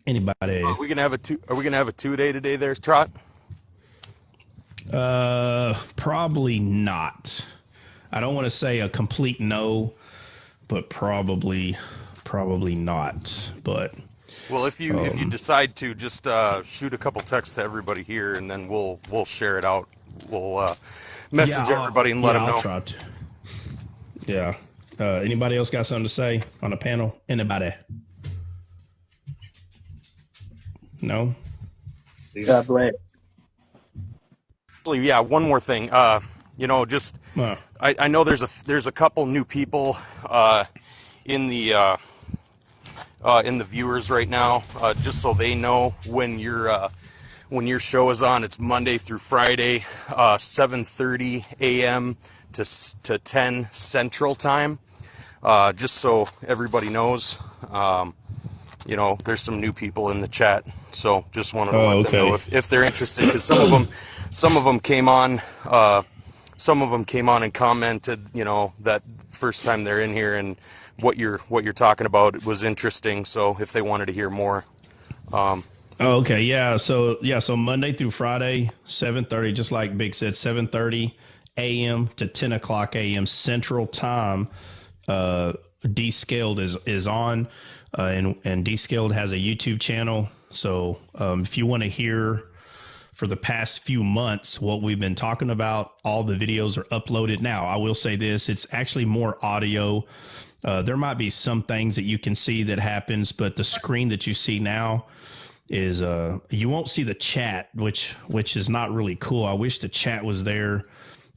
Anybody? Are we gonna have a 2-day today there, Trot? Probably not. I don't want to say a complete no, but probably not. But well, if you decide to, just shoot a couple texts to everybody here, and then we'll share it out. We'll message everybody and let them know. I'll try to. Yeah. Anybody else got something to say on the panel? Anybody? No. God bless. Yeah, one more thing. I know there's a couple new people in the viewers right now. Just so they know, when your show is on, it's Monday through Friday, 7:30 a.m. to 10 Central Time. Just so everybody knows. There's some new people in the chat, so just wanted to let them know if they're interested, because some of them came on and commented, that first time they're in here, and what you're talking about was interesting. So if they wanted to hear more. Okay, yeah. So Monday through Friday, 7:30, just like Big said, 7:30 a.m. to 10 o'clock a.m. Central Time. Descaled is on. And Descaled has a YouTube channel. So if you want to hear for the past few months what we've been talking about, all the videos are uploaded now. I will say this, it's actually more audio. There might be some things that you can see that happens, but the screen that you see now is you won't see the chat, which is not really cool. I wish the chat was there.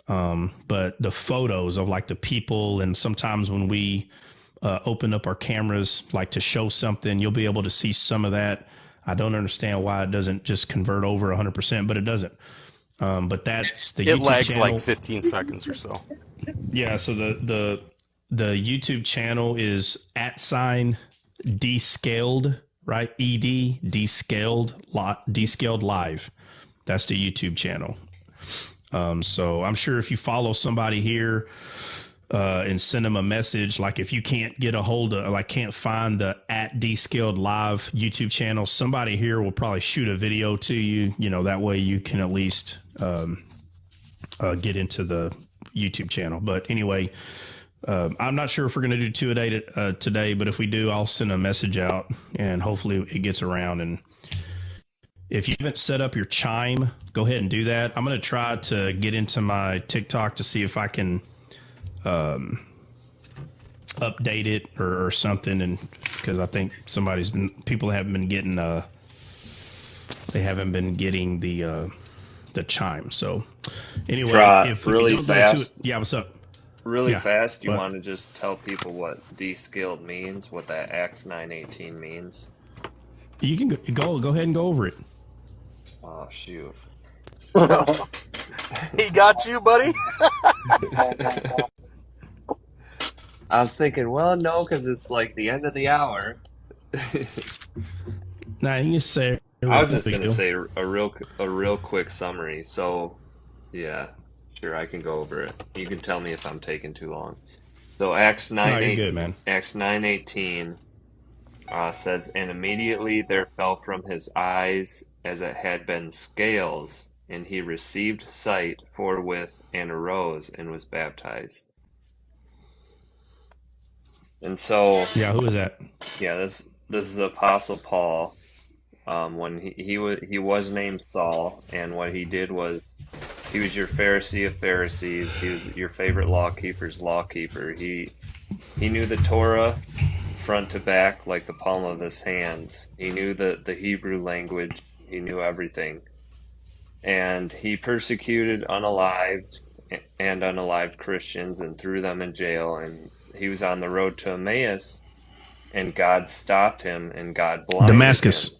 But the photos of like the people, and sometimes when we open up our cameras like to show something, you'll be able to see some of that. I don't understand why it doesn't just convert over 100%, but it doesn't. But that's the YouTube lags channel. like 15 seconds or so. Yeah, so the YouTube channel is @Descaled, right? Descaled Live. That's the YouTube channel. So I'm sure if you follow somebody here and send them a message, like if you can't get a hold of, like can't find the @Descaled Live YouTube channel, somebody here will probably shoot a video to you. That way you can at least get into the YouTube channel. But anyway, I'm not sure if we're going to do 2 a day today, but if we do, I'll send a message out and hopefully it gets around. And if you haven't set up your chime, go ahead and do that. I'm going to try to get into my TikTok to see if I can update it or something, and because I think people haven't been getting the chime. So anyway, if really fast, what's up? Really fast, you want to just tell people what Descaled means, what that Acts 9:18 means? You can go ahead and go over it. Oh shoot. He got you, buddy. I was thinking, well, no, because it's like the end of the hour. Nah, you can say. I was just gonna say a real quick summary. So, yeah, sure, I can go over it. You can tell me if I'm taking too long. So Acts 9:18 says, "And immediately there fell from his eyes as it had been scales, and he received sight forthwith, and arose and was baptized." And so, yeah, who is that? Yeah, this is the Apostle Paul. When he was named Saul, and what he did was he was your Pharisee of Pharisees. He was your favorite lawkeeper's lawkeeper. He knew the Torah front to back like the palm of his hands. He knew the Hebrew language. He knew everything. And he persecuted unalived Christians and threw them in jail. And he was on the road to Emmaus, and God stopped him, and God blinded him. Damascus.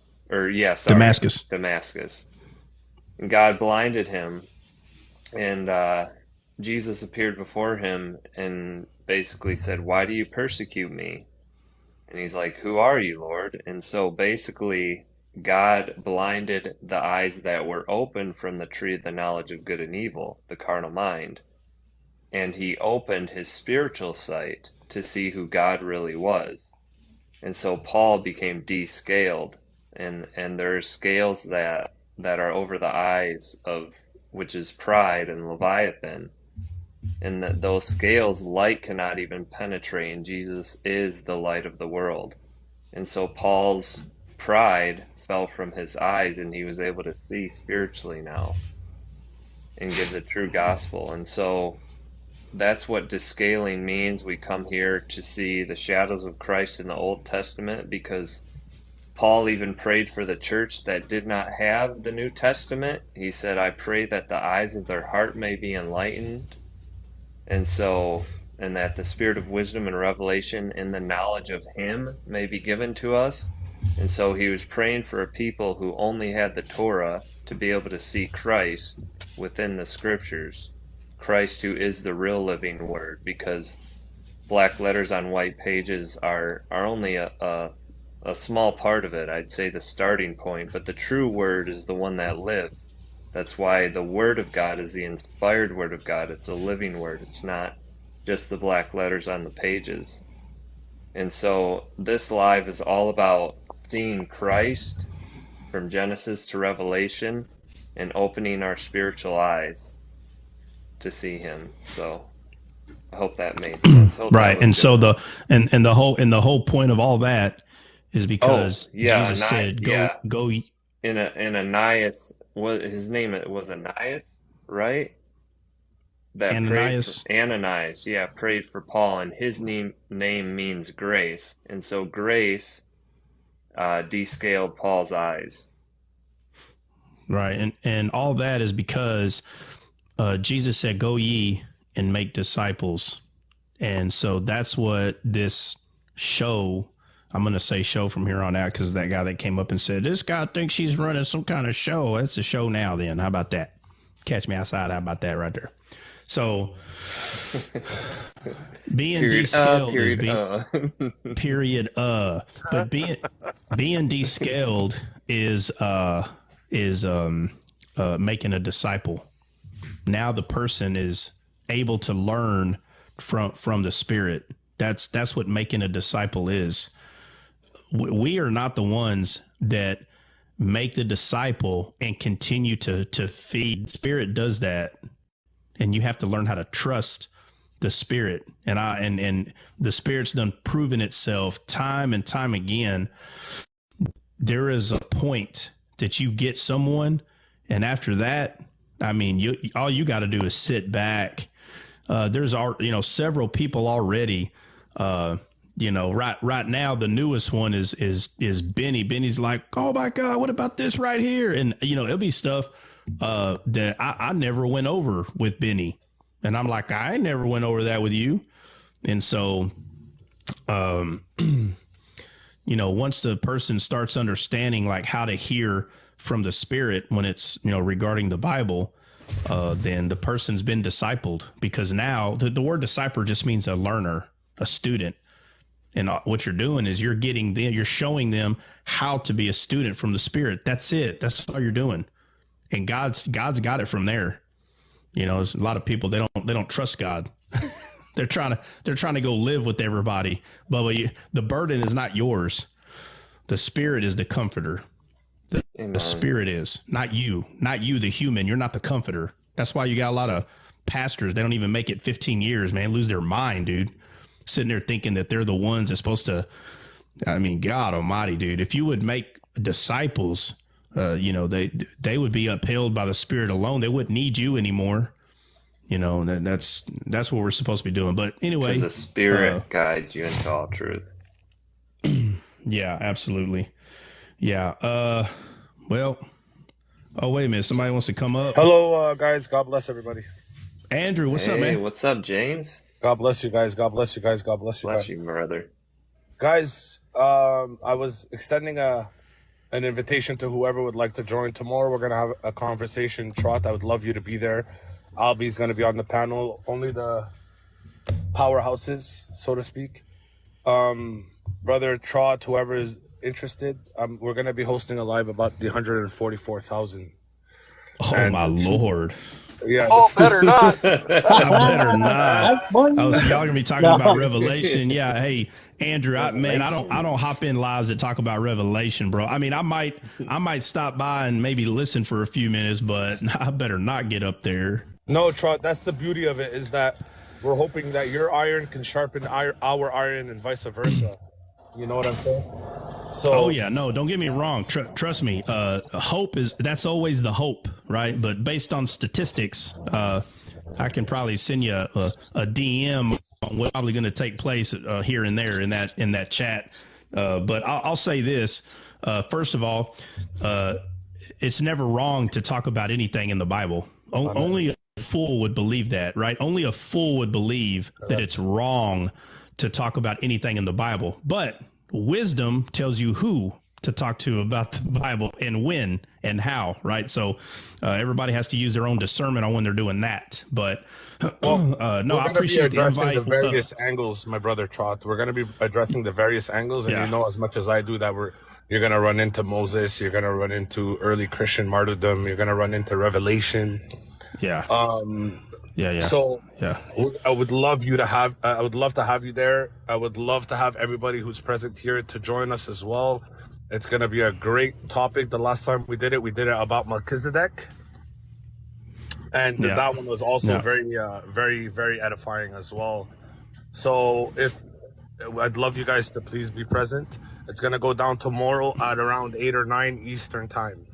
Damascus. God blinded him, and Jesus appeared before him and basically said, "Why do you persecute me?" And he's like, "Who are you, Lord?" And so basically, God blinded the eyes that were open from the tree of the knowledge of good and evil, the carnal mind. And he opened his spiritual sight to see who God really was. And so Paul became descaled, and there are scales that are over the eyes of, which is pride and Leviathan. And that those scales light cannot even penetrate, and Jesus is the light of the world. And so Paul's pride fell from his eyes, and he was able to see spiritually now and give the true gospel. And so that's what descaling means. We come here to see the shadows of Christ in the Old Testament, because Paul even prayed for the church that did not have the New Testament. He said, "I pray that the eyes of their heart may be enlightened." And so, and that the spirit of wisdom and revelation in the knowledge of him may be given to us. And so he was praying for a people who only had the Torah to be able to see Christ within the scriptures, Christ who is the real living word, because black letters on white pages are only a small part of it. I'd say the starting point, but the true word is the one that lives. That's why the Word of God is the inspired Word of God. It's a living Word. It's not just the black letters on the pages. And so this live is all about seeing Christ from Genesis to Revelation and opening our spiritual eyes to see him. So I hope that made sense. Right. And so the whole point of all that is because Jesus said, go. In Ananias, his name was Ananias, right? That Ananias. Ananias, prayed for Paul, and his name means grace, and so grace descaled Paul's eyes. Right, and all that is because Jesus said, "Go ye and make disciples," and so that's what this show. I'm going to say show from here on out, because that guy that came up and said, "This guy thinks she's running some kind of show." That's a show now then. How about that? Catch me outside. How about that right there? So being descaled is period. But being descaled is making a disciple. Now the person is able to learn from the Spirit. That's what making a disciple is. We are not the ones that make the disciple and continue to feed. Spirit does that, and you have to learn how to trust the Spirit. And the Spirit's done proven itself time and time again. There is a point that you get someone, and after that, I mean, all you got to do is sit back. There's several people already. Right now, the newest one is Benny. Benny's like, "Oh my God, what about this right here?" And it'll be stuff that I never went over with Benny, and I'm like, "I never went over that with you." And so, once the person starts understanding like how to hear from the Spirit when it's regarding the Bible, then the person's been discipled, because now the word disciple just means a learner, a student. And what you're doing is you're showing them how to be a student from the Spirit. That's it. That's all you're doing. And God's got it from there. There's a lot of people, they don't trust God. They're trying to go live with everybody. But the burden is not yours. The Spirit is the comforter. The Spirit is not you, the human. You're not the comforter. That's why you got a lot of pastors. They don't even make it 15 years, man. Lose their mind, dude. Sitting there thinking that they're the ones that's supposed to. I mean, God Almighty, dude. If you would make disciples, they would be upheld by the Spirit alone. They wouldn't need you anymore. That's what we're supposed to be doing. But anyway, because the Spirit guides you into all truth. Yeah, absolutely. Yeah. Well. Oh, wait a minute. Somebody wants to come up. Hello, guys. God bless everybody. Andrew, what's up, man? What's up, James? God bless you guys. God bless you guys. God bless you guys. Bless you, brother. Guys, I was extending a an invitation to whoever would like to join tomorrow. We're gonna have a conversation. Trot, I would love you to be there. Albie's gonna be on the panel. Only the powerhouses, so to speak. Brother Trot, whoever is interested, we're gonna be hosting a live about the 144,000. Oh my Lord! Yeah. Oh, better not. I better not. Oh, so y'all gonna be talking about Revelation? Yeah. Hey, Andrew, I don't hop in lives that talk about Revelation, bro. I mean, I might stop by and maybe listen for a few minutes, but I better not get up there. No, Trot. That's the beauty of it, is that we're hoping that your iron can sharpen our iron and vice versa. You know what I'm saying? So, oh yeah, no, don't get me wrong. Trust me. Hope that's always the hope, right? But based on statistics, I can probably send you a DM on what's probably going to take place here and there in that chat. But I'll say this. First of all, it's never wrong to talk about anything in the Bible. Only a fool would believe that, right? Only a fool would believe that it's wrong to talk about anything in the Bible. But wisdom tells you who to talk to about the Bible and when and how, right? So everybody has to use their own discernment on when they're doing that. But no, I appreciate the invite. The various angles, my brother Trot. We're going to be addressing the various angles, and you know as much as I do that you're going to run into Moses, you're going to run into early Christian martyrdom, you're going to run into Revelation. Yeah. So I would love to have you there. I would love to have everybody who's present here to join us as well. It's going to be a great topic. The last time we did it about Melchizedek. And that one was also very, very, very edifying as well. So I'd love you guys to please be present. It's going to go down tomorrow at around 8 or 9 Eastern time.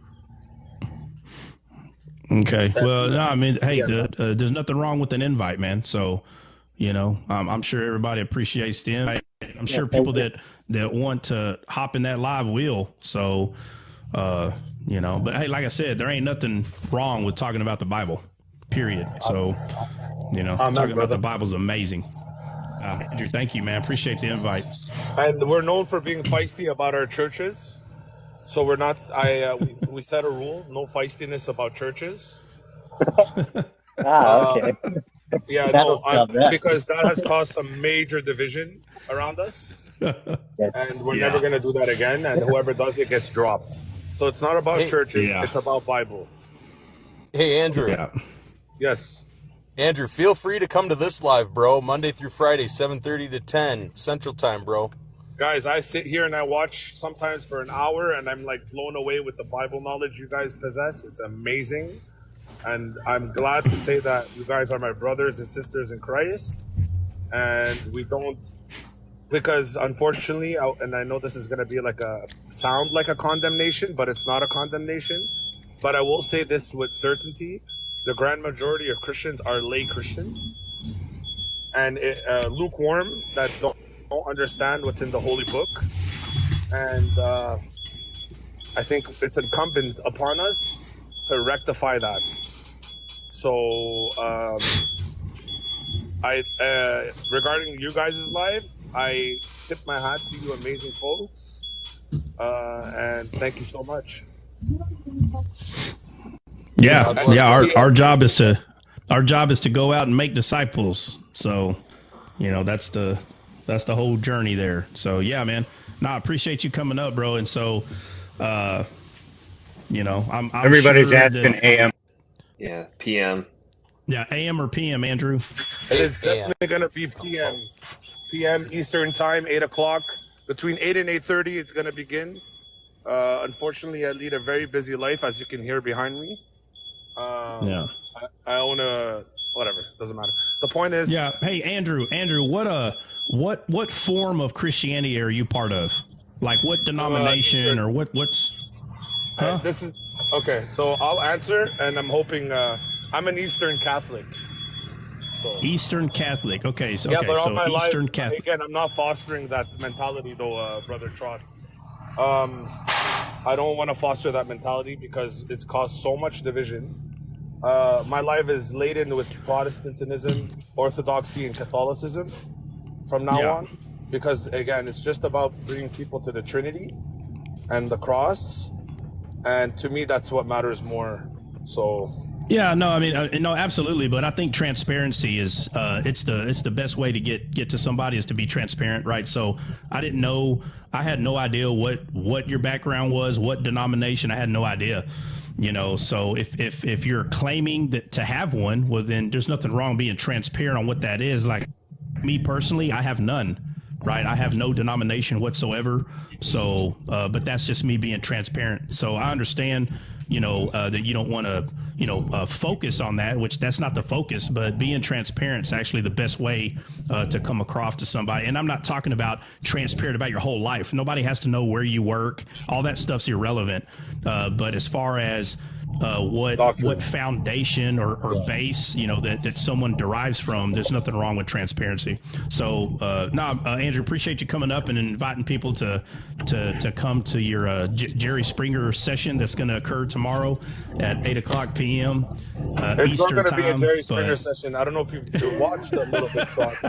Okay. Well, no, I mean, hey, there's nothing wrong with an invite, man. So, I'm sure everybody appreciates the invite. I'm sure people that want to hop in that live will. So, but hey, like I said, there ain't nothing wrong with talking about the Bible, period. So, talking about the Bible's amazing. Andrew, thank you, man. Appreciate the invite. And we're known for being feisty about our churches. So we're not. We set a rule: no feistiness about churches. Okay. Because that has caused some major division around us, and we're never going to do that again. And whoever does it gets dropped. So it's not about churches; it's about Bible. Hey, Andrew. Yes. Andrew, feel free to come to this live, bro. Monday through Friday, 7:30 to 10 Central Time, bro. Guys, I sit here and I watch sometimes for an hour, and I'm like blown away with the Bible knowledge you guys possess. It's amazing. And I'm glad to say that you guys are my brothers and sisters in Christ. And we don't, because unfortunately, and I know this is going to be sound like a condemnation, but it's not a condemnation. But I will say this with certainty: the grand majority of Christians are lay Christians, and lukewarm, that don't understand what's in the Holy Book. And I think it's incumbent upon us to rectify that. So regarding you guys' life, I tip my hat to you amazing folks, and thank you so much. Our job is to go out and make disciples. So that's the whole journey there. So yeah, man. No, I appreciate you coming up, bro. And so I'm everybody's sure asking AM. Yeah, PM. Yeah, AM or PM, Andrew? It is definitely going to be PM. PM Eastern Time, 8 o'clock. Between 8 and 8:30, it's going to begin. Unfortunately, I lead a very busy life, as you can hear behind me. I own whatever, doesn't matter. The point is... Yeah, hey, Andrew, what form of Christianity are you part of? Like what denomination or what's... Huh? This is... Okay, so I'll answer, and I'm hoping... I'm an Eastern Catholic. So. Eastern Catholic. Okay, so yeah, but all my Eastern life, Catholic. Again, I'm not fostering that mentality, though, Brother Trot. I don't want to foster that mentality because it's caused so much division. My life is laden with Protestantism, Orthodoxy, and Catholicism from now on, because again, it's just about bringing people to the Trinity. and the cross. And to me, that's what matters more. So yeah, no, I mean, no, absolutely. But I think transparency is it's the best way to get to somebody is to be transparent, right? So I didn't know, I had no idea what your background was, what denomination. I had no idea, you know. So if you're claiming that to have one, well, then there's nothing wrong being transparent on what that is. Like me personally, I have none. Right, I have no denomination whatsoever. So, but that's just me being transparent. So I understand, you know, that you don't want to, you know, focus on that, which that's not the focus. But being transparent is actually the best way to come across to somebody. And I'm not talking about transparent about your whole life. Nobody has to know where you work. All that stuff's irrelevant. But as far as what foundation or base, you know, that someone derives from, there's nothing wrong with transparency. So Andrew, appreciate you coming up and inviting people to come to your Jerry Springer session that's going to occur tomorrow at 8:00 p.m. It's Eastern not going to be a time, Jerry Springer session. I don't know if you've watched a little bit, but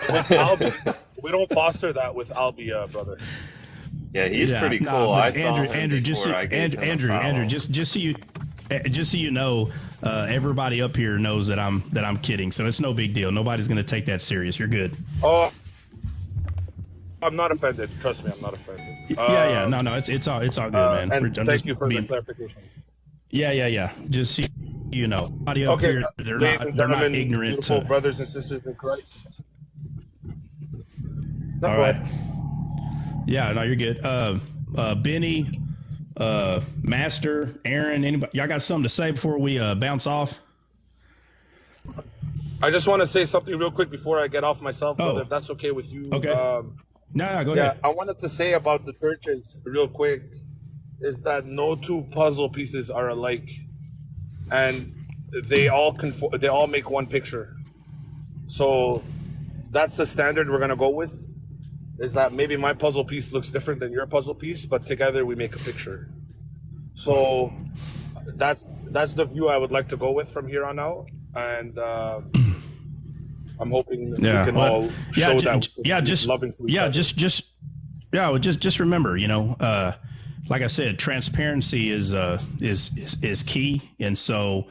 with Albie, we don't foster that with Albie, brother. Yeah, he's pretty cool. I saw him Andrew, Andrew, just so you know, everybody up here knows that I'm kidding, so it's no big deal. Nobody's going to take that serious. You're good. Oh, I'm not offended. Trust me, I'm not offended. No, it's all good, man. And thank you for the clarification. Yeah. Just so you know, everybody up here, they're not ignorant. Beautiful brothers and sisters in Christ. All right. Yeah, no, you're good. Benny, Master, Aaron, anybody, y'all got something to say before we bounce off? I just want to say something real quick before I get off myself, brother, if that's okay with you. Okay. Go ahead. I wanted to say about the churches real quick is that no two puzzle pieces are alike, and they all make one picture. So that's the standard we're gonna go with. Is that maybe my puzzle piece looks different than your puzzle piece, but together we make a picture. So that's the view I would like to go with from here on out, and I'm hoping we can all show that. Just remember, you know, like I said, transparency is key, and so,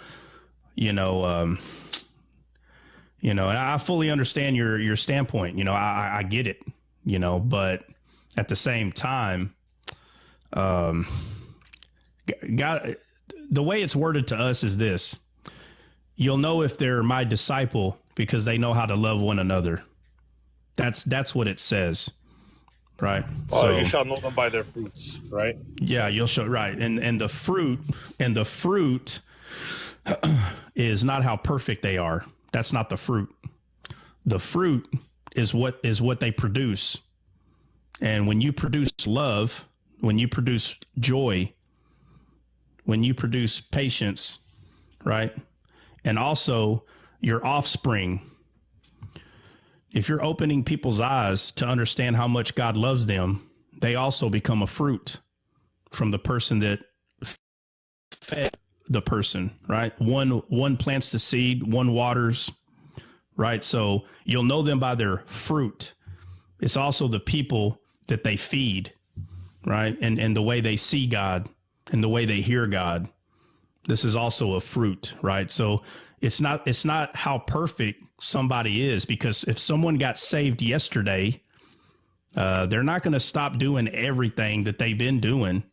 and I fully understand your standpoint. You know, I get it. You know, but at the same time, God, the way it's worded to us is this: you'll know if they're my disciple because they know how to love one another. That's what it says, right? So you shall know them by their fruits, right? Yeah, you'll show right, and the fruit is not how perfect they are. That's not the fruit. The fruit is what they produce. And when you produce love, when you produce joy, when you produce patience, right? And also your offspring, if you're opening people's eyes to understand how much God loves them, they also become a fruit from the person that fed the person, right? One plants the seed, one waters, right? So you'll know them by their fruit. It's also the people that they feed, right? And the way they see God and the way they hear God. This is also a fruit, right? So it's not how perfect somebody is, because if someone got saved yesterday, they're not going to stop doing everything that they've been doing.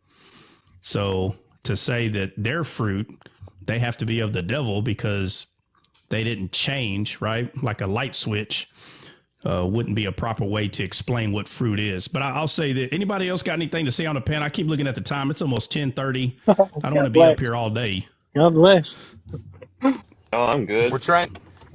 So to say that their fruit, they have to be of the devil because they didn't change, right? Like a light switch wouldn't be a proper way to explain what fruit is. But I'll say that anybody else got anything to say on the pen? I keep looking at the time. It's almost 10:30. I don't want to be up here all day. God bless. Oh, I'm good. We're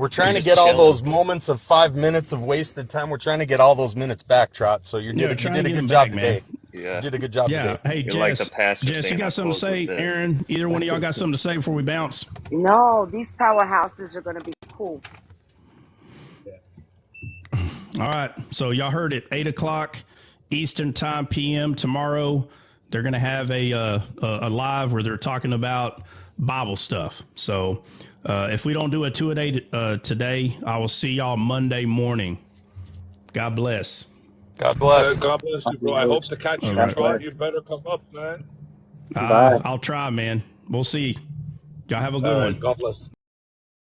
trying to get all those moments of 5 minutes of wasted time. We're trying to get all those minutes back, Trot. So you did a good job today. Yeah. You did a good job today. Hey, Jess, you got something to say? Aaron, either one of y'all got something to say before we bounce? No, these powerhouses are going to be cool. All right. So y'all heard it, 8:00 Eastern time PM tomorrow. They're going to have a live where they're talking about Bible stuff. So if we don't do a 2-a-day today, I will see y'all Monday morning. God bless. God bless. God bless you, bro. I hope to catch you, Trot. You better come up, man. I'll try, man. We'll see. Y'all have a good All one. right. God bless.